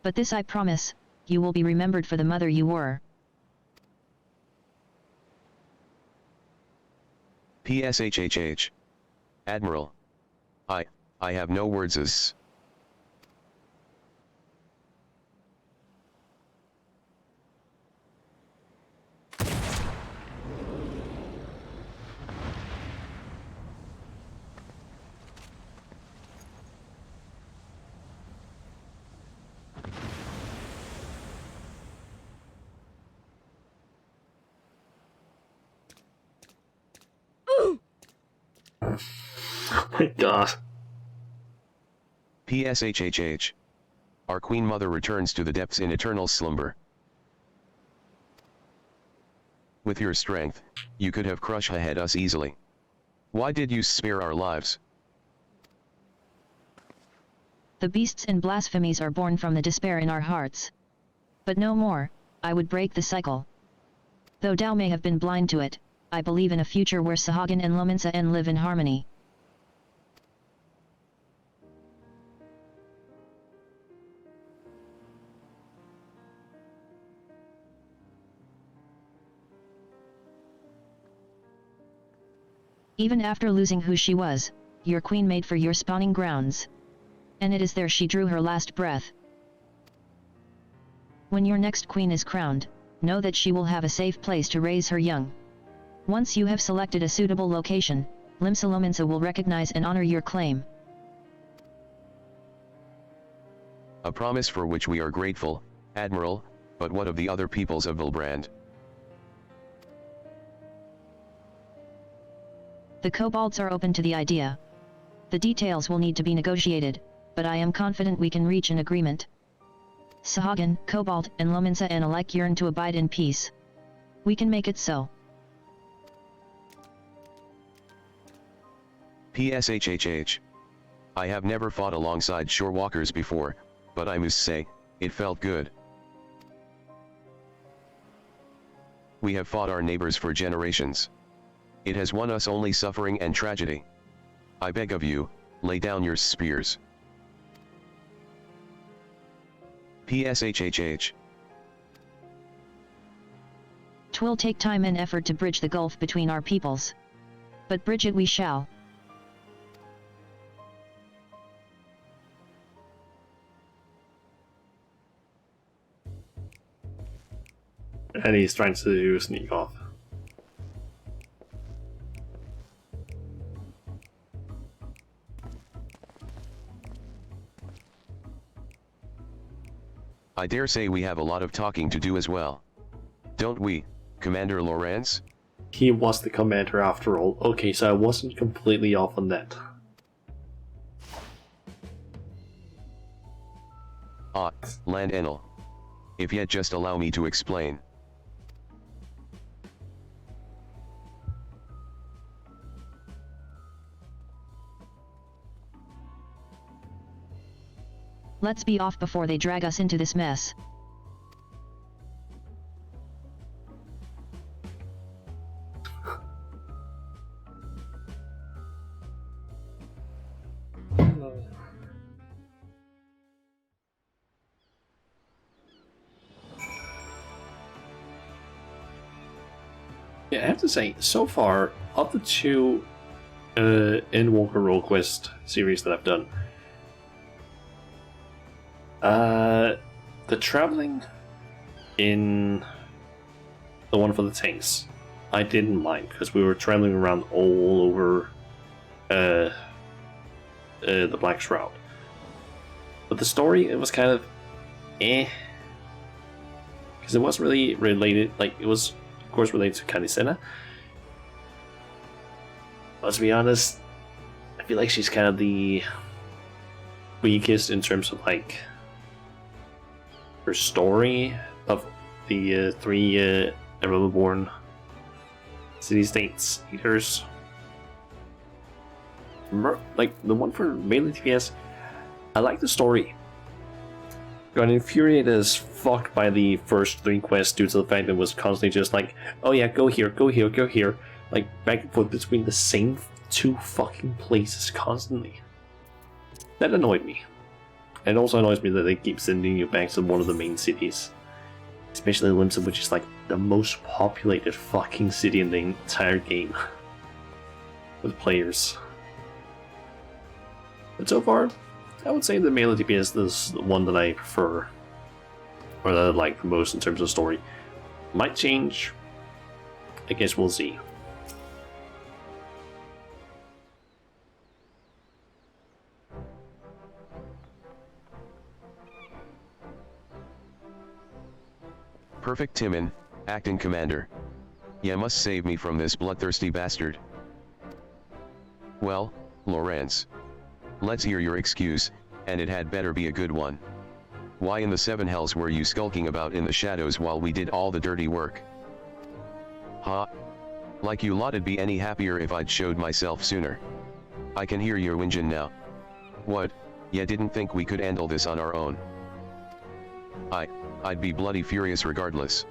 But this I promise, you will be remembered for the mother you were. PSHHH. Admiral. I have no words as... Oh my god. PSHHH. Our Queen Mother returns to the depths in eternal slumber. With your strength, you could have crushed ahead us easily. Why did you spare our lives? The beasts and blasphemies are born from the despair in our hearts. But no more, I would break the cycle. Though Tao may have been blind to it, I believe in a future where Sahagin and Lominsa N live in harmony. Even after losing who she was, your queen made for your spawning grounds. And it is there she drew her last breath. When your next queen is crowned, know that she will have a safe place to raise her young. Once you have selected a suitable location, Limsa Lominsa will recognize and honor your claim. A promise for which we are grateful, Admiral, but what of the other peoples of Vilbrand? The kobolds are open to the idea. The details will need to be negotiated, but I am confident we can reach an agreement. Sahagin, Kobold, and Lominsa N alike yearn to abide in peace. We can make it so. PSHHH. I have never fought alongside shorewalkers before, but I must say, it felt good. We have fought our neighbors for generations. It has won us only suffering and tragedy. I beg of you, lay down your spears. PSHHH. 'Twill take time and effort to bridge the gulf between our peoples. But bridge it we shall. And he's trying to sneak off. I dare say we have a lot of talking to do as well. Don't we, Commander Lawrence? He was the commander after all. Okay, so I wasn't completely off on that. Ah, Land Enel. If yet just allow me to explain. Let's be off before they drag us into this mess. Yeah, I have to say, so far, of the two Endwalker Roll Quest series that I've done, the traveling in the one for the tanks, I didn't mind, because we were traveling around all over the Black Shroud. But the story, it was kind of eh, because it wasn't really related. Like, it was of course related to Kanisena, but to be honest, I feel like she's kind of the weakest in terms of like her story of the three Reborn city-states eaters. Like the one for melee DPS, I like the story. Got infuriated as fuck by the first 3 quests due to the fact that it was constantly just like, oh yeah, go here, go here, go here, like back and forth between the same 2 fucking places constantly. That annoyed me. And it also annoys me that they keep sending you back to one of the main cities. Especially Limsa, which is like the most populated fucking city in the entire game. With players. But so far, I would say the melee DPS is the one that I prefer. Or that I like the most in terms of story. Might change. I guess we'll see. Perfect Timon, acting commander. Ya must save me from this bloodthirsty bastard. Well, Lawrence. Let's hear your excuse, and it had better be a good one. Why in the 7 hells were you skulking about in the shadows while we did all the dirty work? Huh? Like you lott'd be any happier if I'd showed myself sooner. I can hear your whingin' now. What, ya didn't think we could handle this on our own? I'd be bloody furious regardless.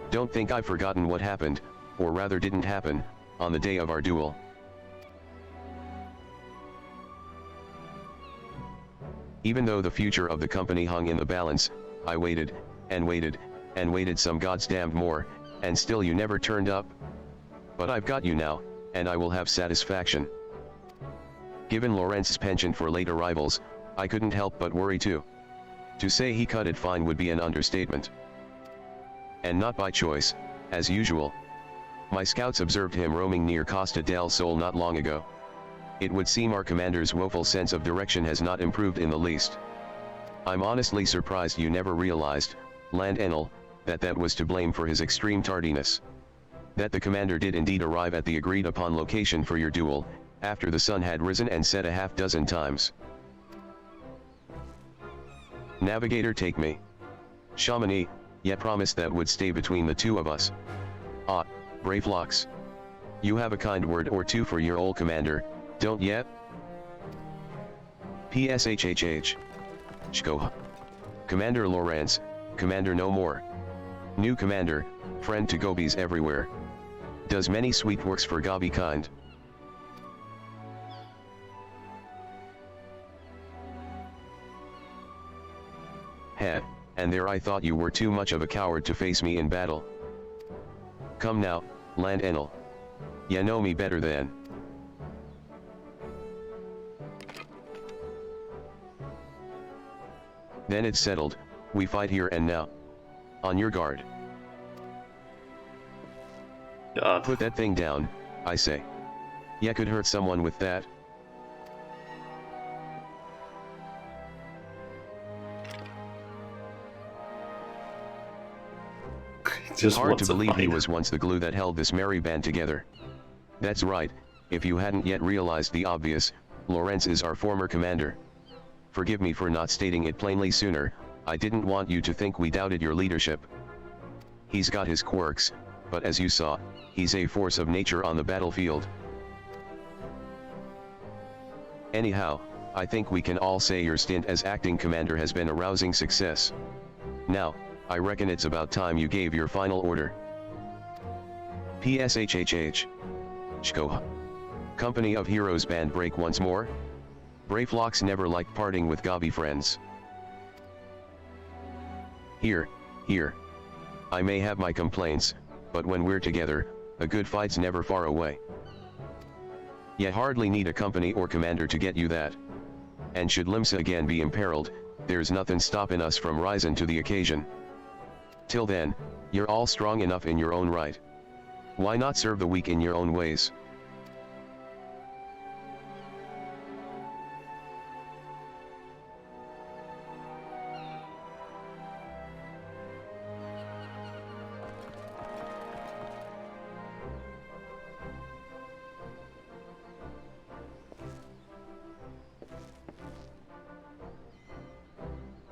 Don't think I've forgotten what happened, or rather didn't happen, on the day of our duel. Even though the future of the company hung in the balance, I waited, and waited, and waited some goddamned more, and still you never turned up. But I've got you now, and I will have satisfaction. Given Lorenz's penchant for late arrivals, I couldn't help but worry too. To say he cut it fine would be an understatement. And not by choice, as usual. My scouts observed him roaming near Costa del Sol not long ago. It would seem our commander's woeful sense of direction has not improved in the least. I'm honestly surprised you never realized, Land Enel, that was to blame for his extreme tardiness. That the commander did indeed arrive at the agreed upon location for your duel, after the sun had risen and set a half-dozen times. Navigator, take me. Chamonix, yet promised that would stay between the 2 of us. Ah, brave Locks. You have a kind word or 2 for your old commander, don't yet? PSHHH. Shko. Commander Lawrence, commander no more. New commander, friend to Gobies everywhere. Does many sweet works for Gobi kind. Heh, and there I thought you were too much of a coward to face me in battle. Come now, Land Enel. Ya know me better than. Then it's settled, we fight here and now. On your guard. Put that thing down, I say. Ya could hurt someone with that. Just hard to believe he fight. was once the glue that held this merry band together. That's right, if you hadn't yet realized the obvious, Lawrence is our former commander. Forgive me for not stating it plainly sooner, I didn't want you to think we doubted your leadership. He's got his quirks, but as you saw, he's a force of nature on the battlefield. Anyhow, I think we can all say your stint as acting commander has been a rousing success. Now, I reckon it's about time you gave your final order. PSHHH. Shko. Company of Heroes band break once more? Brave Locks never liked parting with Gobi friends. Here. I may have my complaints, but when we're together, a good fight's never far away. You hardly need a company or commander to get you that. And should Limsa again be imperiled, there's nothing stopping us from rising to the occasion. Till then, you're all strong enough in your own right. Why not serve the weak in your own ways?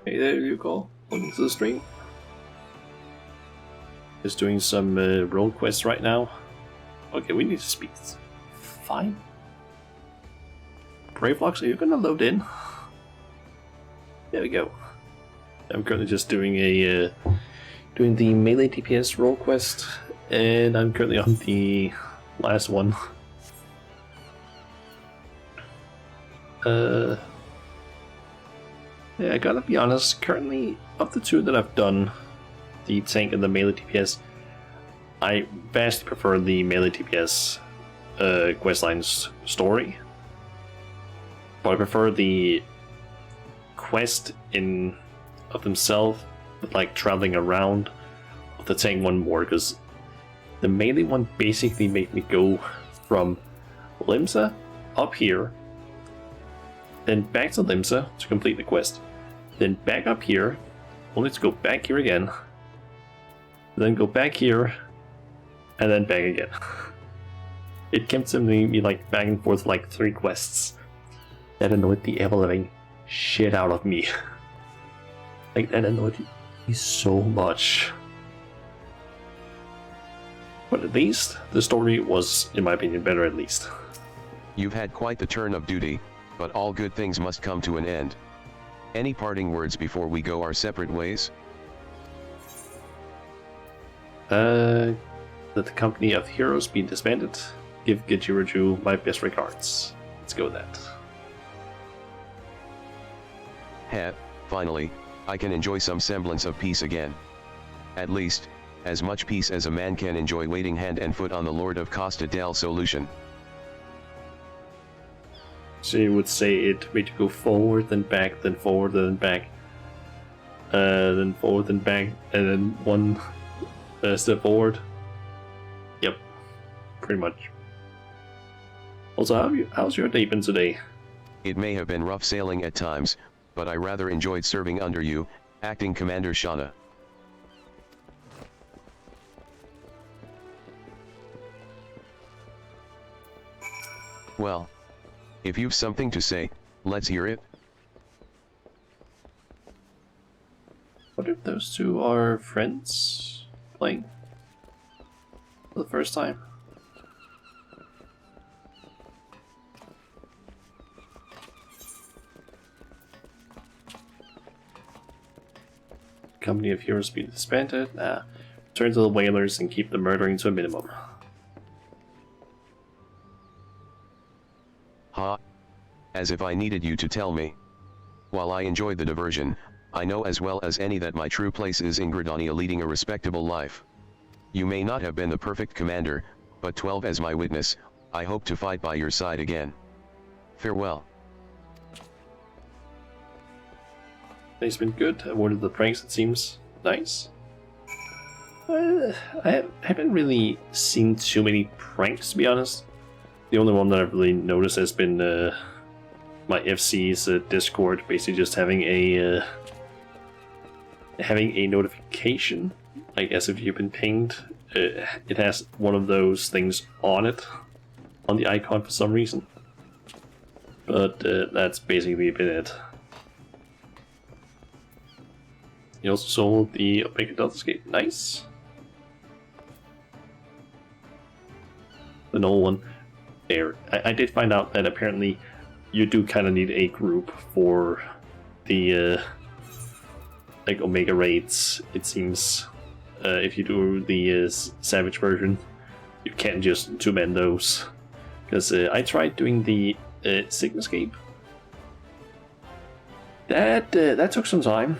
Hey there, you call. Welcome to the stream. Just doing some role quests right now. Okay, we need to speak. Fine. Bravelocks, are you gonna load in? There we go. I'm currently just doing a doing the melee DPS role quest, and I'm currently on the last one. Yeah, I gotta be honest, currently, of the two that I've done, the tank and the melee DPS, I vastly prefer the melee DPS questline's story. But I prefer the quest in of themselves, with like traveling around, of the tank one more, because the melee one basically made me go from Limsa up here, then back to Limsa to complete the quest, then back up here, only to go back here again, then go back here, and then back again. It kept sending me like back and forth like 3 quests. That annoyed the ever-living shit out of me. Like, that annoyed me so much. But at least, the story was, in my opinion, better at least. You've had quite the turn of duty, but all good things must come to an end. Any parting words before we go our separate ways? That the company of heroes be disbanded. Give Gijiraju my best regards. Let's go with that. Heh, finally, I can enjoy some semblance of peace again. At least, as much peace as a man can enjoy waiting hand and foot on the Lord of Costa del Solution. So you would say it made to go forward, then back, then forward, then back, then forward, then back, and then one step forward. Yep, pretty much. Also, how's your day been today? It may have been rough sailing at times, but I rather enjoyed serving under you, acting Commander Shauna. Well, if you've something to say, let's hear it. What if those two are friends playing for the first time? Company of heroes be disbanded. Turn to the whalers and keep the murdering to a minimum. Ha! As if I needed you to tell me. While I enjoyed the diversion, I know as well as any that my true place is in Gridania leading a respectable life. You may not have been the perfect commander, but 12 as my witness, I hope to fight by your side again. Farewell. Day's been good. Avoided the pranks, it seems. Nice. I haven't really seen too many pranks, to be honest. The only one that I've really noticed has been my FC's Discord, basically just having a notification, I guess if you've been pinged. It has one of those things on it, on the icon for some reason. But that's basically been it. You also sold the Omega Delta Skate. Nice. The null one. There. I did find out that apparently you do kind of need a group for the like Omega raids. It seems if you do the Savage version, you can't just two-man those. Because I tried doing the Sigmascape. That took some time.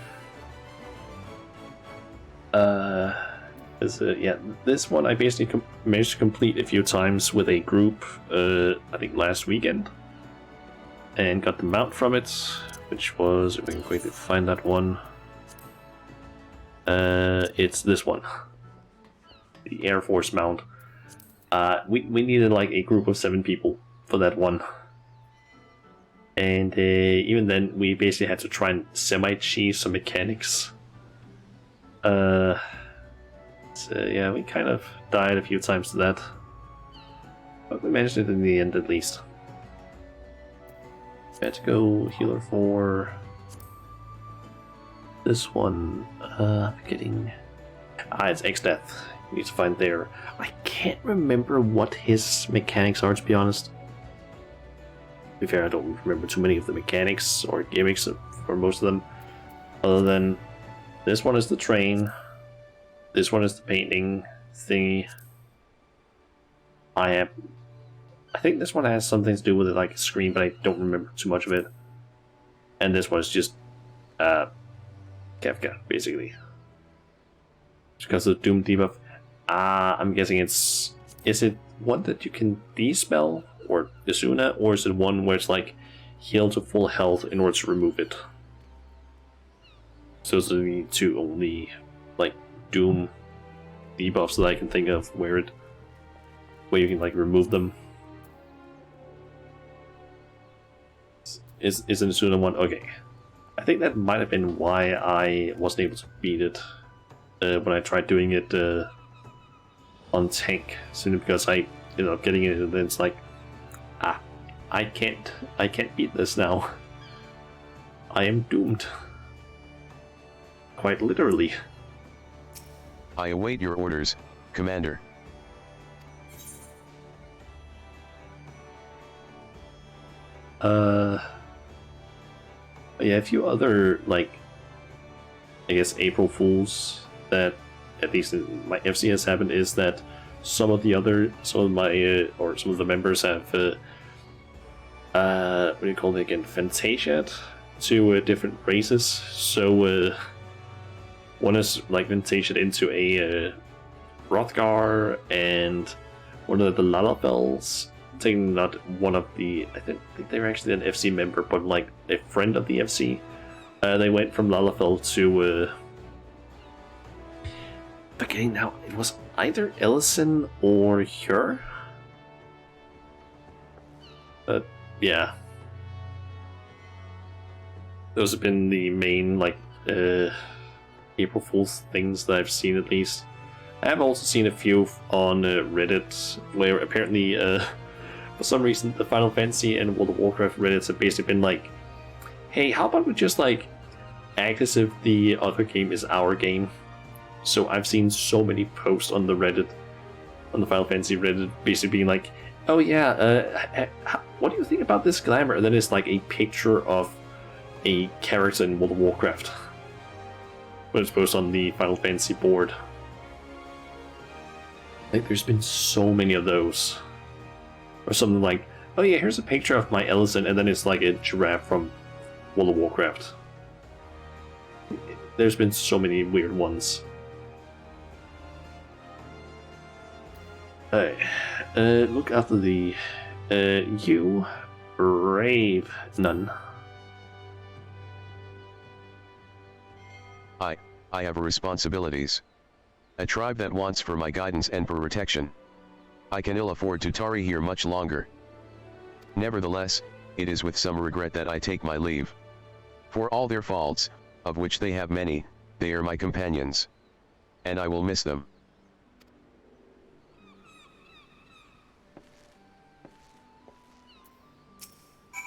Yeah, this one I basically managed to complete a few times with a group, I think last weekend, and got the mount from it, which was, if I can quickly find that one, it's this one, the Air Force mount. We needed like a group of 7 people for that one, and even then we basically had to try and semi-cheese some mechanics. Yeah, we kind of died a few times to that, but we managed it in the end at least. We had to go healer for This one, getting... it's X-Death. You need to find there. I can't remember what his mechanics are, to be honest. To be fair, I don't remember too many of the mechanics or gimmicks for most of them. Other than, this one is the train. This one is the painting thingy. I think this one has something to do with it, like a screen, but I don't remember too much of it. And this one is just Kefka, basically. Because of Doom debuff. I'm guessing it's... Is it one that you can dispel, or Isuna, or is it one where it's like heal to full health in order to remove it? So those are the two only like Doom debuffs that I can think of where you can like remove them. Is an Isuna one? Okay. I think that might have been why I wasn't able to beat it when I tried doing it on tank, simply because I ended up getting it and then it's like, I can't beat this now. I am doomed. Quite literally. I await your orders, Commander. Yeah, a few other, like, I guess April Fools that, at least in my FC has happened, is that some of the members have, what do you call it again, Fantasia'd to different races. So, one is, like, Fantasia'd into a Hrothgar, and one of the Lalafels, taking not one of the, I think they were actually an FC member, but like a friend of the FC. They went from Lalafell to forgetting now, it was either Ellison or Hyur. Yeah. Those have been the main like April Fool's things that I've seen, at least. I have also seen a few on Reddit where apparently for some reason the Final Fantasy and World of Warcraft Reddits have basically been like, hey, how about we just like act as if the other game is our game? So I've seen so many posts on the Reddit, on the Final Fantasy Reddit, basically being like, oh yeah, what do you think about this glamour? And then it's like a picture of a character in World of Warcraft, but it's posted on the Final Fantasy board. I think there's been so many of those. Or something like, oh yeah, here's a picture of my Ellison, and then it's like a giraffe from World of Warcraft. There's been so many weird ones. Look after the you brave nun. I have responsibilities. A tribe that wants for my guidance and for protection. I can ill afford to tarry here much longer. Nevertheless, it is with some regret that I take my leave. For all their faults, of which they have many, they are my companions. And I will miss them.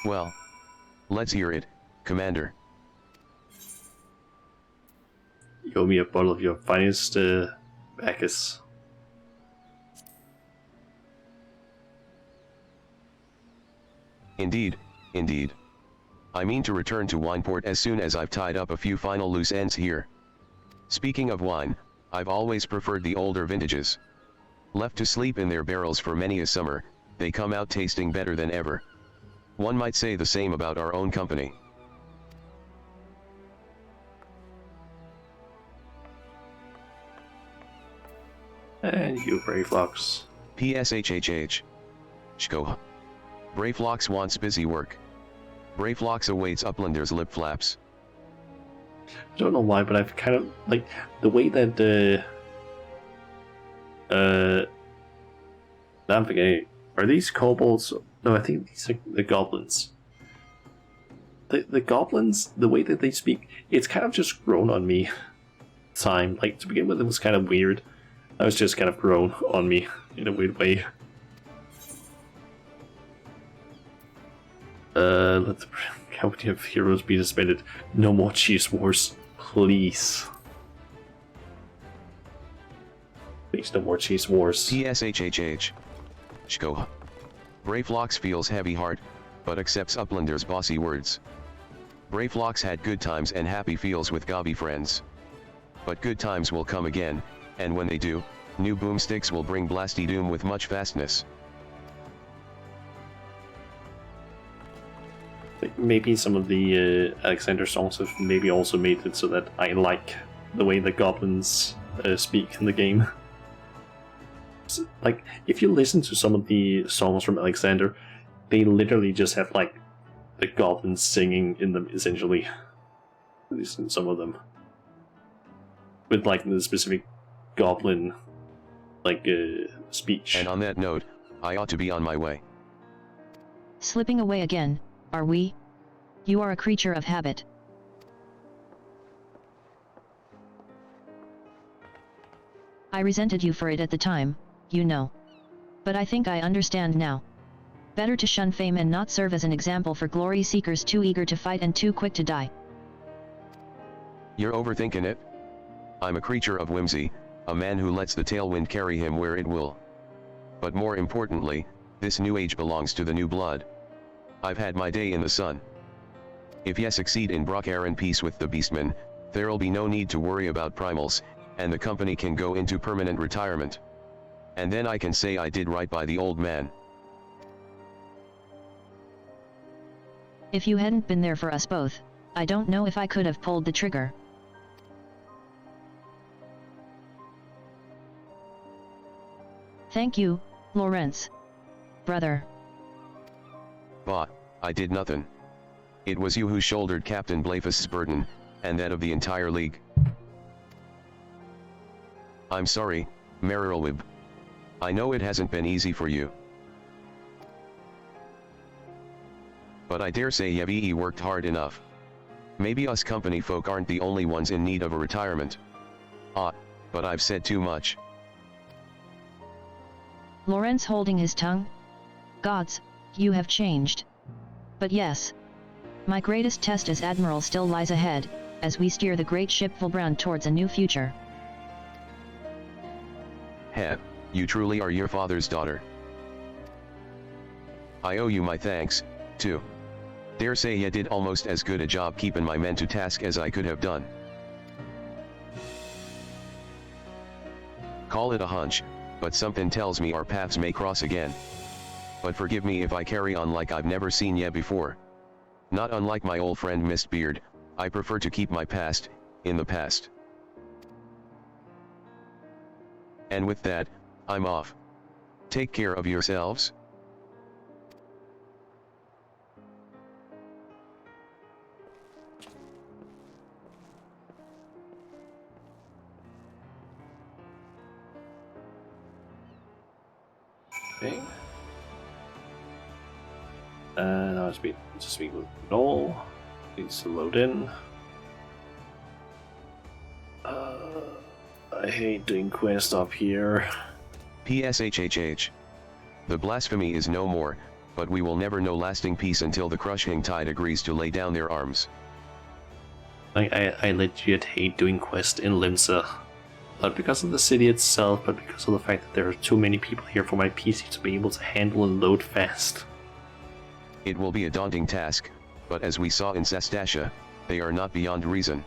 Well, let's hear it, Commander. You owe me a bottle of your finest Bacchus. Indeed, indeed. I mean to return to Wineport as soon as I've tied up a few final loose ends here. Speaking of wine, I've always preferred the older vintages. Left to sleep in their barrels for many a summer, they come out tasting better than ever. One might say the same about our own company. And you, Brayflox. PSHHH. Shko. Brayflox wants busy work. Brayflox awaits Uplander's lip flaps. I don't know why, but I've kind of, like, the way that, I'm forgetting, are these kobolds? No, I think these are the goblins. The goblins, the way that they speak, it's kind of just grown on me. Time, like, to begin with, it was kind of weird. That was just kind of grown on me in a weird way. Let the company of heroes be disbanded. No more cheese wars. please. Please, no more Cheese Wars. PSHHH. Shko. Brayflox feels heavy heart, but accepts Uplander's bossy words. Brayflox had good times and happy feels with Gobby friends. But good times will come again, and when they do, new boomsticks will bring Blasty Doom with much fastness. Maybe some of the Alexander songs have maybe also made it so that I like the way the goblins speak in the game. Like, if you listen to some of the songs from Alexander, they literally just have, like, the goblins singing in them, essentially. At least in some of them. With, like, the specific goblin, like, speech. And on that note, I ought to be on my way. Slipping away again, are we? You are a creature of habit. I resented you for it at the time, you know. But I think I understand now. Better to shun fame and not serve as an example for glory seekers too eager to fight and too quick to die. You're overthinking it? I'm a creature of whimsy, a man who lets the tailwind carry him where it will. But more importantly, this new age belongs to the new blood. I've had my day in the sun. If you succeed in Brock Aaron peace with the Beastmen, there'll be no need to worry about primals, and the company can go into permanent retirement. And then I can say I did right by the old man. If you hadn't been there for us both, I don't know if I could have pulled the trigger. Thank you, Lawrence. Brother. Bah, I did nothing. It was you who shouldered Captain Blafus's burden, and that of the entire league. I'm sorry, Merilwib. I know it hasn't been easy for you. But I dare say you've worked hard enough. Maybe us company folk aren't the only ones in need of a retirement. But I've said too much. Lawrence holding his tongue? Gods, you have changed. But yes. My greatest test as Admiral still lies ahead, as we steer the great ship Volbrand towards a new future. Heh, you truly are your father's daughter. I owe you my thanks, too. Dare say you did almost as good a job keeping my men to task as I could have done. Call it a hunch, but something tells me our paths may cross again. But forgive me if I carry on like I've never seen ye before. Not unlike my old friend Mistbeard, I prefer to keep my past, in the past. And with that, I'm off. Take care of yourselves. Okay. Now it's speak with Noel. Needs to load in. I hate doing quests up here. PSHHH. The blasphemy is no more, but we will never know lasting peace until the crushing tide agrees to lay down their arms. I legit hate doing quests in Limsa. Not because of the city itself, but because of the fact that there are too many people here for my PC to be able to handle and load fast. It will be a daunting task, but as we saw in Sastasha, they are not beyond reason.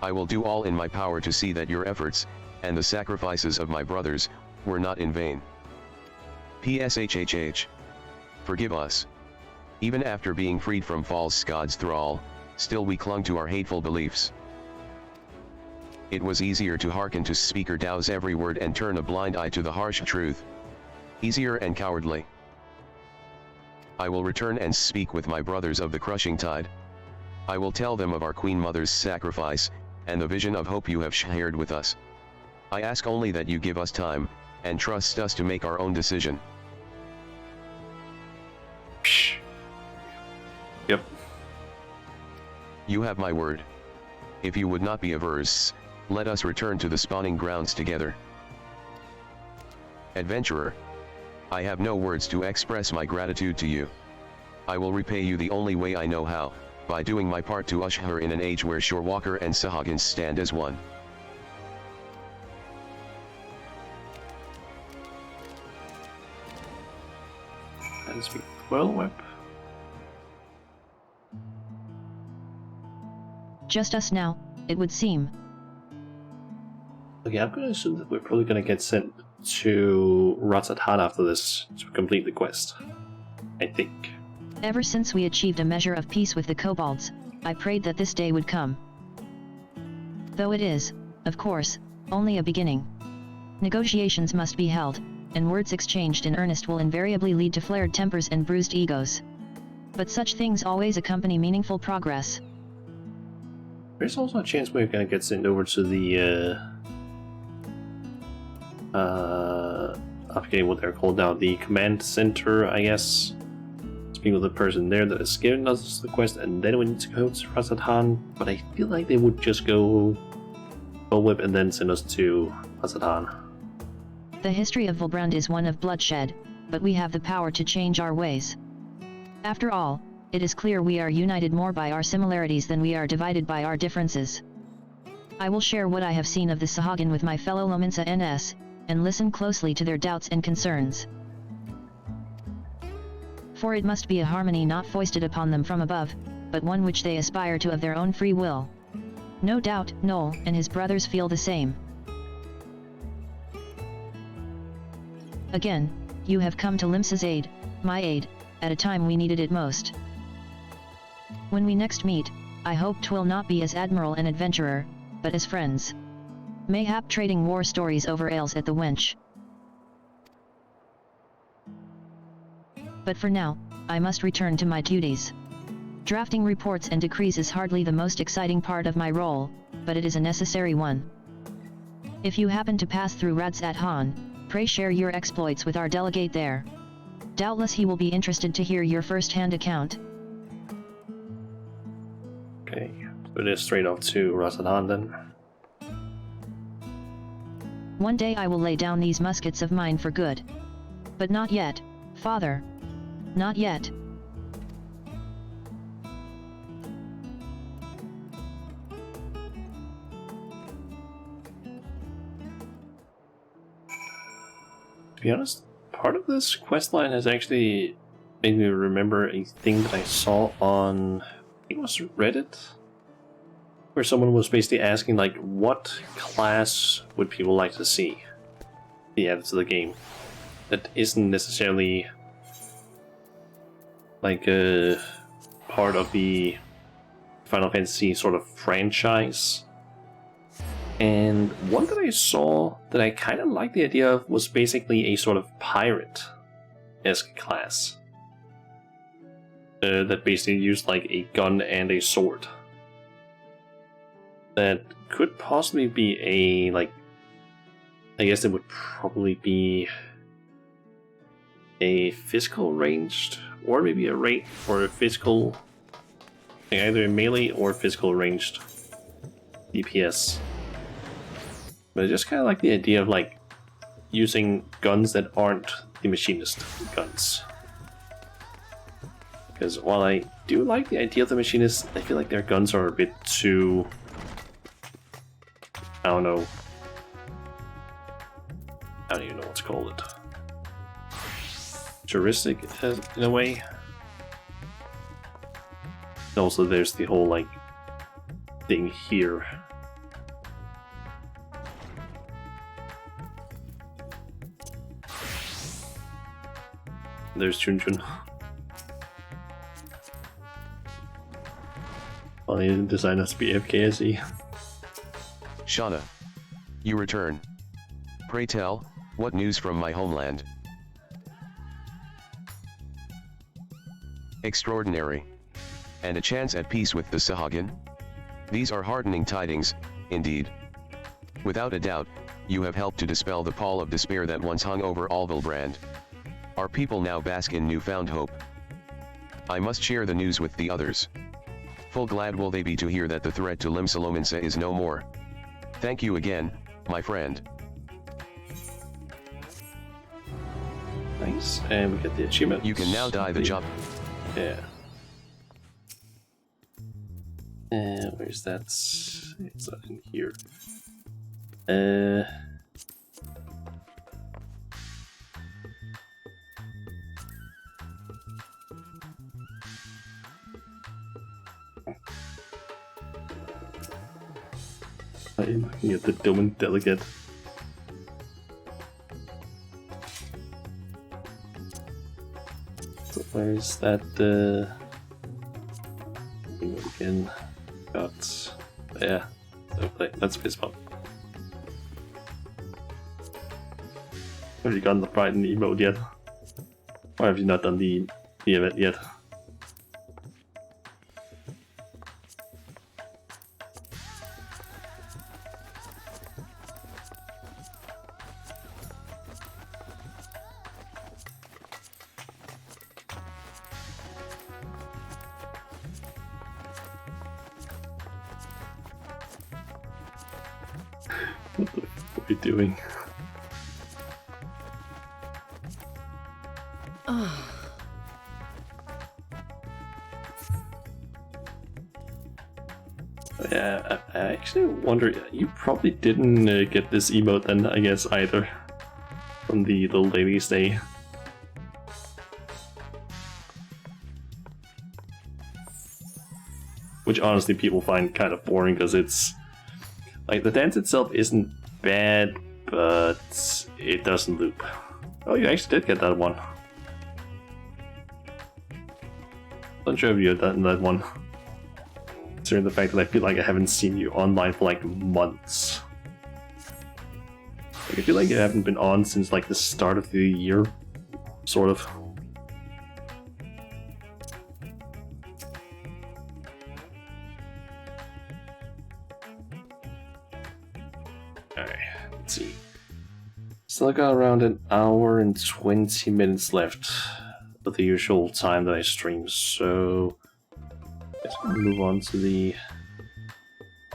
I will do all in my power to see that your efforts, and the sacrifices of my brothers, were not in vain. PSHHH. Forgive us. Even after being freed from false God's thrall, still we clung to our hateful beliefs. It was easier to hearken to Speaker Dow's every word and turn a blind eye to the harsh truth. Easier and cowardly. I will return and speak with my brothers of the crushing tide. I will tell them of our Queen Mother's sacrifice, and the vision of hope you have shared with us. I ask only that you give us time, and trust us to make our own decision. Psh. Yep. You have my word. If you would not be averse, let us return to the spawning grounds together. Adventurer. I have no words to express my gratitude to you. I will repay you the only way I know how, by doing my part to usher her in an age where Shorewalker and Sahagins stand as one. And speak Whirlwhip. Just us now, it would seem. Okay, I'm gonna assume that we're probably gonna get sent to Ratzathan after this to complete the quest. I think. Ever since we achieved a measure of peace with the kobolds, I prayed that this day would come. Though it is, of course, only a beginning. Negotiations must be held, and words exchanged in earnest will invariably lead to flared tempers and bruised egos. But such things always accompany meaningful progress. There's also a chance we're gonna get sent over to the I forget what they're called now, the command center, I guess. Speak with the person there that is giving us the quest, and then we need to go to Ratzathan. But I feel like they would just go Whip and then send us to Ratzathan. The history of Volbrand is one of bloodshed, but we have the power to change our ways. After all, it is clear we are united more by our similarities than we are divided by our differences. I will share what I have seen of the Sahagin with my fellow Lominsa NS, and listen closely to their doubts and concerns. For it must be a harmony not foisted upon them from above, but one which they aspire to of their own free will. No doubt, Noel and his brothers feel the same. Again, you have come to Limsa's aid, my aid, at a time we needed it most. When we next meet, I hope 'twill not be as admiral and adventurer, but as friends. Mayhap trading war stories over ales at the Wench. But for now, I must return to my duties. Drafting reports and decrees is hardly the most exciting part of my role, but it is a necessary one. If you happen to pass through Ratzathan, pray share your exploits with our delegate there. Doubtless he will be interested to hear your first-hand account. Okay, so it is straight off to Ratzathan then. One day I will lay down these muskets of mine for good. But not yet, father. Not yet. To be honest, part of this questline has actually made me remember a thing that I saw on, I think it was Reddit, where someone was basically asking, like, what class would people like to see be added to the game that isn't necessarily like a part of the Final Fantasy sort of franchise. And one that I saw that I kind of liked the idea of was basically a sort of pirate-esque class that basically used like a gun and a sword. That could possibly be a, like, I guess it would probably be a physical ranged, or maybe a rate for a physical, either a melee or physical ranged DPS. But I just kind of like the idea of like using guns that aren't the machinist guns. Because while I do like the idea of the machinist, I feel like their guns are a bit too, I don't know. I don't even know what to call it. Touristic, in a way. Also, there's the whole, like, thing here. There's Chun-Chun. Well, they didn't design us to be FKSE. Shauna. You return. Pray tell, what news from my homeland? Extraordinary. And a chance at peace with the Sahagin? These are heartening tidings, indeed. Without a doubt, you have helped to dispel the pall of despair that once hung over all Volbrand. Our people now bask in newfound hope. I must share the news with the others. Full glad will they be to hear that the threat to Limsalominsa is no more. Thank you again, my friend. Nice, and we get the achievement. You can now die the job. Yeah. Where's that? It's not in here. I'm looking at the Domain Delegate. So where's that again? Got yeah. Okay, that's fist bump. Have you gotten the Brighton emote yet? Or have you not done the event yet? What the fuck are you doing? Yeah, I actually wonder, you probably didn't get this emote then, I guess, either. From the Little Ladies Day. Which honestly people find kind of boring, because it's... like, the dance itself isn't bad, but it doesn't loop. Oh, you actually did get that one. Not sure if you had done that one. Considering the fact that I feel like I haven't seen you online for like months. Like, I feel like you haven't been on since like the start of the year, sort of. Alright, let's see. Still got around an hour and 20 minutes left of the usual time that I stream, so let's move on to the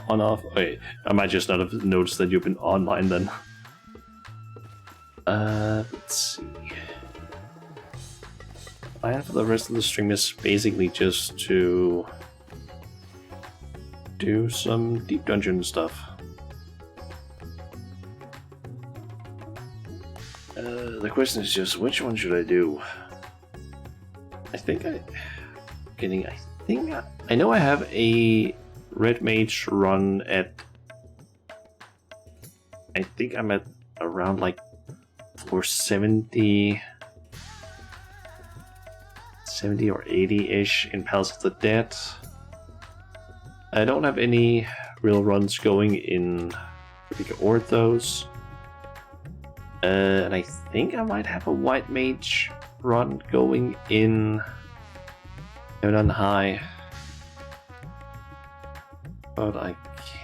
on-off. Wait, I might just not have noticed that you've been online then. Let's see. Plan for the rest of the stream is basically just to do some deep dungeon stuff. The question is just, which one should I do? I know I have a Red Mage run at... I think I'm at around like 470... 70 or 80-ish in Palace of the Dead. I don't have any real runs going in Ravika Orthos. And I think I might have a White Mage run going in Heaven on High. But I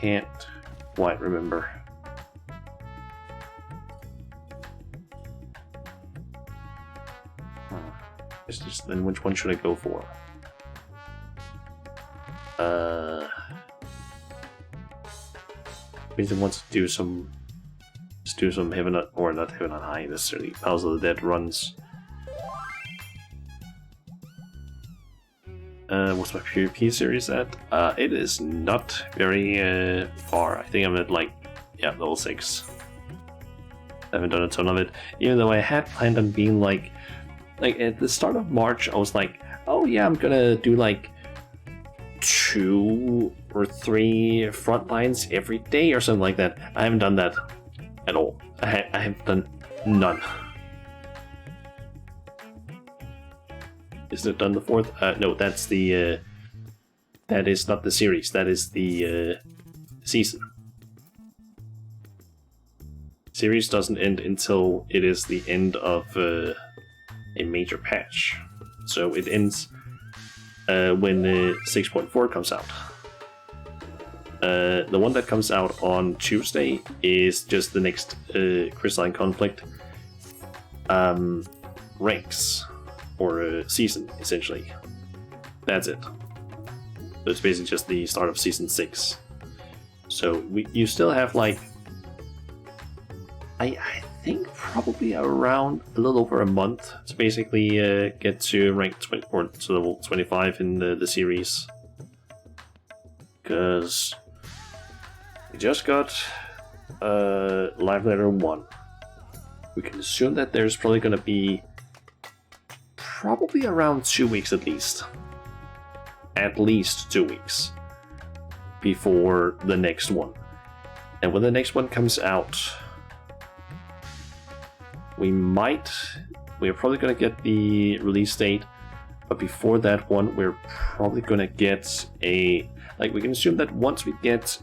can't quite remember. It's just then which one should I go for? Maybe I want to do some. Just do some Heaven on, or not Heaven on High necessarily. Palace of the Dead runs. What's my PvP series at? It is not very far. I think I'm at like, yeah, level 6. I haven't done a ton of it, even though I had planned on being like at the start of March, I was like, oh yeah, I'm gonna do like 2 or 3 front lines every day or something like that. I haven't done that at all. I have done none. Isn't it done the 4th? No, that's the... that is not the series, that is the season. Series doesn't end until it is the end of a major patch. So it ends when 6.4 comes out. The one that comes out on Tuesday is just the next Crystalline Conflict ranks, or season, essentially. That's it. So it's basically just the start of Season 6. So you still have like... I think probably around a little over a month to basically get to rank 20, or to level 25 in the series. because we just got live letter 1. We can assume that there's probably going to be probably around 2 weeks at least. At least 2 weeks before the next one. And when the next one comes out, we're probably going to get the release date, but before that one, we're probably going to get we can assume that once we get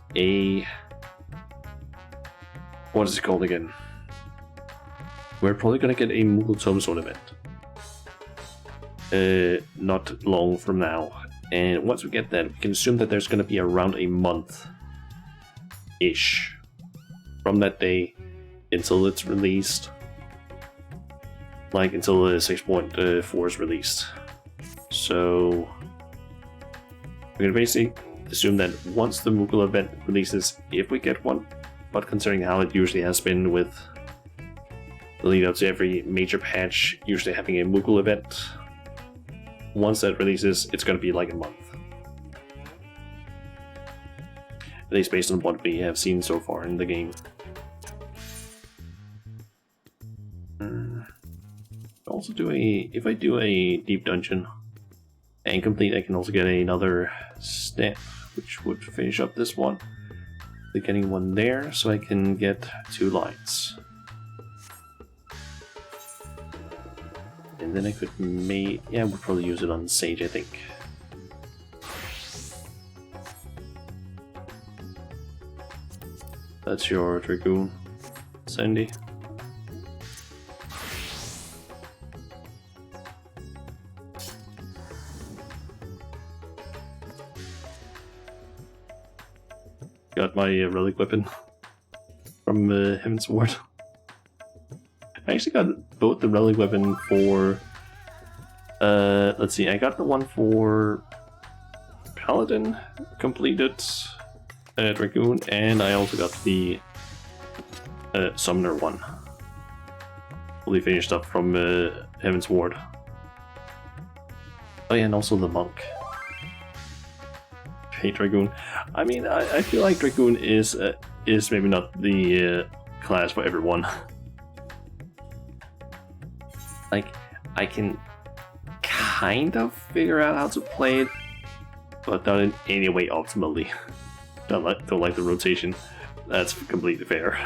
what is it called again? We're probably going to get a Moogle Tombstone event. Not long from now. And once we get that, we can assume that there's going to be around a month-ish from that day until it's released. Like, until the 6.4 is released. So, we're going to basically assume that once the Moogle event releases, if we get one, but considering how it usually has been with the lead up to every major patch usually having a Moogle event, once that releases, it's going to be like a month. At least based on what we have seen so far in the game. Also if I do a deep dungeon and complete, I can also get another step, which would finish up this one. Getting one there, so I can get 2 lights. And then I could we'll probably use it on Sage, I think. That's your Dragoon, Sandy. Got my relic weapon from Heaven's Ward. I actually got both the relic weapon for... let's see, I got the one for Paladin, completed Dragoon, and I also got the Summoner one. Fully finished up from Heaven's Ward. Oh yeah, and also the Monk. Dragoon. I mean, I feel like Dragoon is maybe not the class for everyone. Like, I can kind of figure out how to play it, but not in any way optimally. Don't like the rotation. That's completely fair.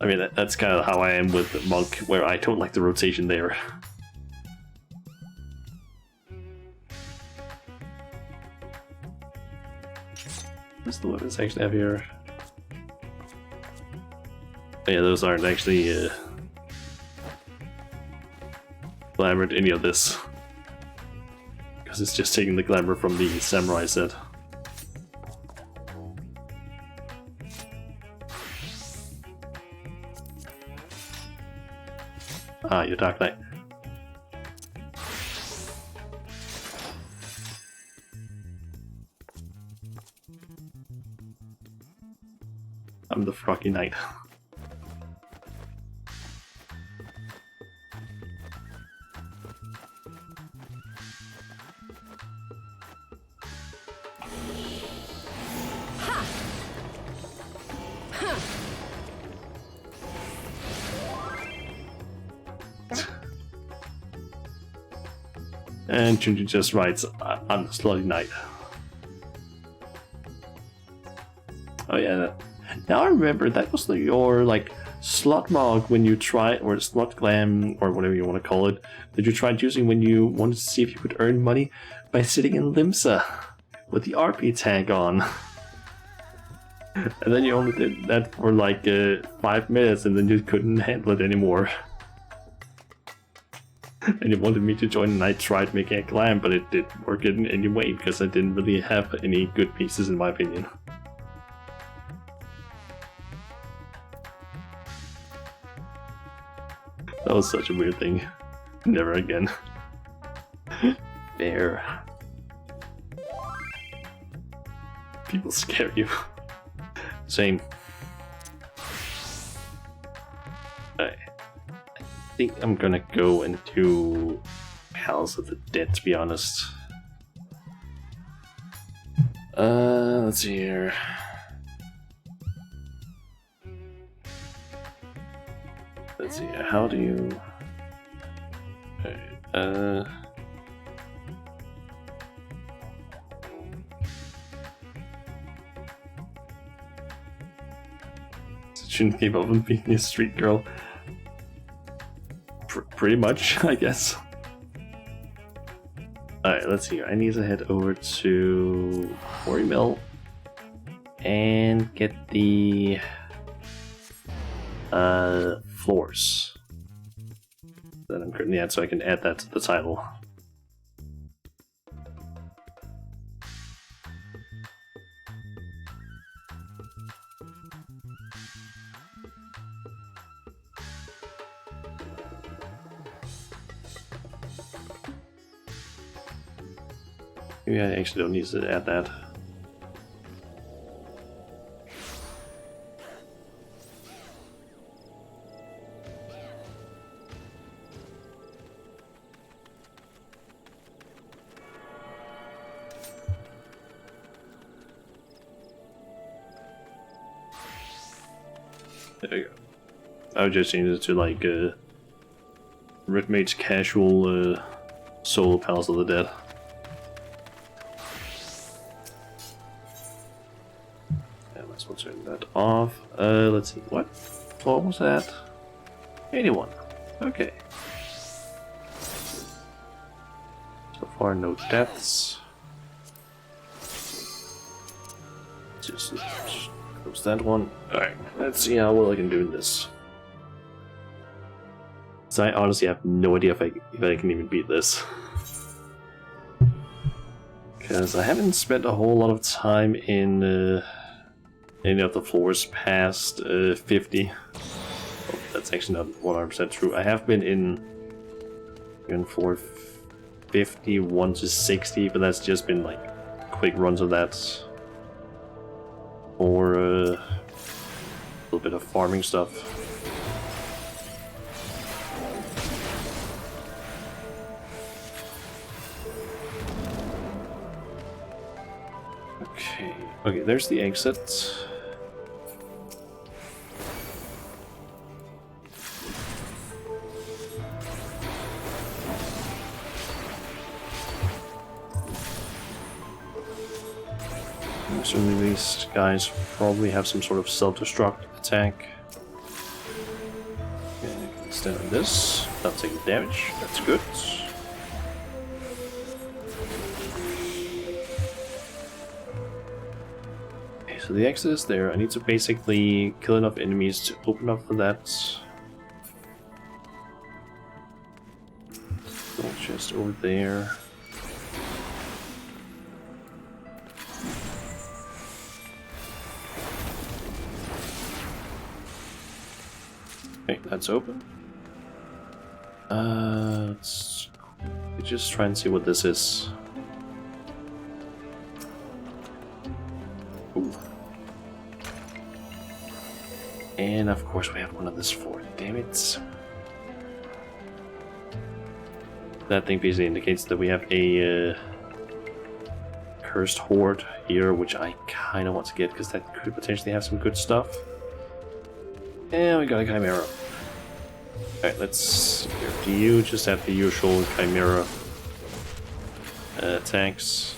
I mean, that's kind of how I am with Monk, where I don't like the rotation there. What's the weapons I actually have here? Oh yeah, those aren't actually glamored any of this. Because it's just taking the glamour from the samurai set. Ah, your Dark Knight. I'm the Froggy Knight. And Junju just writes, I'm the Slutty Knight. Oh yeah, now I remember that was your like slot mog when you tried, or slot glam, or whatever you want to call it, that you tried using when you wanted to see if you could earn money by sitting in Limsa with the RP tag on. And then you only did that for like 5 minutes, and then you couldn't handle it anymore. And you wanted me to join, and I tried making a glam, but it didn't work in any way because I didn't really have any good pieces in my opinion. That was such a weird thing. Never again. Fair. People scare you. Same. I think I'm gonna go into Palace of the Dead, to be honest. Let's see here. Let's see, how do you... Okay, shouldn't keep up with being a street girl. Pretty much, I guess. Alright, let's see. I need to head over to Quarry Mill and get the floors that I'm currently at, so I can add that to the title. Maybe I actually don't need to add that. There we go. I would just change it to like Red Mage casual solo Palace of the Dead. We'll turn that off. Let's see, what was that? 81. Okay. So far, no deaths. Just close that one. Alright, let's see how well I can do in this. So I honestly have no idea if I can even beat this. Because I haven't spent a whole lot of time in any of the floors past 50. Oh, that's actually not 100% true. I have been in floor 51 to 60, but that's just been like quick runs of that. Or a little bit of farming stuff. Okay, there's the exit. Assuming these guys probably have some sort of self-destruct attack. Okay, I can stand on this. Not taking damage. That's good. Okay, so the exit is there. I need to basically kill enough enemies to open up for that. Just over there. Okay, that's open. Let's just try and see what this is. Ooh. And of course we have one of this fort. Damn it. That thing basically indicates that we have a cursed horde here, which I kind of want to get because that could potentially have some good stuff. And we got a Chimera. Alright, let's go to you. Just have the usual Chimera attacks.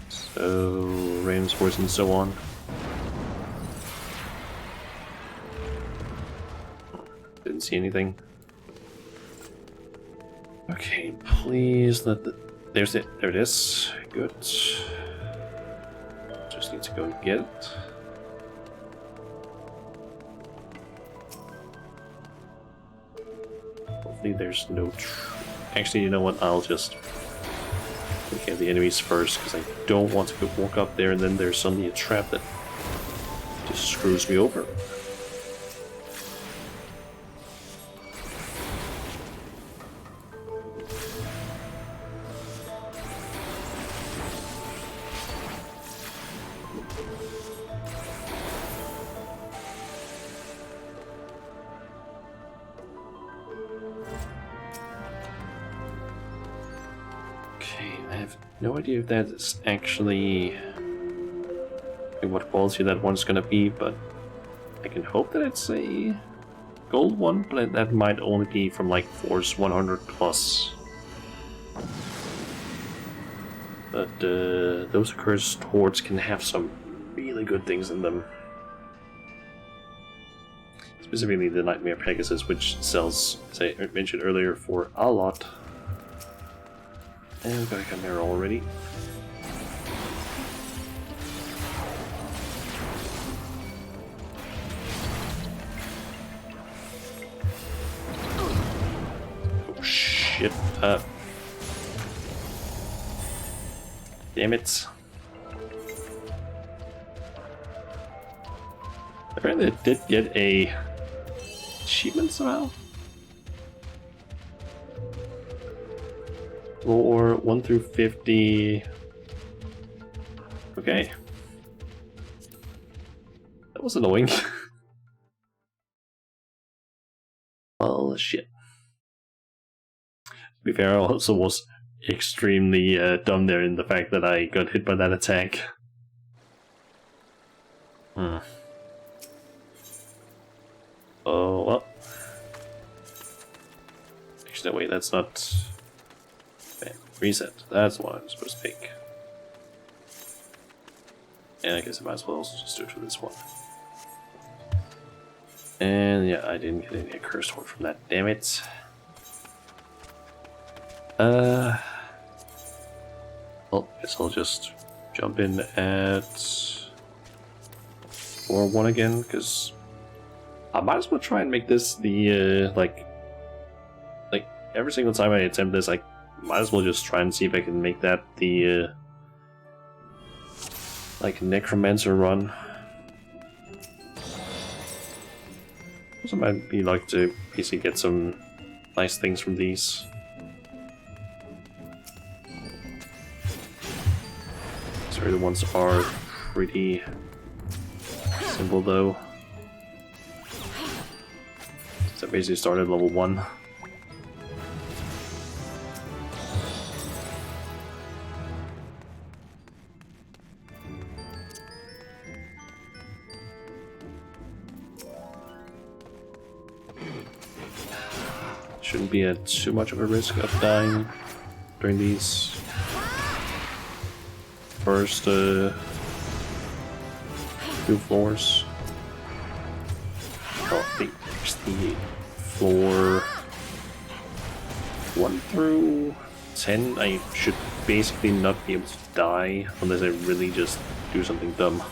So, Ram's horse and so on. Didn't see anything. Okay, please let the... There's it. There it is. Good. Just need to go and get it. Hopefully there's no... Actually, you know what? I'll just look at the enemies first, because I don't want to go walk up there and then there's suddenly a trap that just screws me over. Okay, I have no idea if that's actually what quality that one's gonna be, but I can hope that it's a gold one, but that might only be from like Force 100 plus. But those accursed hordes can have some really good things in them. Specifically the Nightmare Pegasus, which sells, as I mentioned earlier, for a lot. And we've got a Chimera already. Oh shit. Damn it. Apparently it did get a achievement somehow. Or 1 through 50. Okay. That was annoying. Well, shit. To be fair, I also was extremely dumb there in the fact that I got hit by that attack. Oh, well. Actually, no, wait, that's not... Okay, reset. That's the one I'm supposed to pick. And I guess I might as well also just do it for this one. And yeah, I didn't get any cursed horde from that, damn it. Well, guess I'll just jump in at 4-1 again, because I might as well try and make this the, like every single time I attempt this, I might as well just try and see if I can make that the, like, Necromancer run. Also might be like to basically get some nice things from these. Sorry, the ones are pretty simple though. So I basically started at level 1. Shouldn't be at too much of a risk of dying during these first 2 floors. Oh, there's the floor 1 through 10. I should basically not be able to die unless I really just do something dumb.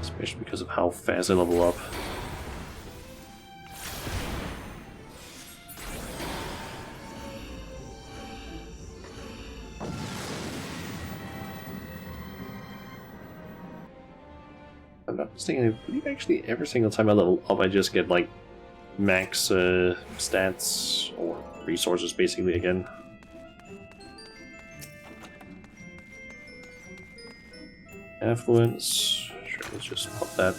Especially because of how fast I level up. I'm not mistaken, I believe actually every single time I level up I just get like max stats or resources basically again. Affluence. Sure, let's just pop that.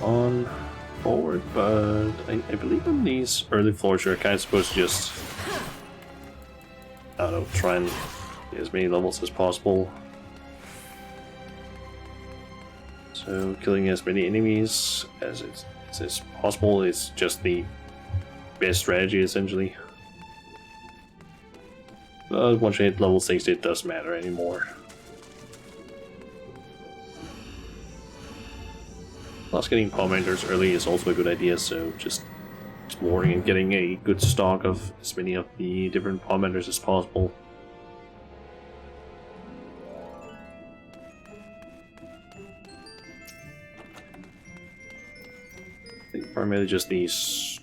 On forward, but I believe on these early floors you're kind of supposed to just, I don't know, try and get as many levels as possible. So killing as many enemies as is possible is just the best strategy essentially. But once you hit level 60 it doesn't matter anymore. Plus, getting Commanders early is also a good idea, so just exploring and getting a good stock of as many of the different Commanders as possible. Primarily just these,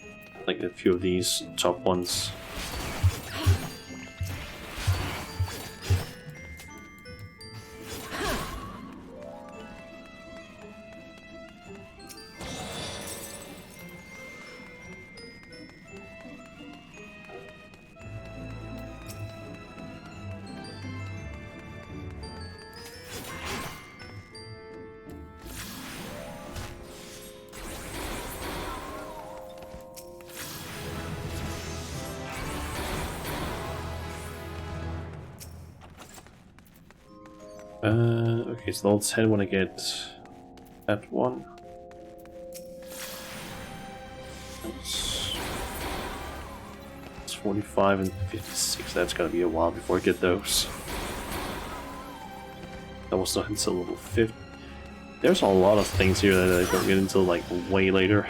like a few of these top ones. Okay, so let's head when I get that one. It's 45 and 56. That's gonna be a while before I get those. That was not until level 50. There's a lot of things here that I don't get until like way later.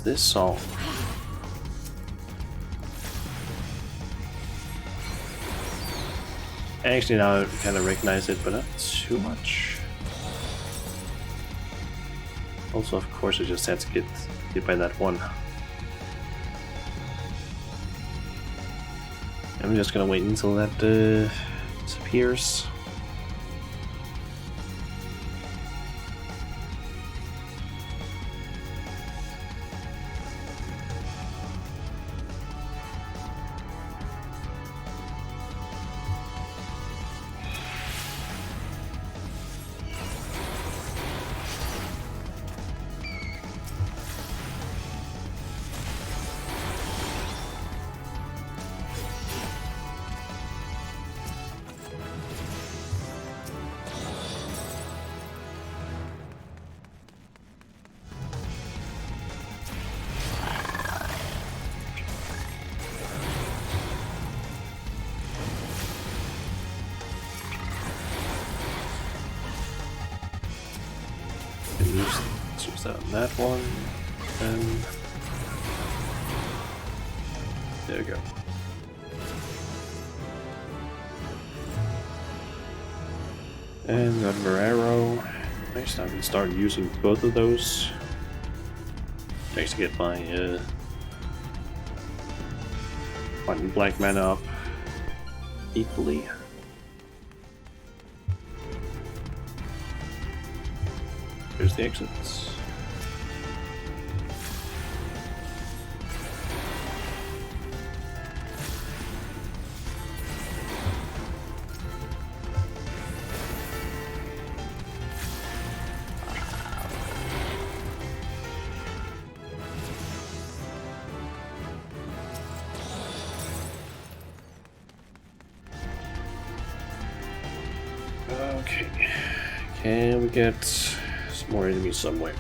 This song. Actually, now I kind of recognize it, but not too much. Also, of course, I just had to get hit by that one. I'm just gonna wait until that disappears. Use that on that one, and there we go. And another arrow. Nice, I can start using both of those. Nice to get my white and black mana up equally. There's the exits. Okay, can we get some more enemies somewhere?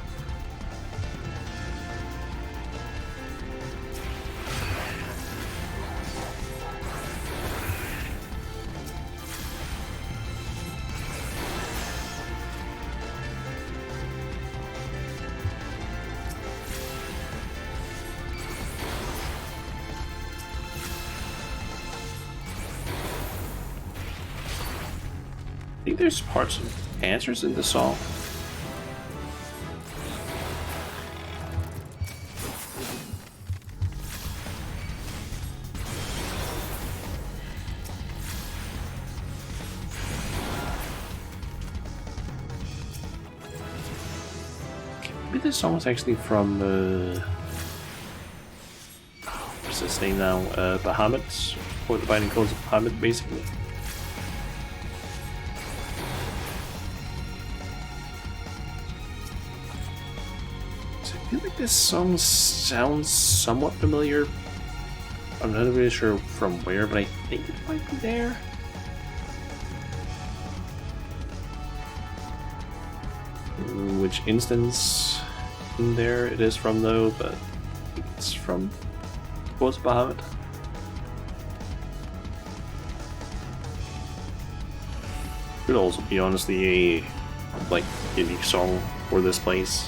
I think there's parts of answers in the song. Maybe this song is actually from what's his name now? Bahamut, or the Binding Codes of Bahamut, basically. I feel like this song sounds somewhat familiar. I'm not really sure from where, but I think it might be there. Which instance in there it is from though, but I think it's from Bahamut. Could also be honestly a like unique song for this place.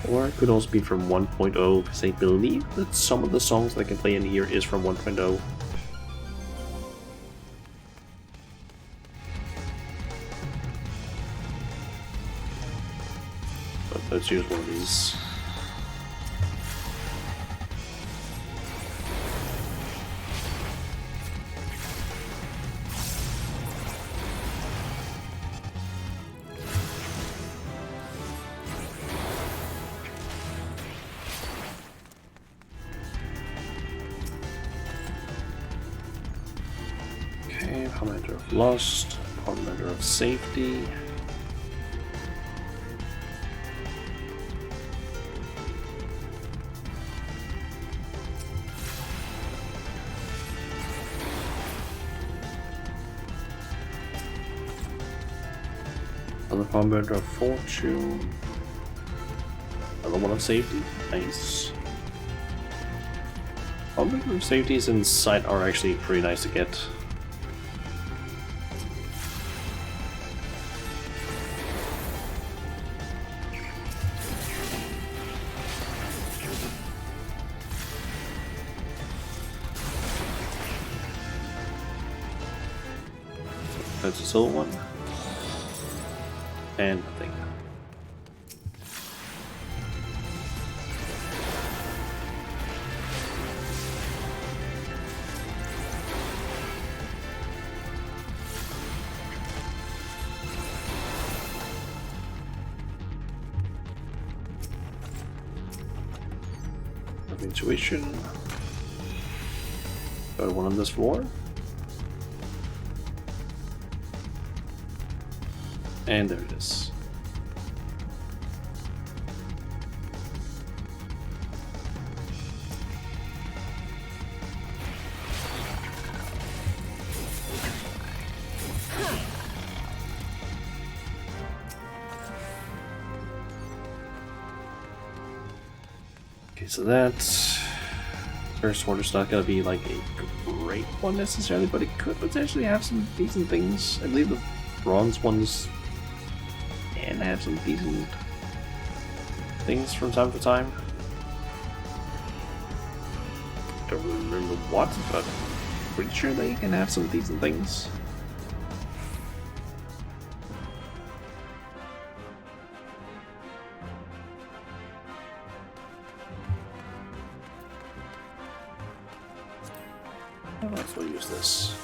Or it could also be from 1.0, because I believe that some of the songs that I can play in here is from 1.0. But let's use one of these. Okay, Commander of Lust, Commander of Safety. Another Commander of Fortune. Another one of Safety. Nice. Commander of Safeties in sight are actually pretty nice to get. That's a silver one. And nothing. Of intuition. Got one on this floor. And there it is. Okay, so that first order's not gonna be like a great one necessarily, but it could potentially have some decent things. I believe the bronze ones can have some decent things from time to time. Don't remember what, but pretty sure they can have some decent things. I might as well use this.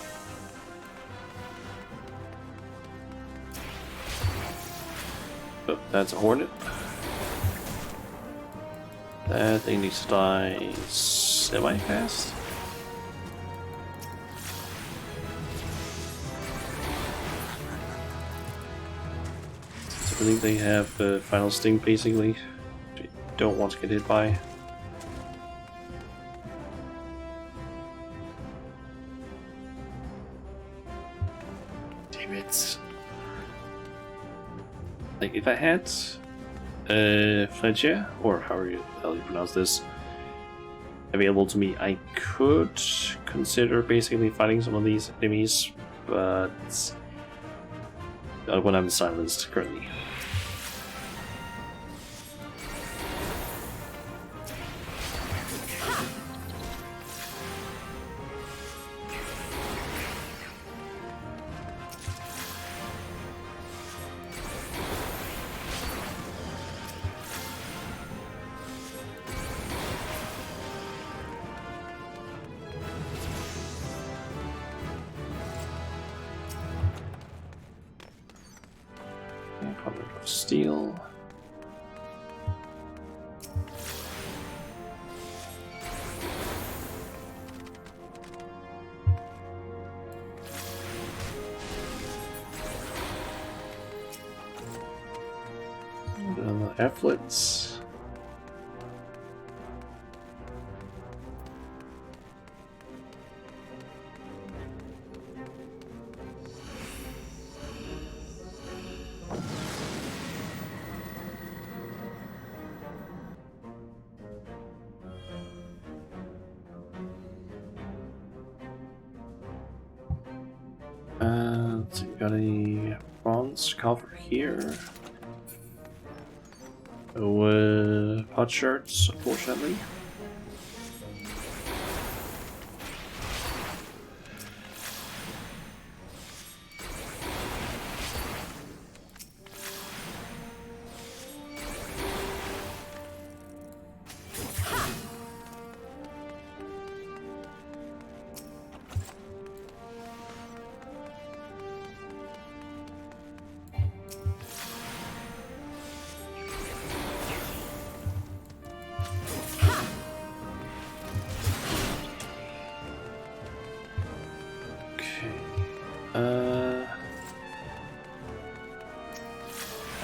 Oh, that's a hornet. That thing needs to die semi-fast. I believe they have final sting basically, which you don't want to get hit by. Damn it. Like, if I had Fletcher, or however the hell you pronounce this, available to me, I could consider basically fighting some of these enemies, but when I'm silenced currently. Public of Steel. And the Afflets. So we got a bronze cover here. No hot shirts, unfortunately.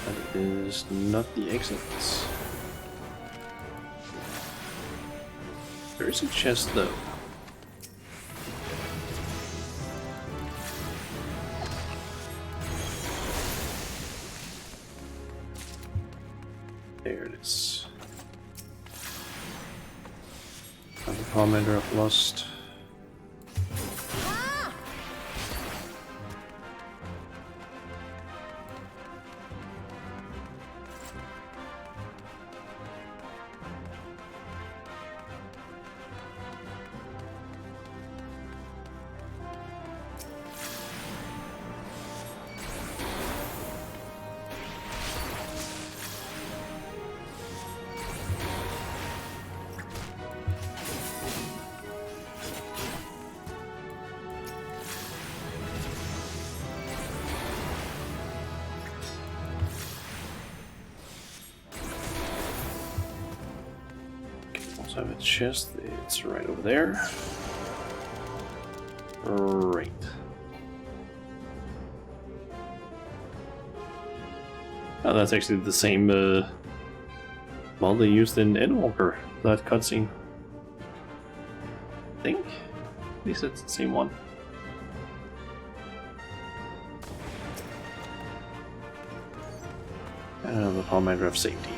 That is not the exits. There is a chest though. There it is. The commander of Lust. I have a chest, it's right over there. Right. Oh, that's actually the same mod they used in Endwalker, that cutscene. I think. At least it's the same one. The commander of safety.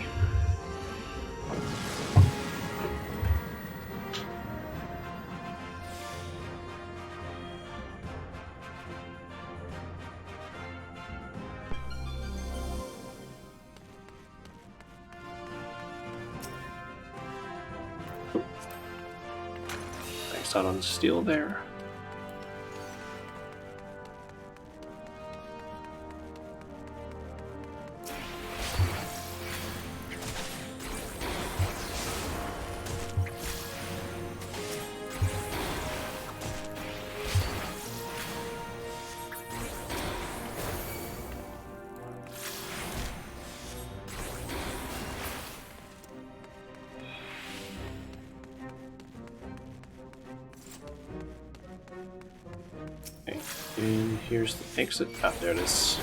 Out on steel there. And here's the exit. Ah, there it is.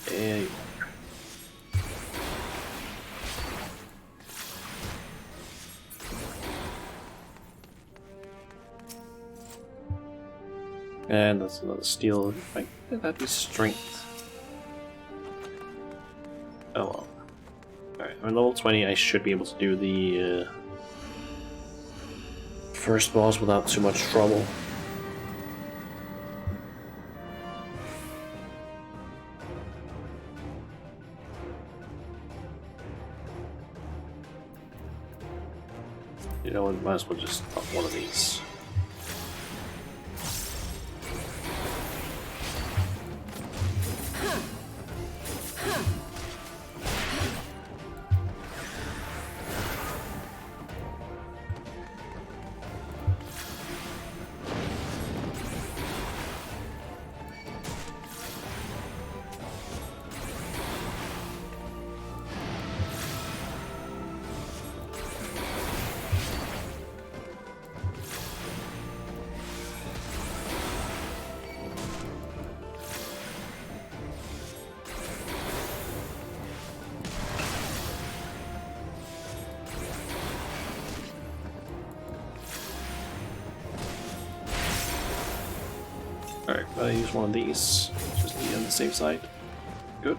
There you are. And that's another steel. Right, that'd be strength. Oh well. Alright, I'm level 20. I should be able to do the first boss without too much trouble. You know what? Might as well just pop one of these. Alright, I use one of these. Just be on the safe side. Good.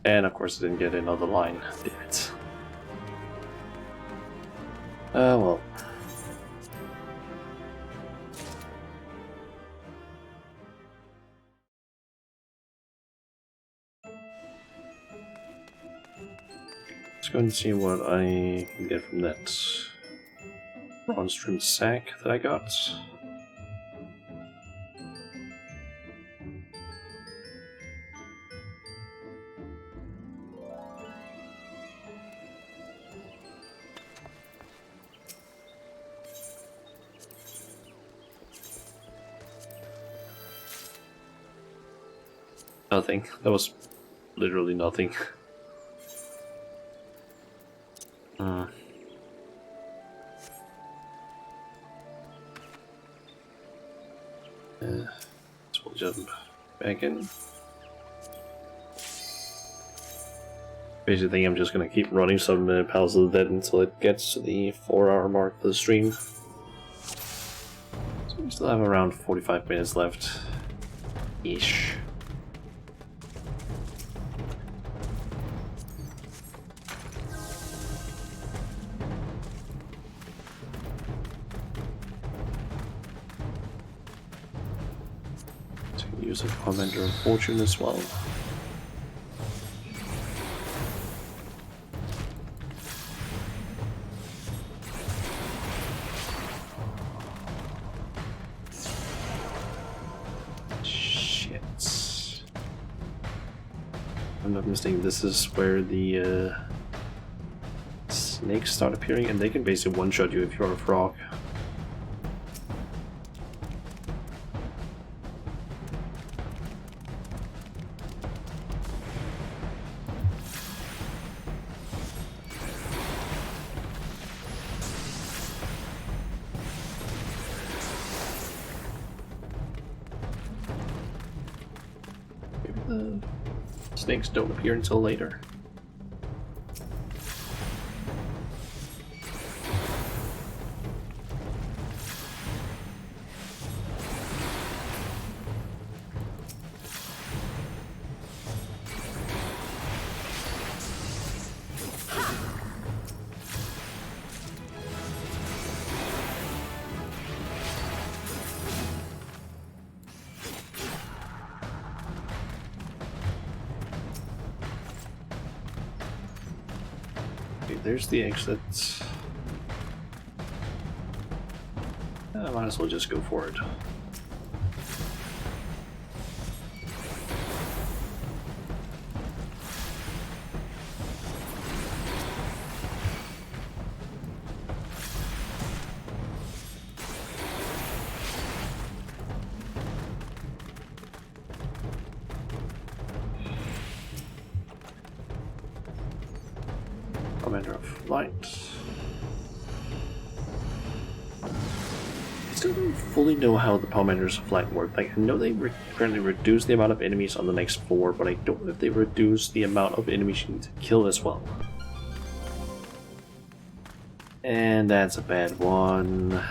And of course I didn't get another line. Damn it. Well. Let's go and see what I can get from that bronze trim sack that I got. Nothing. That was literally nothing. So we'll jump back in. Basically, I'm just gonna keep running some Palace of the Dead until it gets to the 4-hour mark for the stream. So we still have around 45 minutes left. Ish. Use a Commander of Fortune as well. Shit. If I'm not mistaken, this is where the snakes start appearing, and they can basically one-shot you if you're a frog. The snakes don't appear until later. There's the exit. I might as well just go for it. Commander of Light. I still don't fully know how the Commanders of Light work. Like, I know they currently reduce the amount of enemies on the next floor, but I don't know if they reduce the amount of enemies you need to kill as well. And that's a bad one.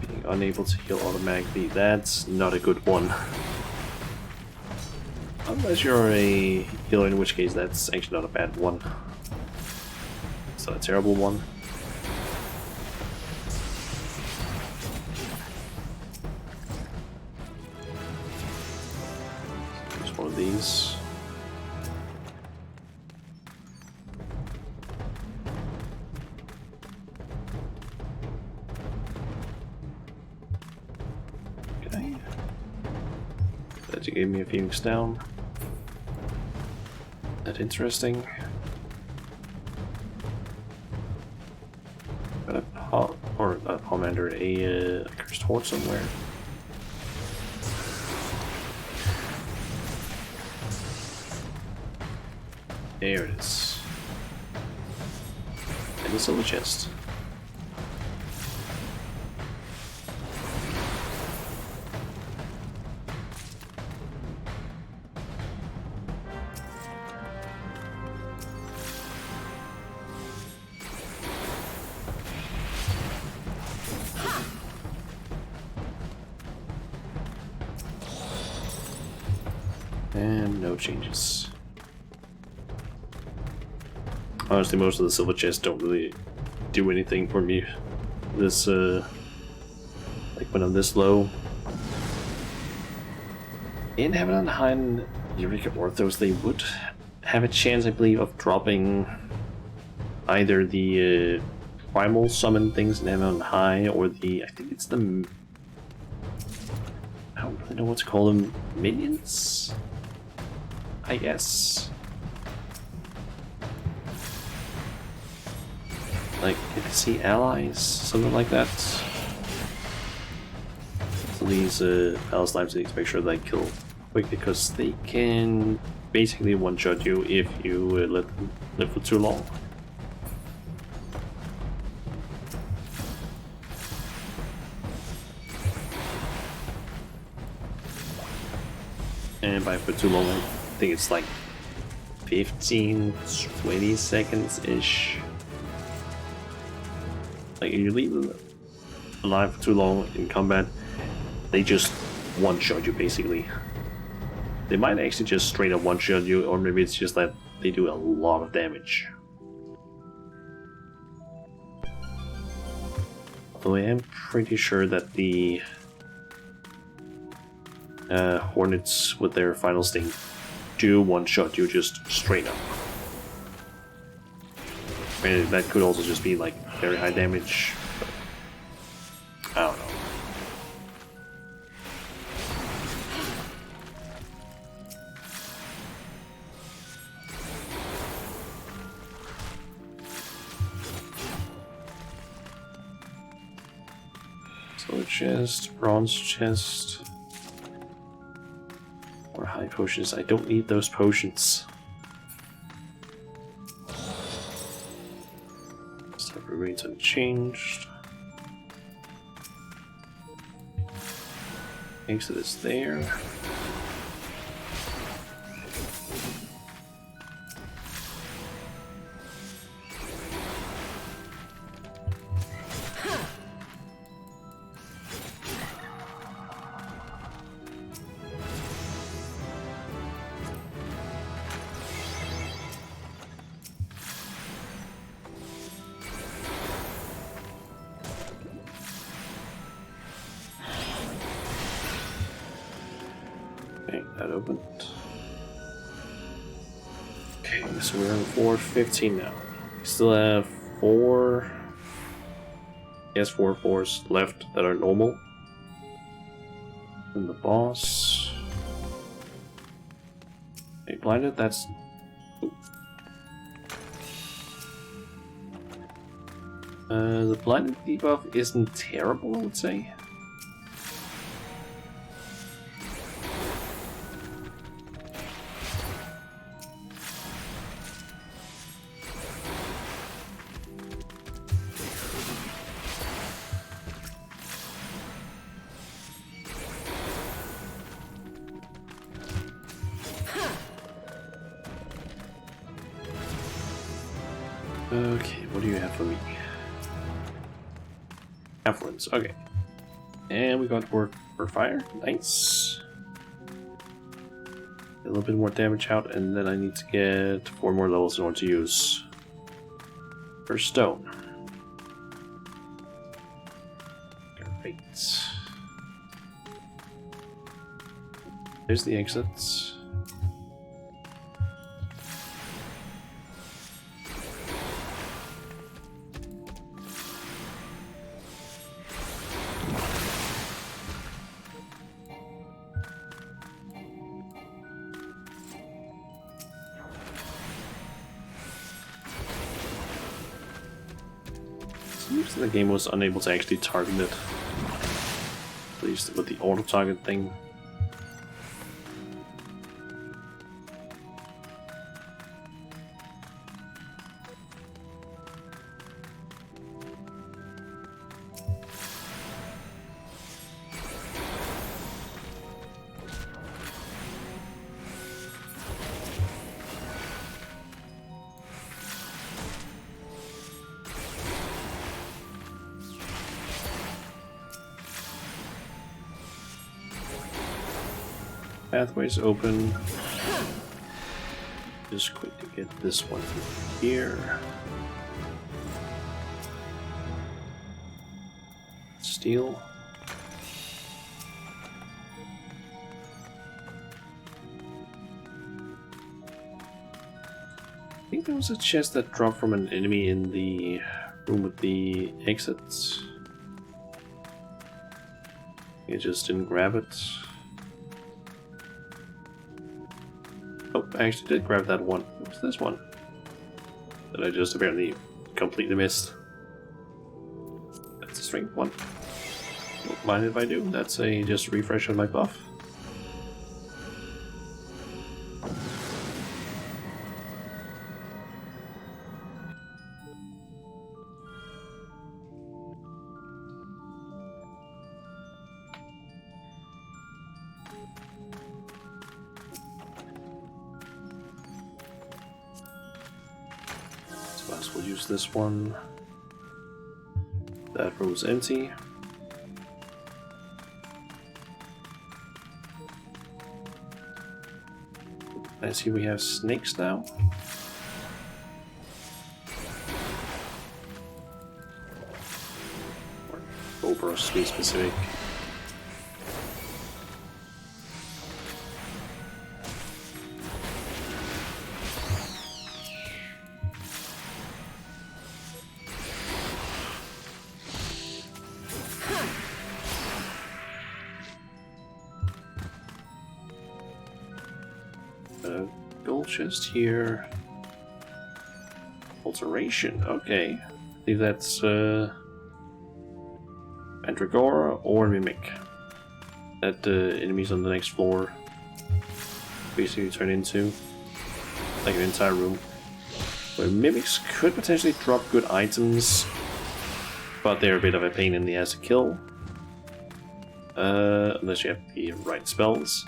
Being unable to heal automatically, that's not a good one. Unless you're a healer, in which case that's actually not a bad one. It's not a terrible one. Use one of these. Okay. That gave me a Phoenix down. That interesting. Got a Pomander, a Cursed Horde somewhere. There it is. And it's on the chest. And no changes. Honestly, most of the silver chests don't really do anything for me. This, like when I'm this low. In Heaven and High and Eureka Orthos, they would have a chance, I believe, of dropping either the primal summon things in Heaven and High, or the, I think it's the, I don't really know what to call them, minions? I guess. Like, if you see allies, something like that. So these battle slimes, you need to make sure they kill quick, because they can basically one-shot you if you let them live for too long. And by for too long, I think it's like 15-20 seconds-ish. Like, if you leave them alive for too long in combat, they just one-shot you, basically. They might actually just straight up one-shot you, or maybe it's just that they do a lot of damage. Although I am pretty sure that the Hornets with their final sting do one-shot you just straight up. And that could also just be like very high damage, but I don't know. Silver chest, bronze chest, or high potions. I don't need those potions. Stuff remains unchanged. Exit is there. Okay, that opened. Okay, so we're on 415 now. We still have four fours left that are normal. And the boss. Okay, blinded, that's... Ooh. The blinded debuff isn't terrible, I would say. Okay, what do you have for me? Affluence, okay. And we got work for fire, nice. A little bit more damage out, and then I need to get 4 more levels in order to use for stone. Great. There's the exits. Seems the game was unable to actually target it. At least with the auto-target thing. pathways open. Just quickly get this one here. Steel. I think there was a chest that dropped from an enemy in the room with the exits. I just didn't grab it. Oh, I actually did grab that one. What's this one? That I just apparently completely missed. That's a strength one. Don't mind if I do. That's a just a refresh on my buff. We'll use this one. That room's empty. I see we have snakes now. Or cobras to be specific. Gold chest here. Alteration, okay. I think that's Mandragora or Mimic. That enemies on the next floor basically turn into like an entire room. Where Mimics could potentially drop good items, but they're a bit of a pain in the ass to kill. Unless you have the right spells.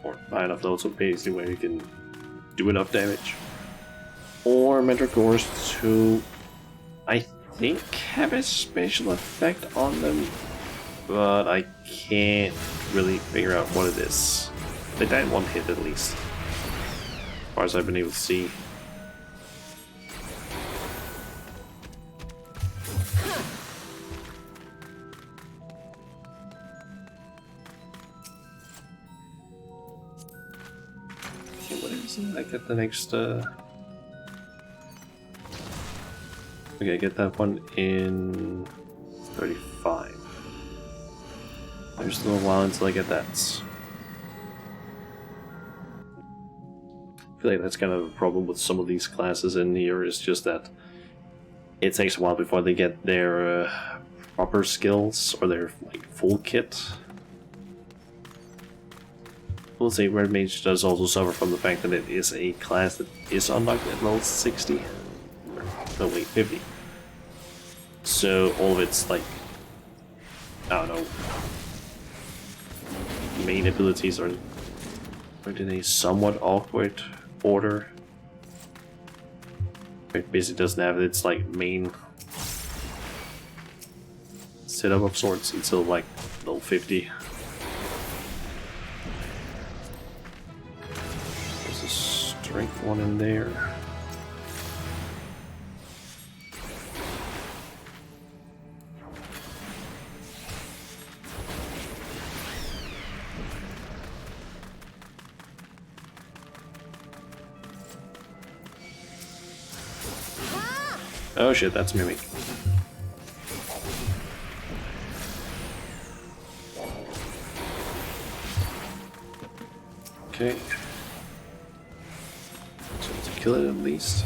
Or buy enough loads of basically where you can do enough damage. Or Mandragores to, I think, have a special effect on them, but I can't really figure out what it is. They die in one hit at least, as far as I've been able to see. I get the next okay, I get that one in 35. There's still a while until I get that. I feel like that's kind of a problem with some of these classes in here, is just that it takes a while before they get their proper skills or their like full kit. We'll say Red Mage does also suffer from the fact that it is a class that is unlocked at level 60. No, wait, 50. So all of its, like, I don't know, main abilities are in a somewhat awkward order. It basically doesn't have its, like, main setup of sorts until, like, level 50. Strength one in there. Oh shit, that's Mimic. Okay. Kill it at least.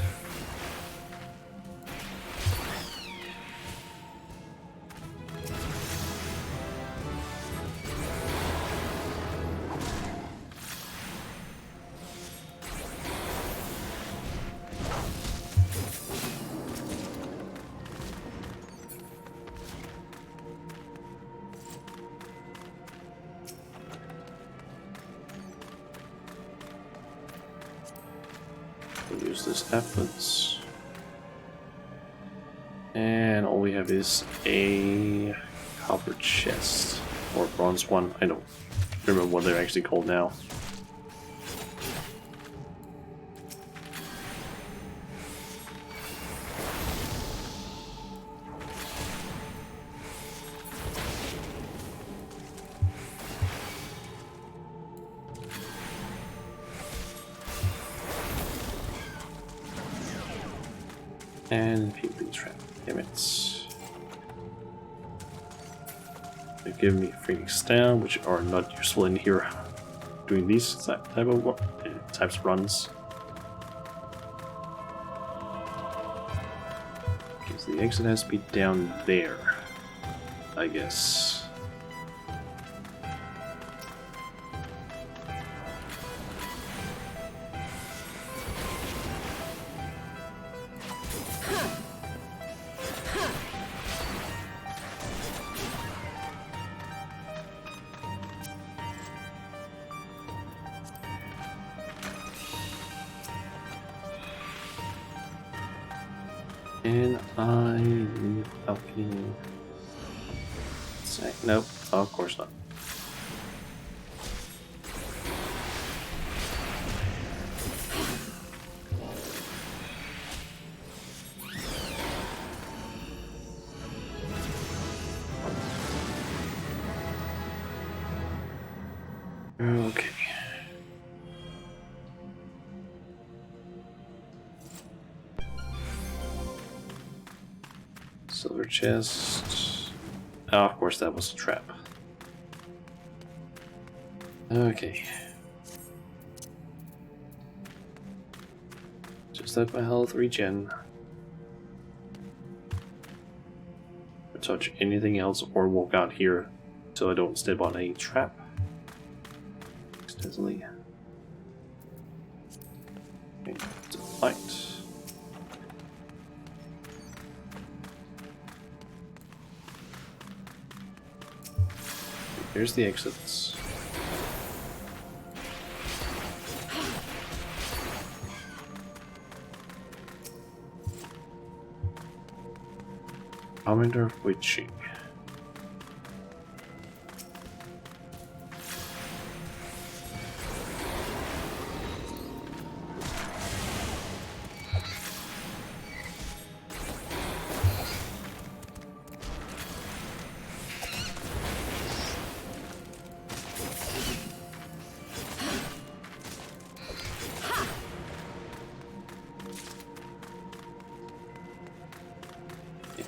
We'll use this efforts. And all we have is a copper chest. Or bronze one, I know. remember what they're actually called now. And people trap. Damn it. They give me Phoenix down, which are not useful in here doing these types of runs. Because the exit has to be down there, I guess. And I need alchemy. Nope, oh, of course not. Okay. Silver chest. Oh, of course, that was a trap. Okay. Just let my health regen. Touch anything else or walk out here so I don't step on a trap. Accidentally. Okay, to the light. Here's the exits. Commander of Witching.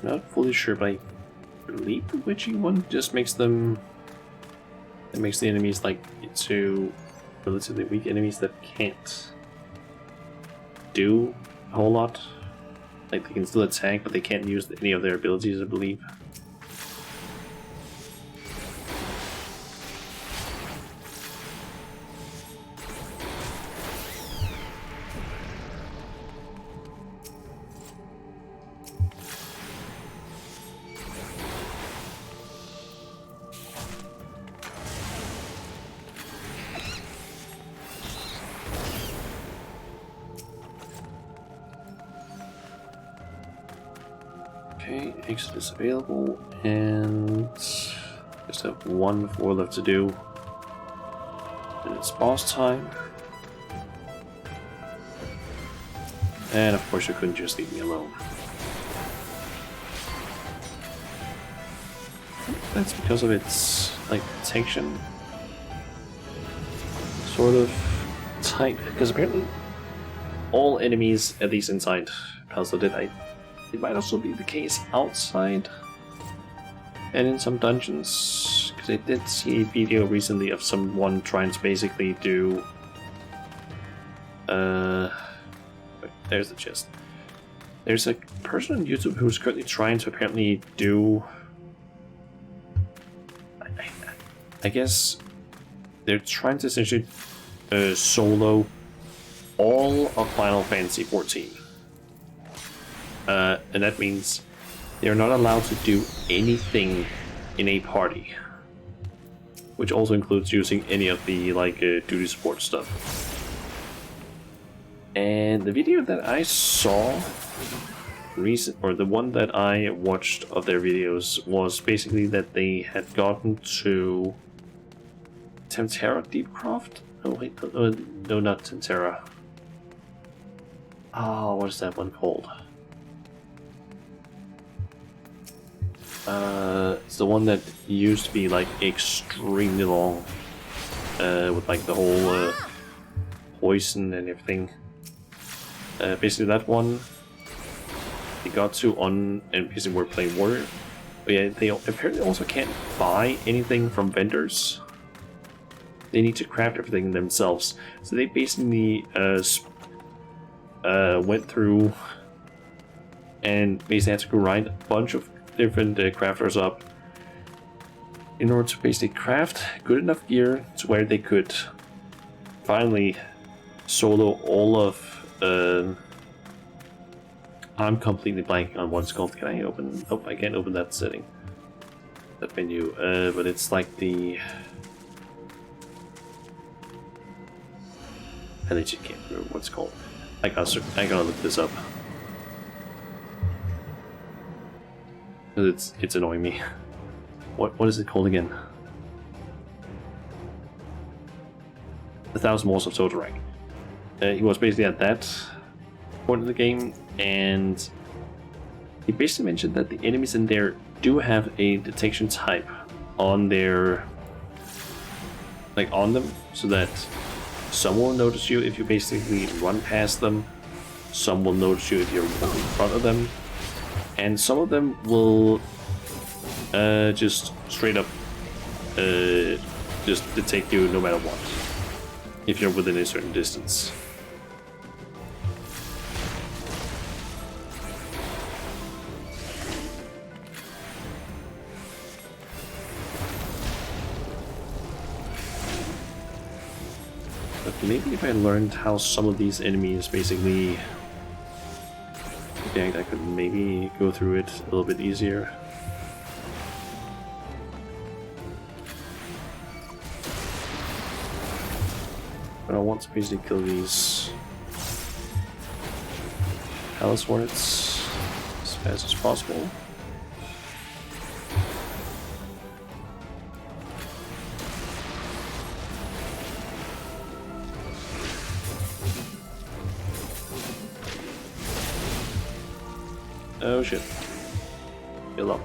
Not fully sure, but I believe the witching one just makes them. It makes the enemies like into relatively weak enemies that can't do a whole lot. Like they can still attack, but they can't use any of their abilities, I believe. Okay, exit is available, and just have one more left to do. And it's boss time. And of course you couldn't just leave me alone. That's because of its, like, protection. Sort of tight, because apparently all enemies, at least inside Palace of Dead, it might also be the case outside and in some dungeons, because I did see a video recently of someone trying to basically do there's the chest. There's a person on YouTube who's currently trying to apparently do I guess they're trying to essentially solo all of Final Fantasy XIV. And that means they're not allowed to do anything in a party, which also includes using any of the duty support stuff. And the video that I saw the one that I watched of their videos was basically that they had gotten to Tempterra Deepcroft? Oh wait, no, not Tempterra. Oh, what is that one called? It's the one that used to be like extremely long, with like the whole poison and everything. Basically that one, they got to on, and basically we're playing Warrior. But yeah, they apparently also can't buy anything from vendors. They need to craft everything themselves. So they basically went through and basically had to grind a bunch of different crafters up in order to basically craft good enough gear to where they could finally solo all of I'm completely blanking on what it's called. Can I open? Oh, I can't open that setting, that menu. But it's like the, I legit can't remember what it's called. I gotta look this up. It's annoying me. What is it called again? 1,000 Walls of Total Rank. He was basically at that point in the game, and he basically mentioned that the enemies in there do have a detection type on their, like on them, so that some will notice you if you basically run past them, some will notice you if you're in front of them, and some of them will just straight up just detect you no matter what, if you're within a certain distance. But maybe if I learned how some of these enemies basically react, I could maybe go through it a little bit easier. But I want to basically kill these Palace Hornets as fast as possible. Oh shit. Heal up.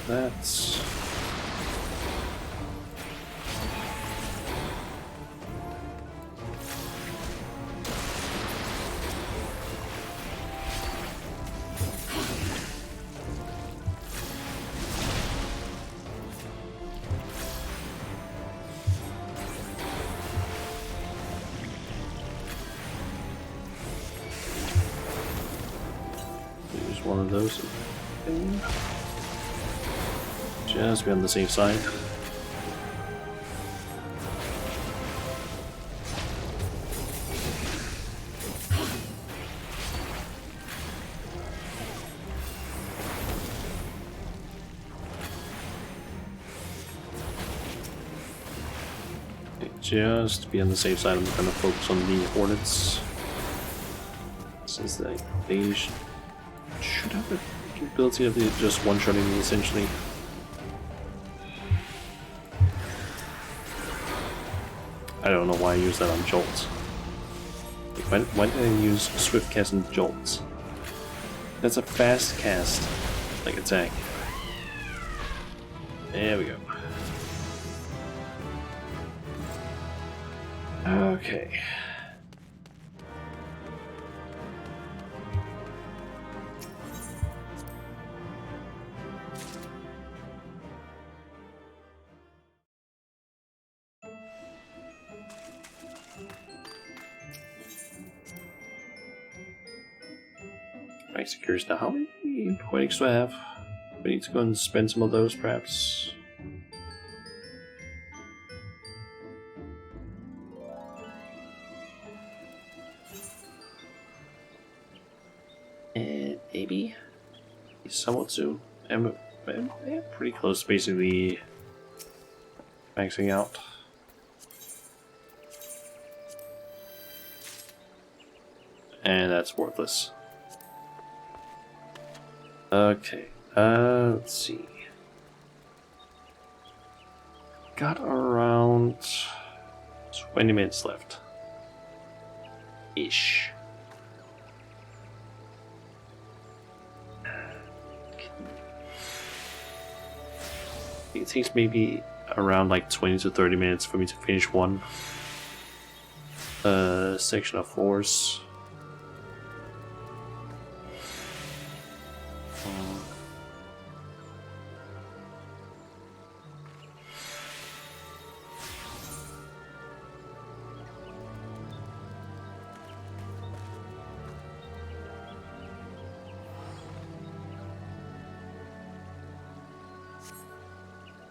That's use one of those. Just be on the safe side. Just be on the safe side. I'm going to focus on the Hornets, since they should have the capability of just one-shotting me essentially. I don't know why I use that on Jolt. Why did I use Swift Cast and Jolt? That's a fast cast, like attack. There we go. Okay. Actually curious now, how many poetics do I have? We need to go and spend some of those, perhaps. And maybe somewhat soon. I'm pretty close, basically maxing out. And that's worthless. Okay, let's see. Got around 20 minutes left. Ish. It takes maybe around like 20 to 30 minutes for me to finish one section of force.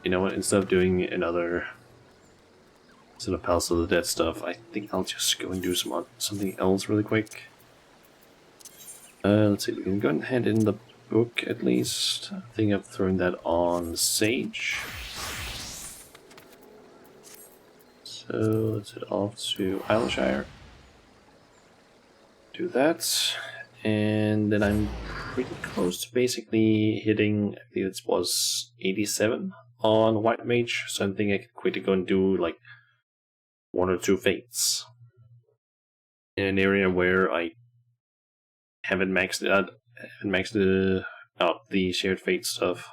You know what, instead of doing another sort of Palace of the Dead stuff, I think I'll just go and do something else really quick. Let's see, we can go and hand in the book at least. I think I've thrown that on Sage. So let's head off to Isleshire. Do that. And then I'm pretty close to basically hitting, I think it was 87 on White Mage, so I think I can quickly go and do like 1 or 2 fates in an area where I haven't maxed out the shared fate stuff.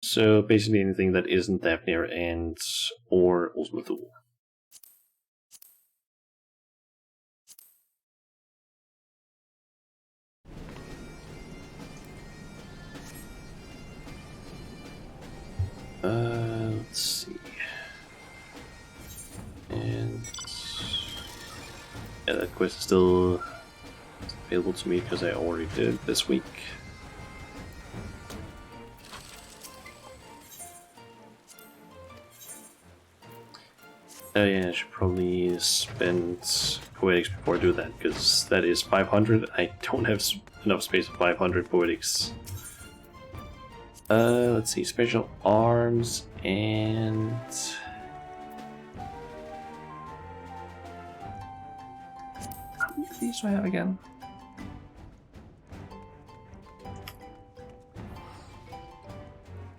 So basically anything that isn't Daphne and or Ultimate Thule. Let's see. And yeah, that quest is still available to me because I already did it this week. Yeah, I should probably spend poetics before I do that, because that is 500. I don't have enough space for 500 poetics. Let's see, special arms and how many of these do I have again?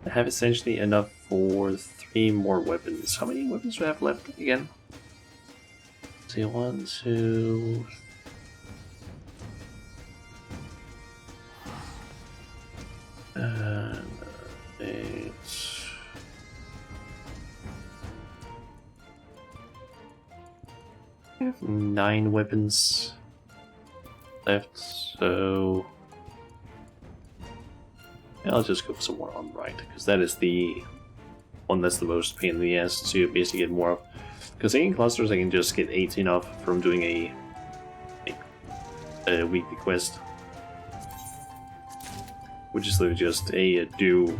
I have essentially enough for 3 more weapons. How many weapons do I have left again? Let's see, 1, 2. I have 9 weapons left, so yeah, I'll just go for some more on right, because that is the one that's the most pain in the ass to basically get more of. Because in clusters I can just get 18 off from doing a weekly quest, which is literally just a do,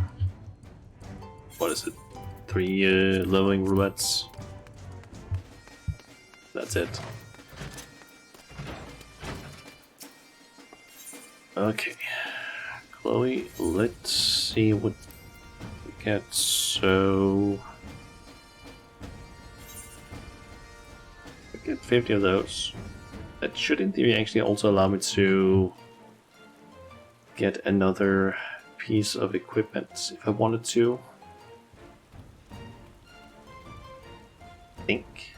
what is it, 3 leveling roulettes. That's it. Okay, Chloe, let's see what we get. So I get 50 of those. That should in theory actually also allow me to get another piece of equipment if I wanted to. I think.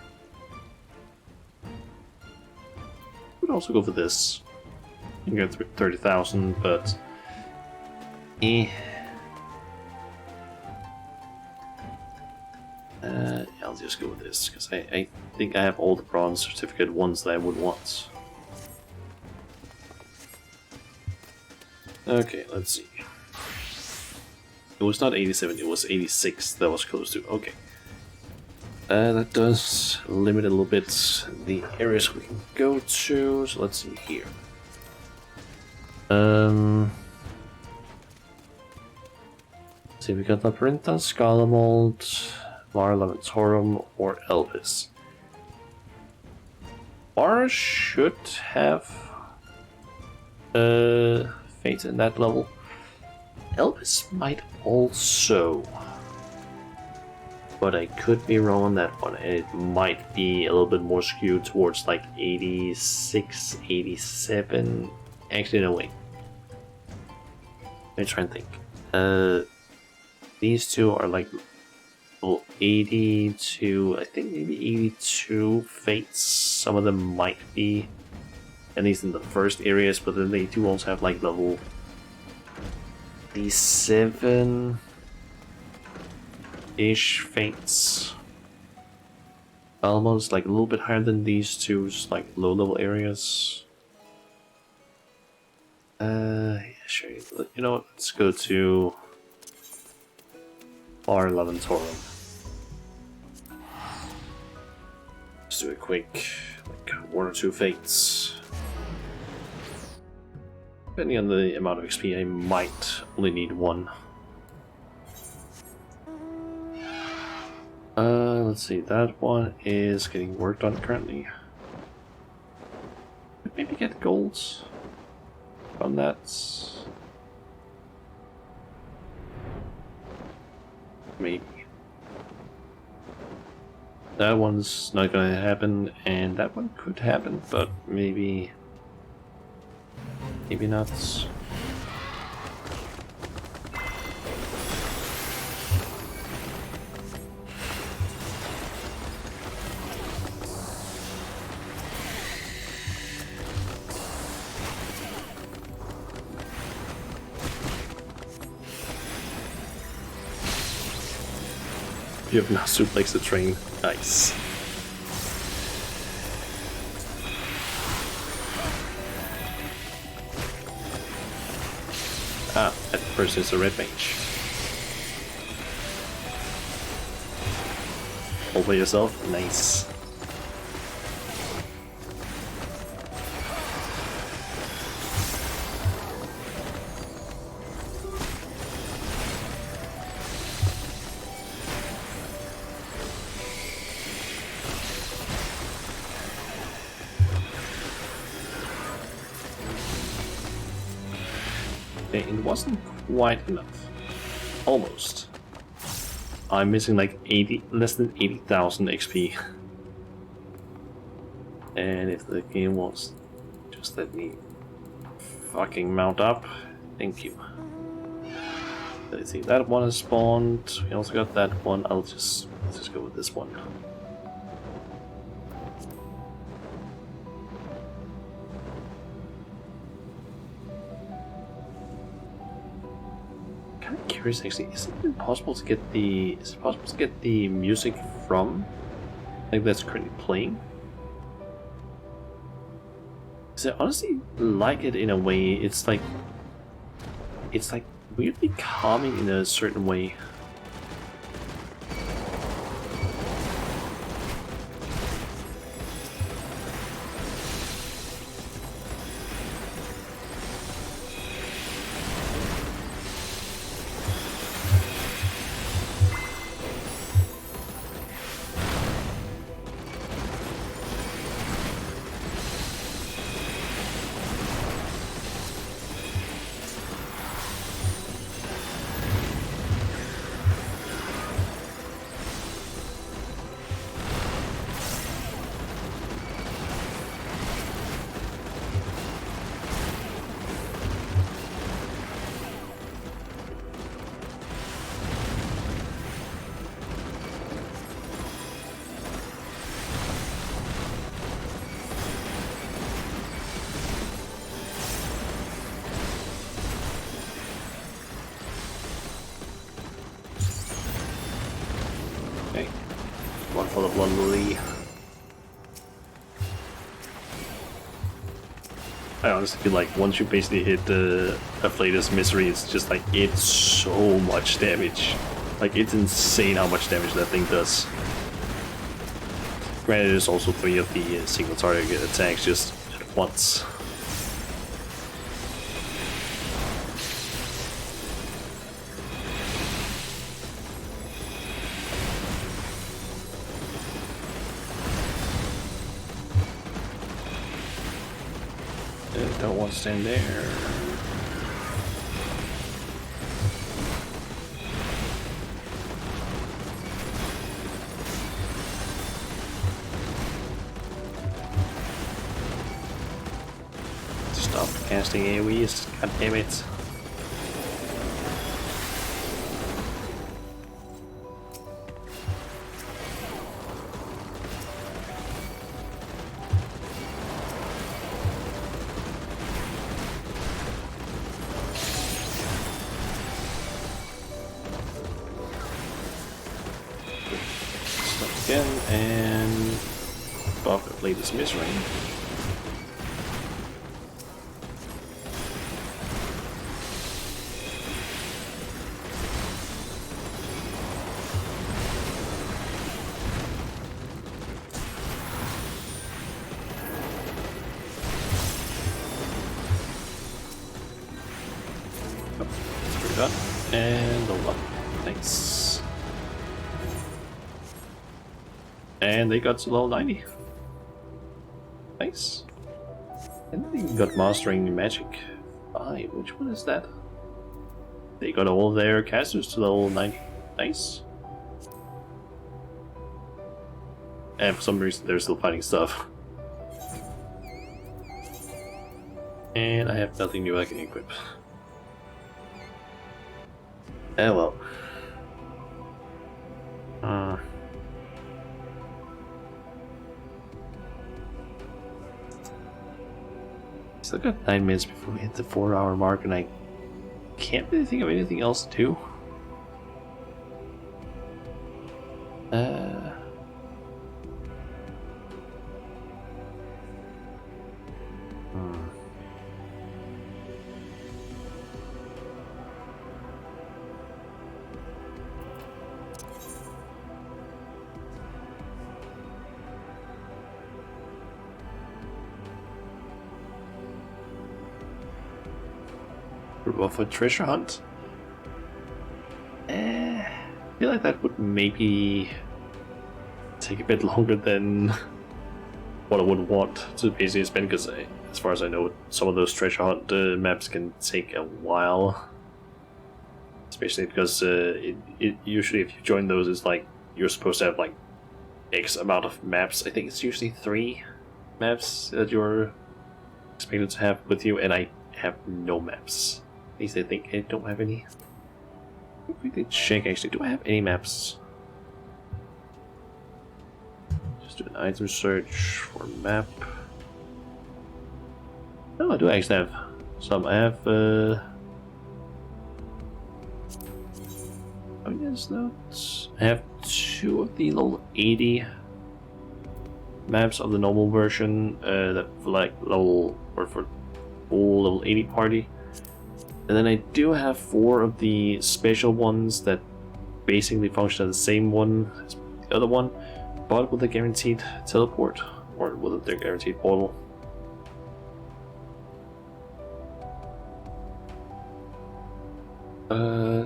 I would also go for this. You can get 30,000, but I'll just go with this, because I think I have all the bronze certificate ones that I would want. Okay, let's see. It was not 87, it was 86 that was close to. Okay. That does limit a little bit the areas we can go to, so let's see here. See, we got Labyrintha, Scalamold, Var Lamentorum, or Elvis. Var should have fate in that level. Elvis might also, but I could be wrong on that one. It might be a little bit more skewed towards like 86, 87. Actually, no, wait. Let me try and think. These two are like level 82, I think maybe 82 fates. Some of them might be, at least in the first areas, but then they do also have like level 87 ish fates. Almost like a little bit higher than these two, like low level areas. Yeah, sure. You know what? Let's go to Var Lamentorum. Let's do a quick, like, one or two fates. Depending on the amount of XP, I might only need one. Let's see, that one is getting worked on currently. Maybe get golds on that. Maybe. That one's not gonna happen, and that one could happen, but maybe not. You have now suplexed the train. Nice. Ah, that person is a red mage. All by yourself? Nice. Okay, it wasn't quite enough. Almost. I'm missing like less than 80,000 XP. And if the game wants just let me fucking mount up, thank you. Let's see, that one is spawned. We also got that one. Let's just go with this one. Curious, actually, is it possible to get the music from, like, that's currently playing? Because I honestly like it in a way. It's like weirdly calming in a certain way. One for the Blood Lily. I honestly feel like once you basically hit the Afflatus Misery, it's just like, it's so much damage. Like, it's insane how much damage that thing does. Granted, there's also 3 of the single target attacks just at once. I'll stand there. Stop casting AoEs, god damn it. Again, and buff the latest misery. We're done. And the one. Nice. And they got to level 90. Nice. And they got Mastering Magic 5. Which one is that? They got all their casters to level 90. Nice. And for some reason they're still fighting stuff. And I have nothing new I can equip. Oh well. Still got 9 minutes before we hit the 4-hour mark, and I can't really think of anything else to do. Of a treasure hunt. I feel like that would maybe take a bit longer than what I would want to basically spend, because as far as I know, some of those treasure hunt maps can take a while. Especially because it usually, if you join those, it's like you're supposed to have like X amount of maps. I think it's usually 3 maps that you're expected to have with you, and I have no maps. At least I think I don't have any. We did check actually. Do I have any maps? Just do an item search for map. No, I do actually have some. I have oh yes, notes. I have 2 of the level 80 maps of the normal version that for like level, or for full level 80 party. And then I do have 4 of the special ones that basically function as the same one as the other one, but with a guaranteed teleport, or with a guaranteed portal.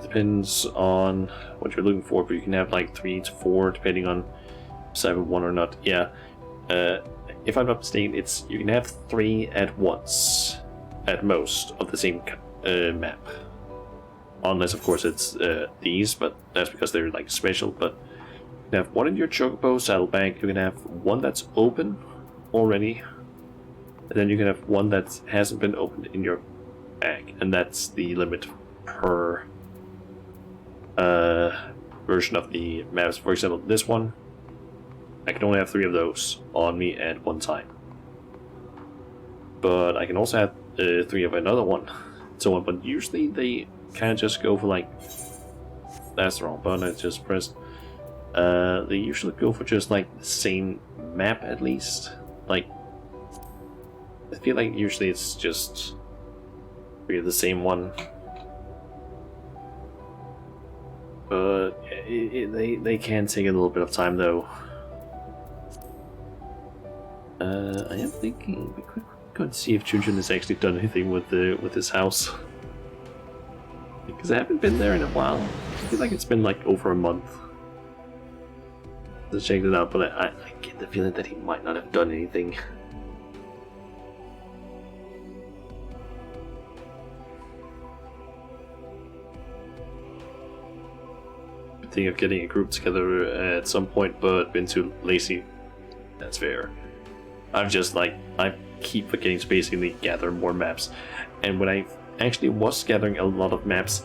Depends on what you're looking for, but you can have like 3 to 4 depending on if I have 1 or not. Yeah. If I'm not mistaken, it's you can have 3 at once, at most, of the same map, unless of course it's these, but that's because they're like special. But you can have 1 in your Chocobo saddlebag, you can have 1 that's open already, and then you can have 1 that hasn't been opened in your bag, and that's the limit per version of the maps. For example, this one, I can only have 3 of those on me at one time, but I can also have 3 of another one. So on, but usually they kind of just go for like, that's the wrong button I just pressed. They usually go for just like the same map at least. Like, I feel like usually it's just really the same one. But they can take a little bit of time though. I am thinking we could go and see if Junjun has actually done anything with his house, because I haven't been there in a while. I feel like it's been like over a month to check it out, but I get the feeling that he might not have done anything. think of getting a group together at some point, but been too lazy. That's fair. I'm just like, I keep forgetting to basically gather more maps. And when I actually was gathering a lot of maps,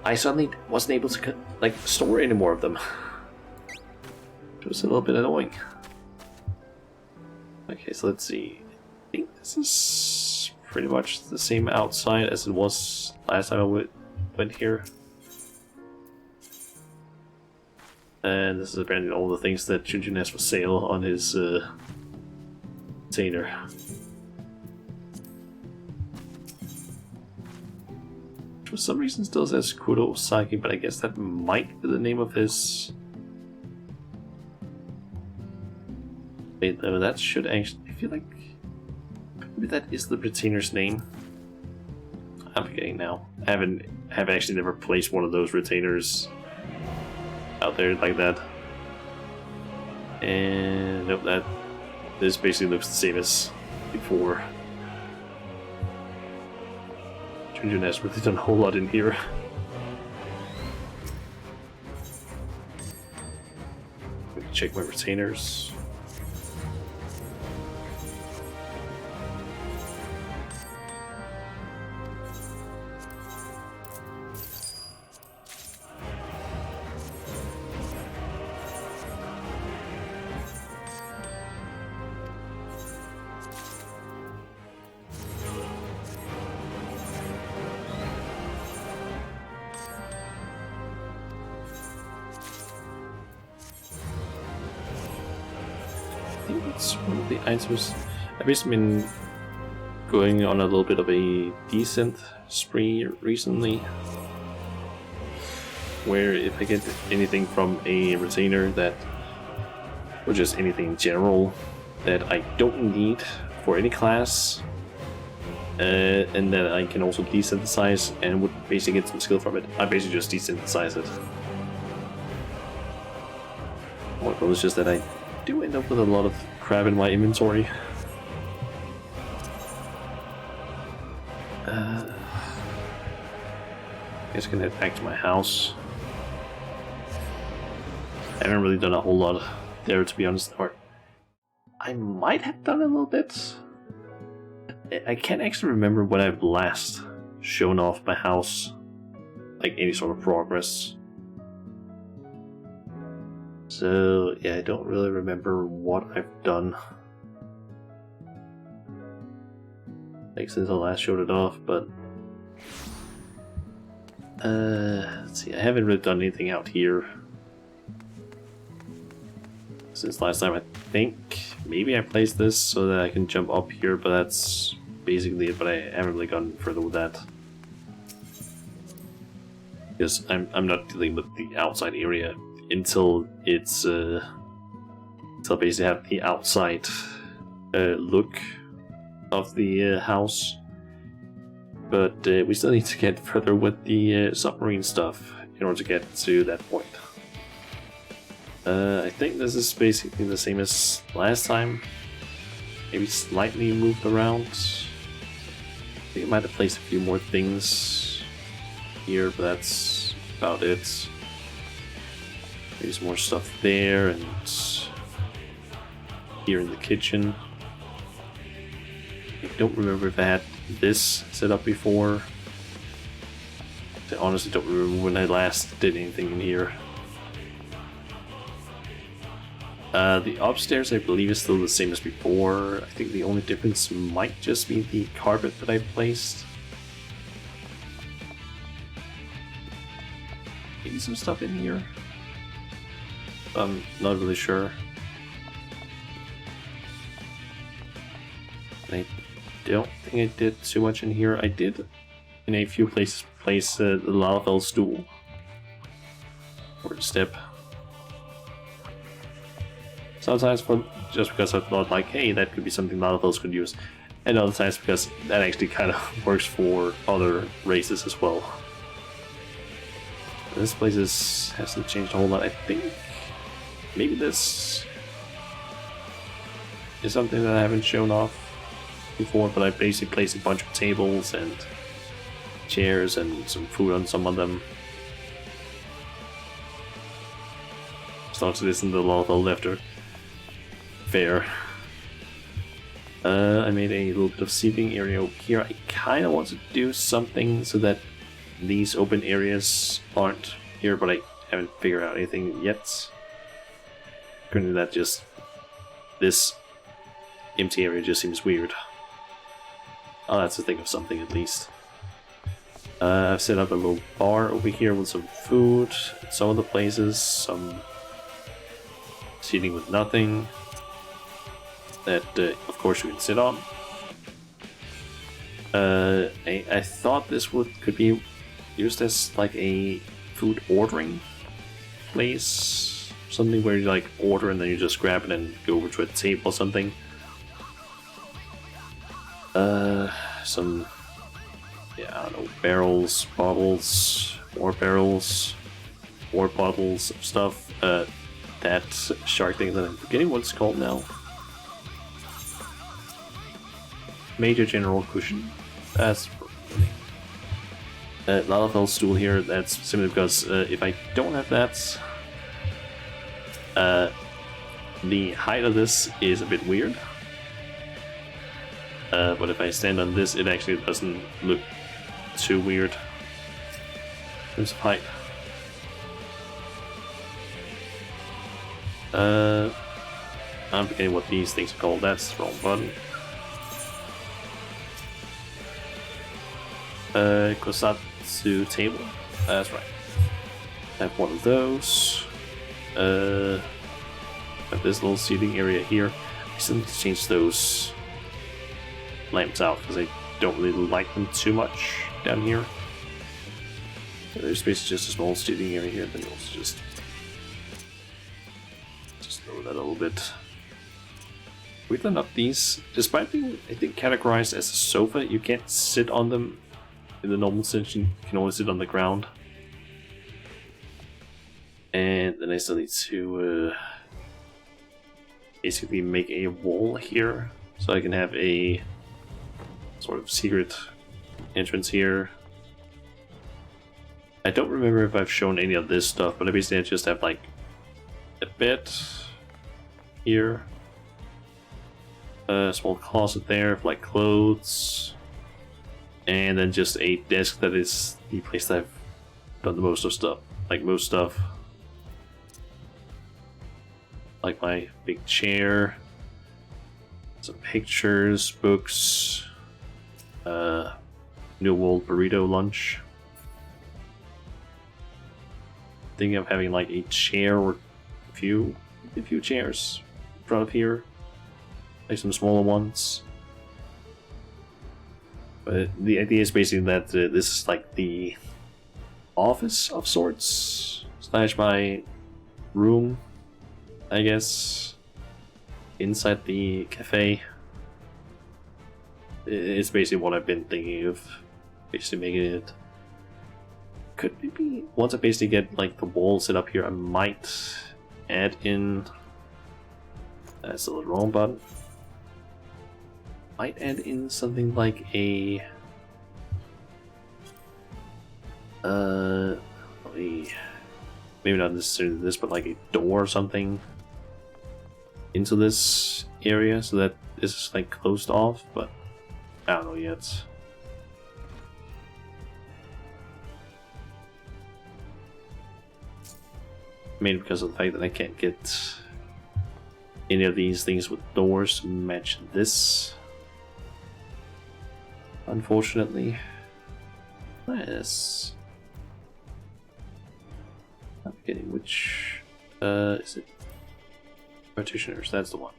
I suddenly wasn't able to like store any more of them. It was a little bit annoying. Okay, so let's see. I think this is pretty much the same outside as it was last time I went here. And this is apparently all the things that Junjun has for sale on his container. For some reason still says Kuro Osaki, but I guess that might be the name of his... Wait, no, that should actually... I feel like... maybe that is the retainer's name. I'm forgetting now. I have actually never placed one of those retainers out there like that. And nope, this basically looks the same as before. Junjun has really done a whole lot in here. Let me check my retainers. I think it's one of the items. I've basically been going on a little bit of a decent spree recently, where if I get anything from a retainer that, or just anything in general that I don't need for any class, and that I can also desynthesize and would basically get some skill from it, I basically just desynthesize it. Well, it's just that I do end up with a lot of crap in my inventory. I guess I can head back to my house. I haven't really done a whole lot there, to be honest. Or I might have done a little bit. I can't actually remember when I've last shown off my house, like any sort of progress. So yeah, I don't really remember what I've done, like since I last showed it off. But let's see, I haven't really done anything out here since last time. I think maybe I placed this so that I can jump up here, but that's basically it. But I haven't really gone further with that because I'm not dealing with the outside area until it's until I basically have the outside look of the house. But we still need to get further with the submarine stuff in order to get to that point. I think this is basically the same as last time, maybe slightly moved around. I think I might have placed a few more things here, but that's about it. There's more stuff there, and here in the kitchen. I don't remember if I had this set up before. I honestly don't remember when I last did anything in here. The upstairs I believe is still the same as before. I think the only difference might just be the carpet that I placed. Maybe some stuff in here. I'm not really sure. I don't think I did too much in here. I did, in a few places, place the Lalafell stool. Or step. Sometimes just because I thought like, hey, that could be something Lalafells could use. And other times because that actually kind of works for other races as well. This place hasn't changed a whole lot. I think maybe this is something that I haven't shown off before, but I basically placed a bunch of tables and chairs and some food on some of them. toxic isn't the Lawful Lifter. Fair. I made a little bit of seating area over here. I kind of want to do something so that these open areas aren't here, but I haven't figured out anything yet. Currently, that just this empty area just seems weird. I'll have to think of something at least. I've set up a little bar over here with some food at some of the places, some seating with nothing that of course you can sit on. I thought this could be used as like a food ordering place, something where you like order and then you just grab it and go over to a table or something. Some, yeah, I don't know, barrels, bottles, more bottles of stuff. That shark thing that I'm forgetting what it's called now. Major General Cushion. That's Lalafell stool here. That's simply because if I don't have that, the height of this is a bit weird. But if I stand on this, it actually doesn't look too weird in terms of height. I'm forgetting what these things are called. That's the wrong button. Kosatsu table. That's right. I have one of those. Have this little seating area here. I still need to change those lamps out because I don't really like them too much down here. There's basically just a small seating area here. Then also just lower that a little bit. Weirdly enough, these, despite being I think categorized as a sofa, you can't sit on them in the normal sense. You can only sit on the ground. And then I still need to basically make a wall here so I can have a sort of secret entrance here. I don't remember if I've shown any of this stuff, but I basically just have like a bed here, a small closet there for like clothes, and then just a desk that is the place that I've done the most of stuff. Like most stuff. Like my big chair, some pictures, books, New World burrito lunch. Thinking of having like a chair or a few chairs in front of here, like some smaller ones. But the idea is basically that this is like the office of sorts / my room, I guess, inside the cafe. It's basically what I've been thinking of, basically making it. Could maybe, once I basically get like the wall set up here, I might add in, that's the wrong button, might add in something like a, maybe not necessarily this, but like a door or something into this area so that this is like closed off, but I don't know yet. Mainly because of the fact that I can't get any of these things with doors to match this, unfortunately. Yes. I'm forgetting which is it? Partitioners, that's the one.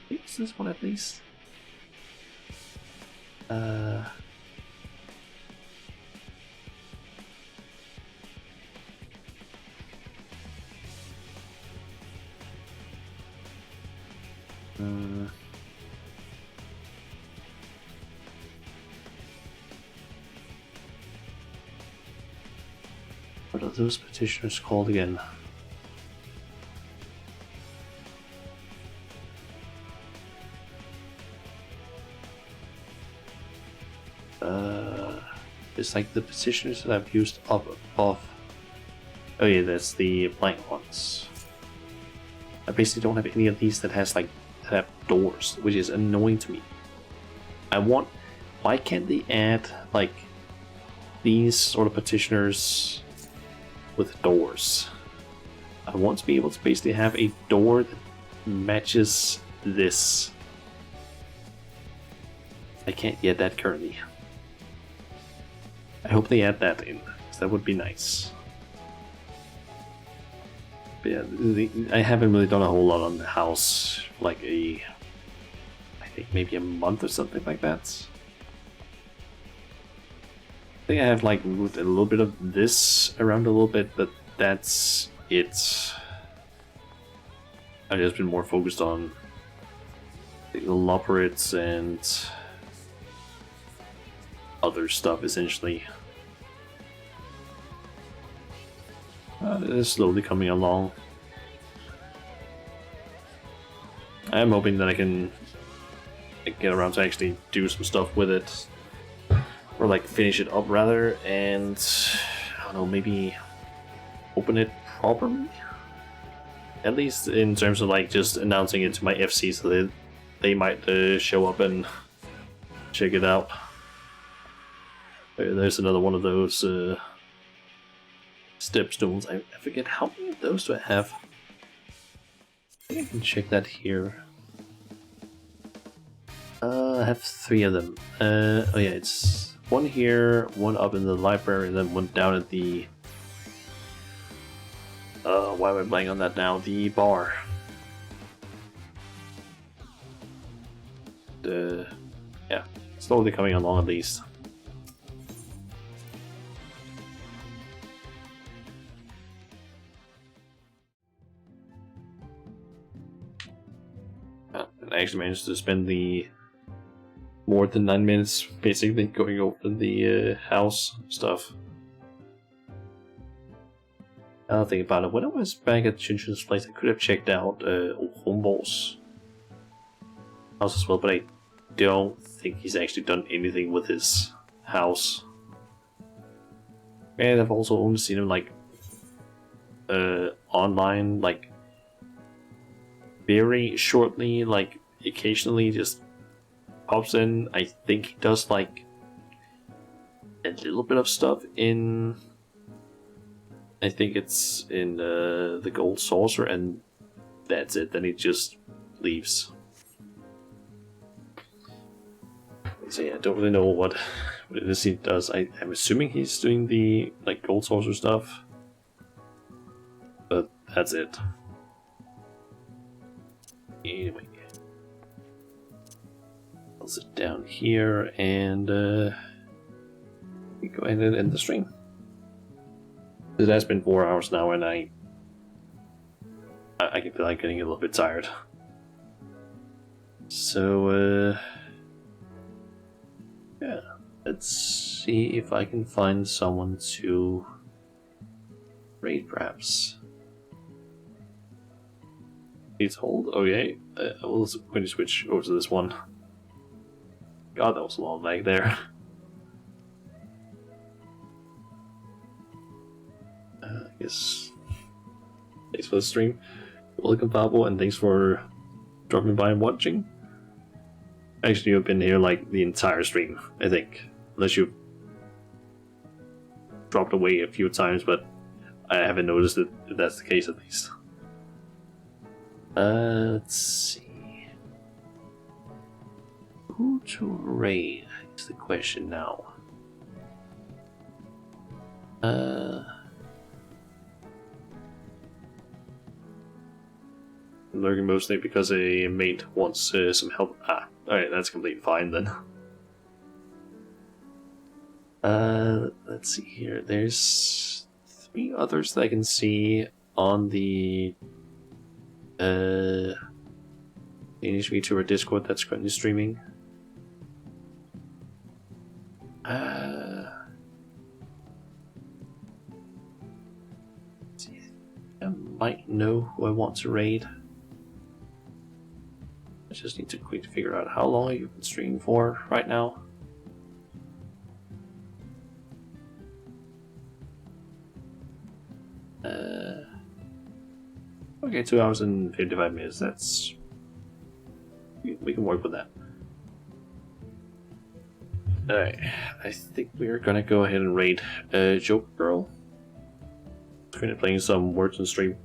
Is this one at least? What are those petitioners called again? It's like the positions that I've used up above. Oh yeah, that's the blank ones. I basically don't have any of these that have doors, which is annoying to me. Why can't they add like these sort of petitioners with doors? I want to be able to basically have a door that matches this. I can't get that currently. I hope they add that in, because that would be nice. But yeah, I haven't really done a whole lot on the house, like I think maybe a month or something like that. I think I have like moved a little bit of this around a little bit, but that's it. I've just been more focused on the operates and other stuff essentially. It's slowly coming along. I am hoping that I can get around to actually do some stuff with it, or like finish it up rather, and I don't know, maybe open it properly. At least in terms of like just announcing it to my FC, so they might show up and check it out. There's another one of those stepstones. I forget how many of those do I have. I think I can check that here. I have 3 of them. Oh yeah, it's one here, one up in the library, and then one down at the... why am I blanking on that now? The bar. Yeah, slowly coming along at least. I actually managed to spend the more than 9 minutes basically going over the house stuff. Now think about it, when I was back at Chinchun's place, I could have checked out Humboldt's house as well, but I don't think he's actually done anything with his house. And I've also only seen him like online, like very shortly, like occasionally just pops in. I think he does like a little bit of stuff in, I think it's in the Gold Saucer, and that's it. Then he just leaves. So yeah, I don't really know what it is he does. I'm assuming he's doing the like Gold Saucer stuff, but that's it. Anyway, I'll sit down here and go ahead and end the stream. It has been 4 hours now, and I can feel like getting a little bit tired. So yeah, let's see if I can find someone to raid, perhaps. Please hold. Okay, I will going to switch over to this one. God, that was a long lag there. I guess. Thanks for the stream. Welcome, Pablo, and thanks for dropping by and watching. Actually, you've been here like the entire stream, I think. Unless you've dropped away a few times, but I haven't noticed it, if that's the case at least. Let's see. Who to raid is the question now. I'm lurking mostly because a mate wants some help. Alright, that's completely fine then. Let's see here. There's 3 others that I can see on the Danish VTuber Discord that's currently streaming. I might know who I want to raid. I just need to quickly figure out how long you've been streaming for right now. Okay, 2 hours and 55 minutes. That's... we can work with that. Alright, I think we're gonna go ahead and raid Joker Girl. Currently playing some words on stream.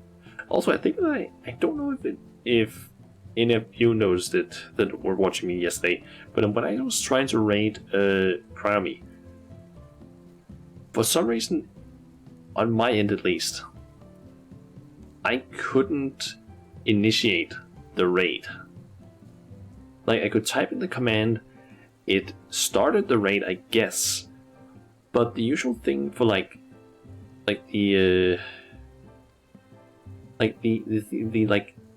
Also, I think that I don't know if any of you noticed it that were watching me yesterday, but when I was trying to raid Cryomy, for some reason, on my end at least, I couldn't initiate the raid. Like, I could type in the command, it started the raid, I guess, but the usual thing for the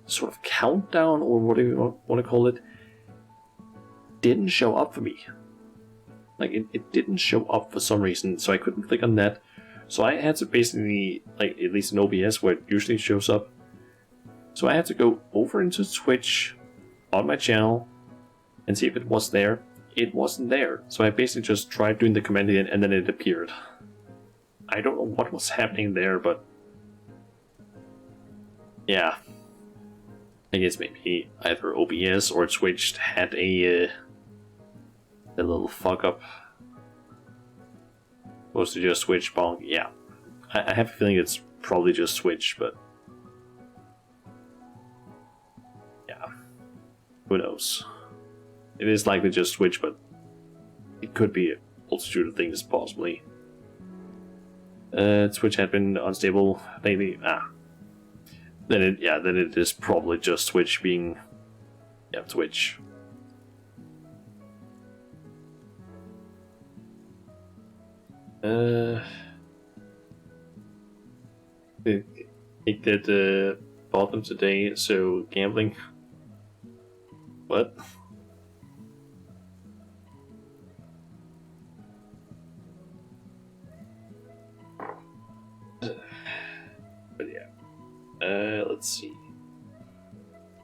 sort of countdown, or what do you want to call it, didn't show up for me. Like, it didn't show up for some reason, so I couldn't click on that. So I had to basically, like, at least in OBS where it usually shows up, so I had to go over into Twitch on my channel and see if it was there. It wasn't there, so I basically just tried doing the command again, and then it appeared. I don't know what was happening there, but yeah, I guess maybe either OBS or Twitch had a little fuck up. Supposed to just Switch bonk. Yeah, I have a feeling it's probably just Switch, but yeah, who knows? It is likely just Switch, but it could be a multitude of things possibly. Twitch had been unstable lately. Then it is probably just Twitch being, yeah, Twitch. It did bottom today, so gambling. What? But yeah, let's see.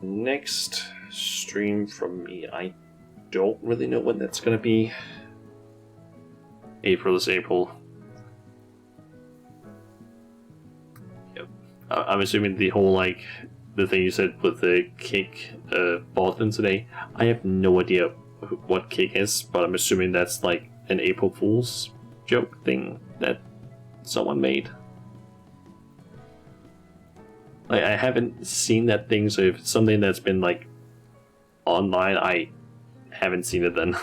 Next stream from me, I don't really know when that's gonna be. April is April. Yep. I'm assuming the whole, like, the thing you said with the cake bottom today, I have no idea what cake is, but I'm assuming that's like an April Fool's joke thing that someone made. Like, I haven't seen that thing, so if it's something that's been, like, online, I haven't seen it then.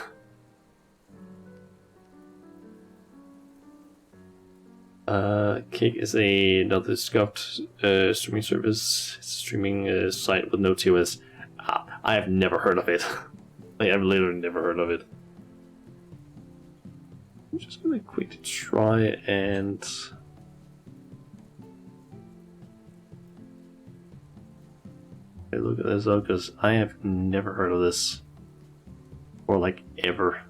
Kick is another scuffed streaming service. It's a streaming site with no TOS. I have never heard of it. Like, I've literally never heard of it. I'm just gonna quickly try and... look at this up, because I have never heard of this. Or, like, ever.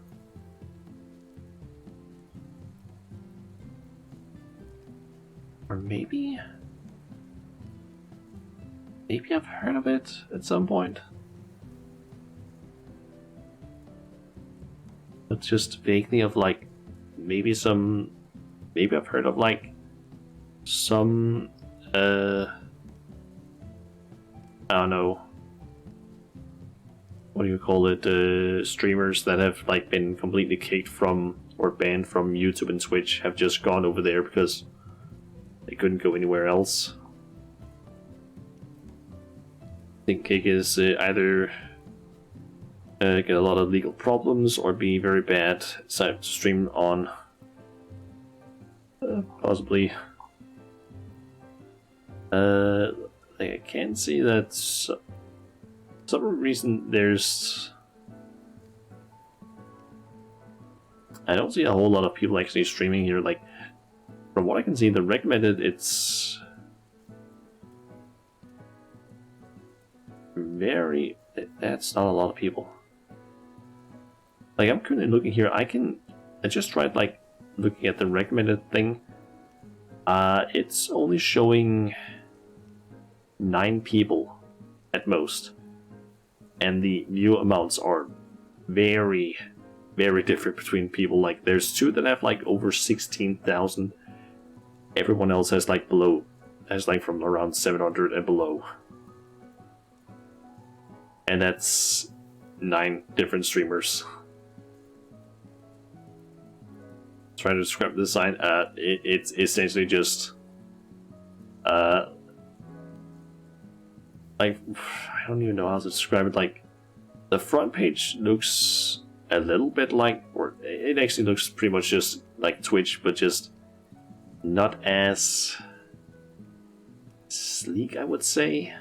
Or maybe I've heard of it at some point. But just vaguely of, like, maybe I've heard of, like, some, I don't know, what do you call it, streamers that have, like, been completely kicked from or banned from YouTube and Twitch have just gone over there because they couldn't go anywhere else. I think Kick is either get a lot of legal problems or be very bad site to stream on. Possibly. I can see that some reason there's... I don't see a whole lot of people actually streaming here. Like, from what I can see, the recommended, it's very... That's not a lot of people. Like, I'm currently looking here. I just tried, like, looking at the recommended thing. It's only showing 9 people at most. And the view amounts are very, very different between people. Like, there's 2 that have, like, over 16,000. Everyone else has, like, from around 700 and below. and that's 9 different streamers. Trying to describe the design, it's essentially just like, I don't even know how to describe it. Like, the front page looks a little bit like, or it actually looks pretty much just like Twitch, but just not as sleek, I would say.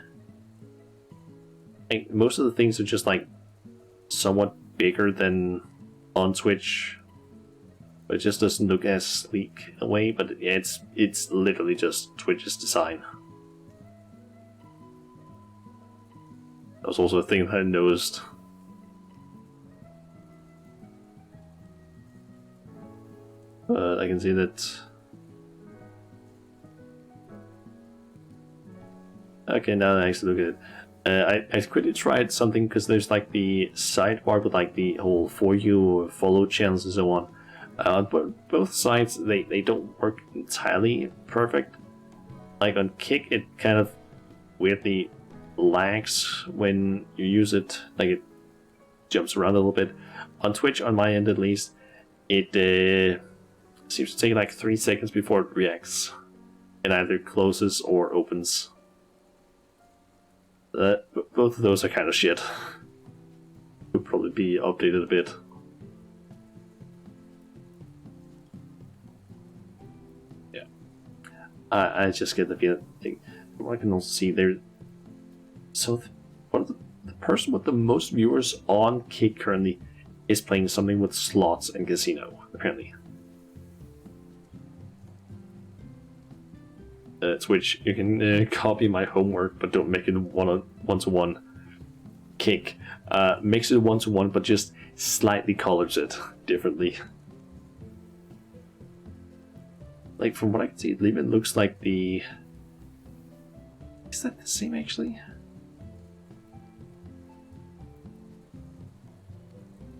Like, most of the things are just like somewhat bigger than on Twitch, but it just doesn't look as sleek in a way. But it's literally just Twitch's design. That was also a thing that I noticed. But I can see that. Okay, now that I actually look at it, I quickly tried something because there's like the sidebar with like the whole for you, follow channels and so on. But both sides they don't work entirely perfect. Like on Kick, it kind of weirdly lags when you use it. Like it jumps around a little bit. On Twitch, on my end at least, it seems to take like 3 seconds before it reacts. It either closes or opens. Both of those are kind of shit. Could probably be updated a bit. Yeah, I just get the feeling. I can also see there. So, the person with the most viewers on Kick currently is playing something with slots and casino, apparently. Twitch, you can copy my homework, but don't make it one-to-one. Kick, makes it one-to-one, but just slightly colors it differently. Like, from what I can see, it even looks like the... Is that the same, actually?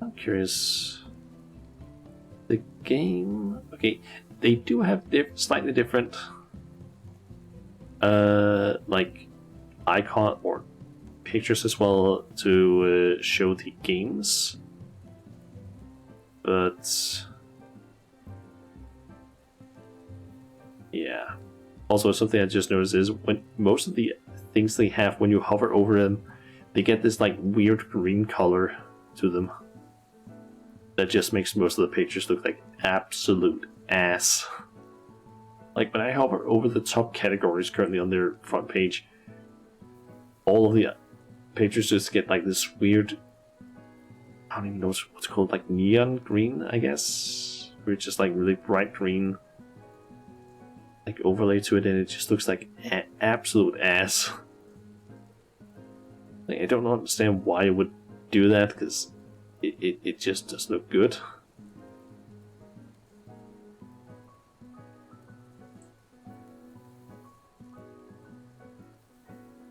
I'm curious. The game... Okay, they do have slightly different... like icon or pictures as well to show the games, but yeah. Also, something I just noticed is when most of the things they have, when you hover over them, they get this like weird green color to them that just makes most of the pictures look like absolute ass. Like, when I hover over the top categories currently on their front page, all of the pictures just get like this weird, I don't even know what's called, like neon green, I guess? Where it's just like really bright green, like overlay to it, and it just looks like absolute ass. Like, I don't understand why it would do that, because it just doesn't look good.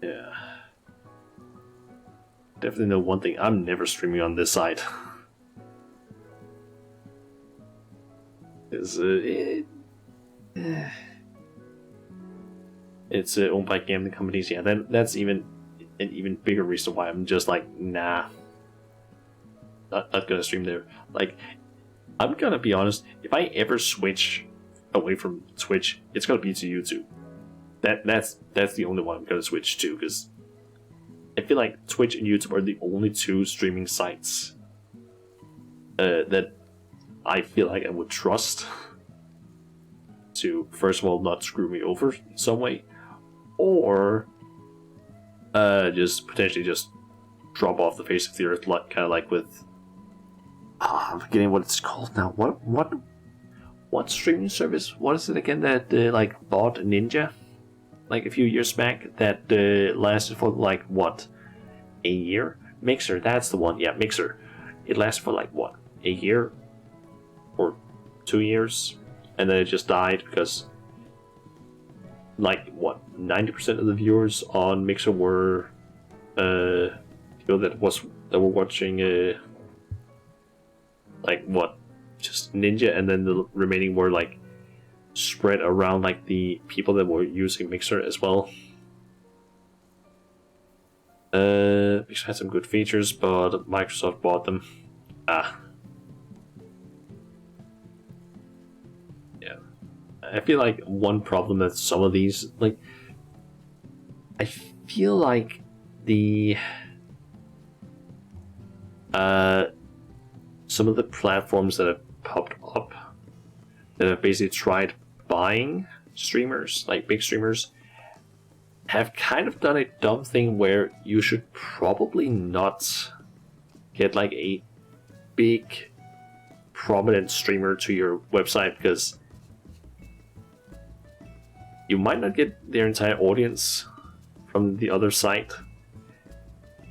Yeah. Definitely know one thing, I'm never streaming on this site. It's owned by gambling companies. Yeah, that's even an even bigger reason why I'm just like, nah, not gonna stream there. Like, I'm gonna be honest, if I ever switch away from Twitch, it's gonna be to YouTube. That's the only one I'm gonna switch to, because I feel like Twitch and YouTube are the only 2 streaming sites that I feel like I would trust to, first of all, not screw me over in some way, or just potentially just drop off the face of the earth, like, kind of like with I'm forgetting what it's called now. What streaming service? What is it again that like bought Ninja like a few years back that lasted for like what, a year? Mixer, that's the one. Yeah, Mixer. It lasted for like what, a year or 2 years, and then it just died because like what, 90% of the viewers on Mixer were people that were watching like what, just Ninja, and then the remaining were like spread around like the people that were using Mixer as well. Which had some good features, but Microsoft bought them. Yeah. I feel like one problem that some of these, like, I feel like the some of the platforms that have popped up that have basically tried buying streamers, like big streamers, have kind of done a dumb thing where you should probably not get like a big prominent streamer to your website, because you might not get their entire audience from the other site,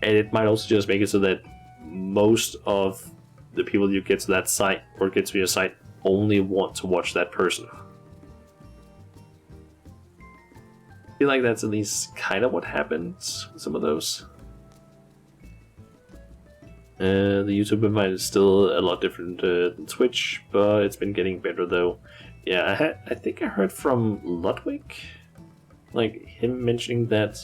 and it might also just make it so that most of the people you get to that site or get to your site only want to watch that person. I feel like that's at least kind of what happens with some of those. The YouTube invite is still a lot different than Twitch, but it's been getting better though. Yeah, I think I heard from Ludwig, like him mentioning that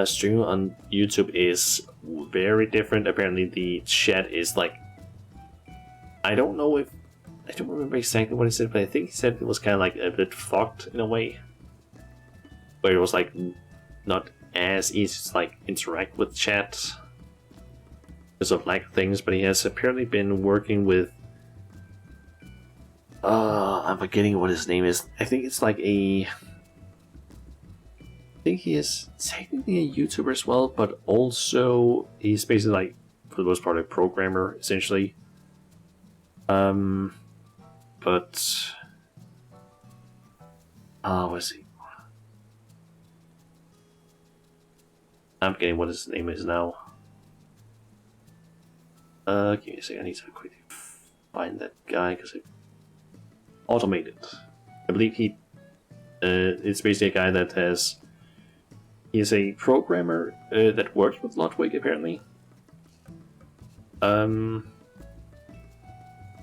streaming on YouTube is very different. Apparently the chat is like, I don't remember exactly what he said, but I think he said it was kind of like a bit fucked in a way, where it was like not as easy to like interact with chat because of lack of things. But he has apparently been working with I'm forgetting what his name is. I think it's like I think he is technically a YouTuber as well, but also he's basically like, for the most part, a programmer essentially. But what is he? I'm forgetting what his name is now. Give me a second. I need to quickly find that guy because it automated. I believe it's basically a guy that he's a programmer that works with Ludwig apparently.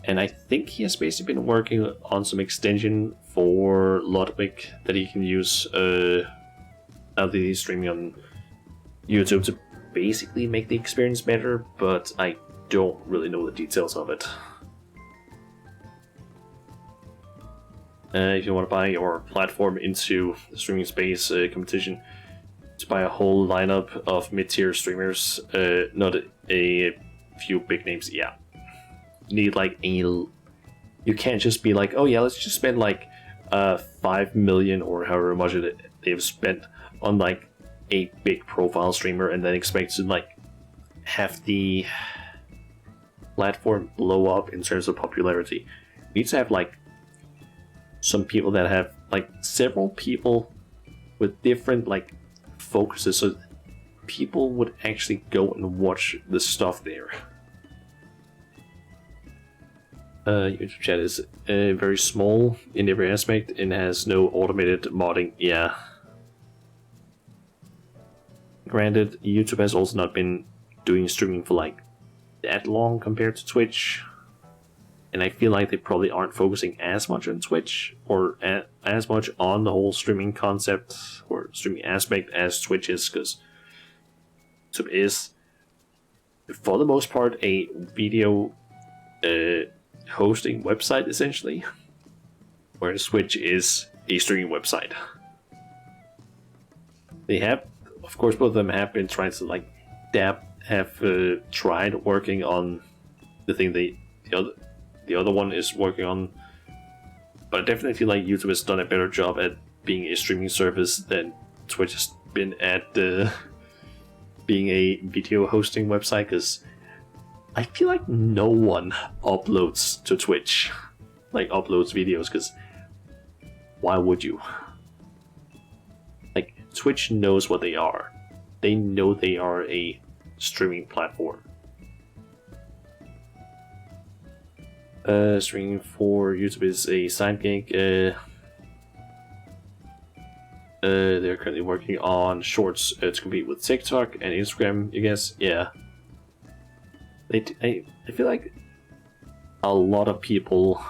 And I think he has basically been working on some extension for Ludwig that he can use now that he's streaming on YouTube to basically make the experience better, but I don't really know the details of it. If you want to buy your platform into the streaming space competition, to buy a whole lineup of mid-tier streamers, not a few big names, yeah. You need like you can't just be like, oh yeah, let's just spend like 5 million or however much they've spent on like a big profile streamer and then expect to like have the platform blow up in terms of popularity. You need to have like some people that have like several people with different like focuses, so people would actually go and watch the stuff there. YouTube chat is very small in every aspect and has no automated modding. Yeah. Granted, YouTube has also not been doing streaming for like that long compared to Twitch, and I feel like they probably aren't focusing as much on Twitch or as much on the whole streaming concept or streaming aspect as Twitch is, because YouTube is, for the most part, a video hosting website essentially, whereas Twitch is a streaming website. They have, of course, both of them have been trying to like tried working on the thing the other one is working on, but I definitely feel like YouTube has done a better job at being a streaming service than Twitch has been at being a video hosting website, because I feel like no one uploads to Twitch, like uploads videos, because why would you? Like, Twitch knows what they are. They know they are a streaming platform. Streaming for YouTube is a side gig. They're currently working on shorts to compete with TikTok and Instagram, I guess. Yeah. I feel like a lot of people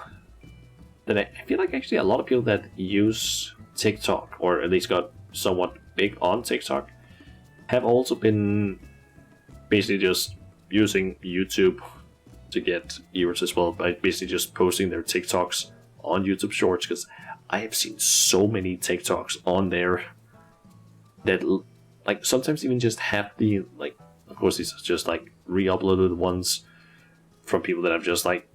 that actually a lot of people that use TikTok, or at least got somewhat big on TikTok, have also been basically just using YouTube to get viewers as well by basically just posting their TikToks on YouTube Shorts, because I have seen so many TikToks on there that like sometimes even just have the like, of course these are just like re-uploaded ones from people that have just like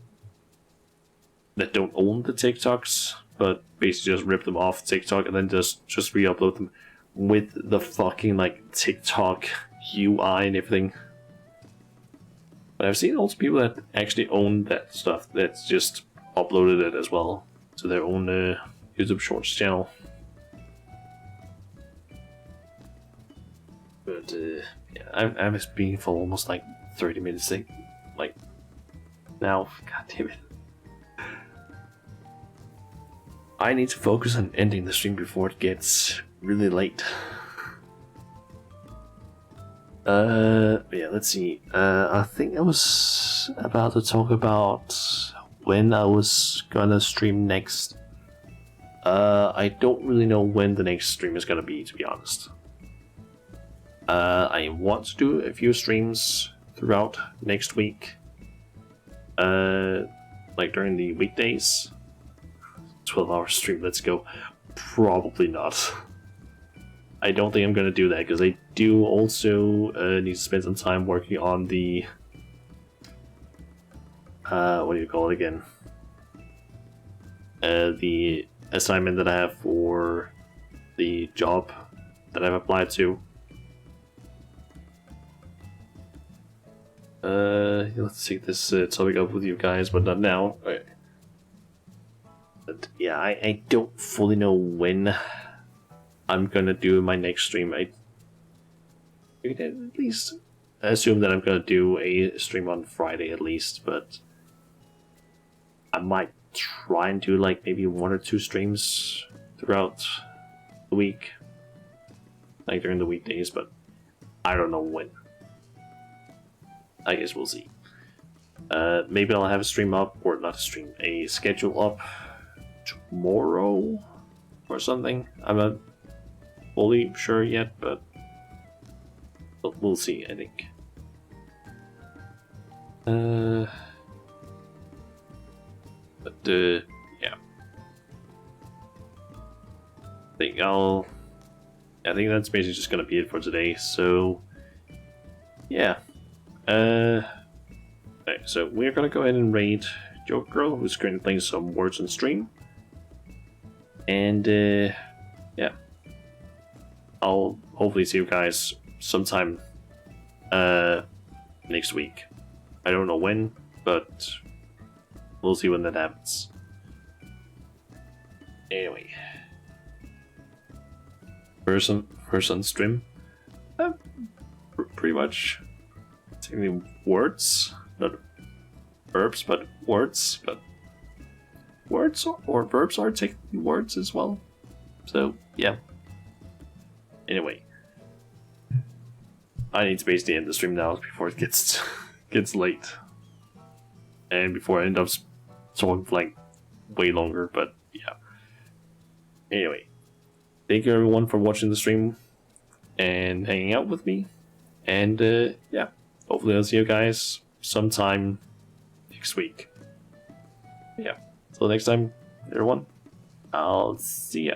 that don't own the TikToks, but basically just rip them off TikTok and then just re-upload them with the fucking like TikTok UI and everything. But I've seen also people that actually own that stuff that's just uploaded it as well to their own YouTube Shorts channel. But yeah, I've been for almost like 30 minutes like now. God damn it. I need to focus on ending the stream before it gets really late. Yeah, let's see. I think I was about to talk about when I was gonna stream next. I don't really know when the next stream is gonna be, to be honest. I want to do a few streams throughout next week. Like during the weekdays. 12-hour stream, let's go. Probably not. I don't think I'm gonna do that because I do also need to spend some time working on the what do you call it again? The assignment that I have for the job that I've applied to. Let's take this topic up with you guys, but not now. Right. But yeah, I don't fully know when I'm gonna do my next stream. You can at least assume that I'm gonna do a stream on Friday at least, but I might try and do like maybe 1 or 2 streams throughout the week, like during the weekdays, but I don't know when. I guess we'll see. Maybe I'll have a stream up, or not a stream, a schedule up tomorrow or something. I'm not fully sure yet, but we'll see, I think. Yeah. I think that's basically just gonna be it for today, so yeah. Alright, so we're gonna go ahead and raid Joke Girl, who's currently playing some Words on stream. And yeah. I'll hopefully see you guys sometime next week. I don't know when, but we'll see when that happens. Anyway. First on stream. Pretty much technically words, not verbs, but words, but words or verbs are technically words as well. So yeah. Anyway, I need to basically end the stream now before it gets late, and before I end up talking for like way longer. But yeah. Anyway, thank you everyone for watching the stream and hanging out with me, and yeah, hopefully I'll see you guys sometime next week. Yeah. Till next time, everyone. I'll see ya.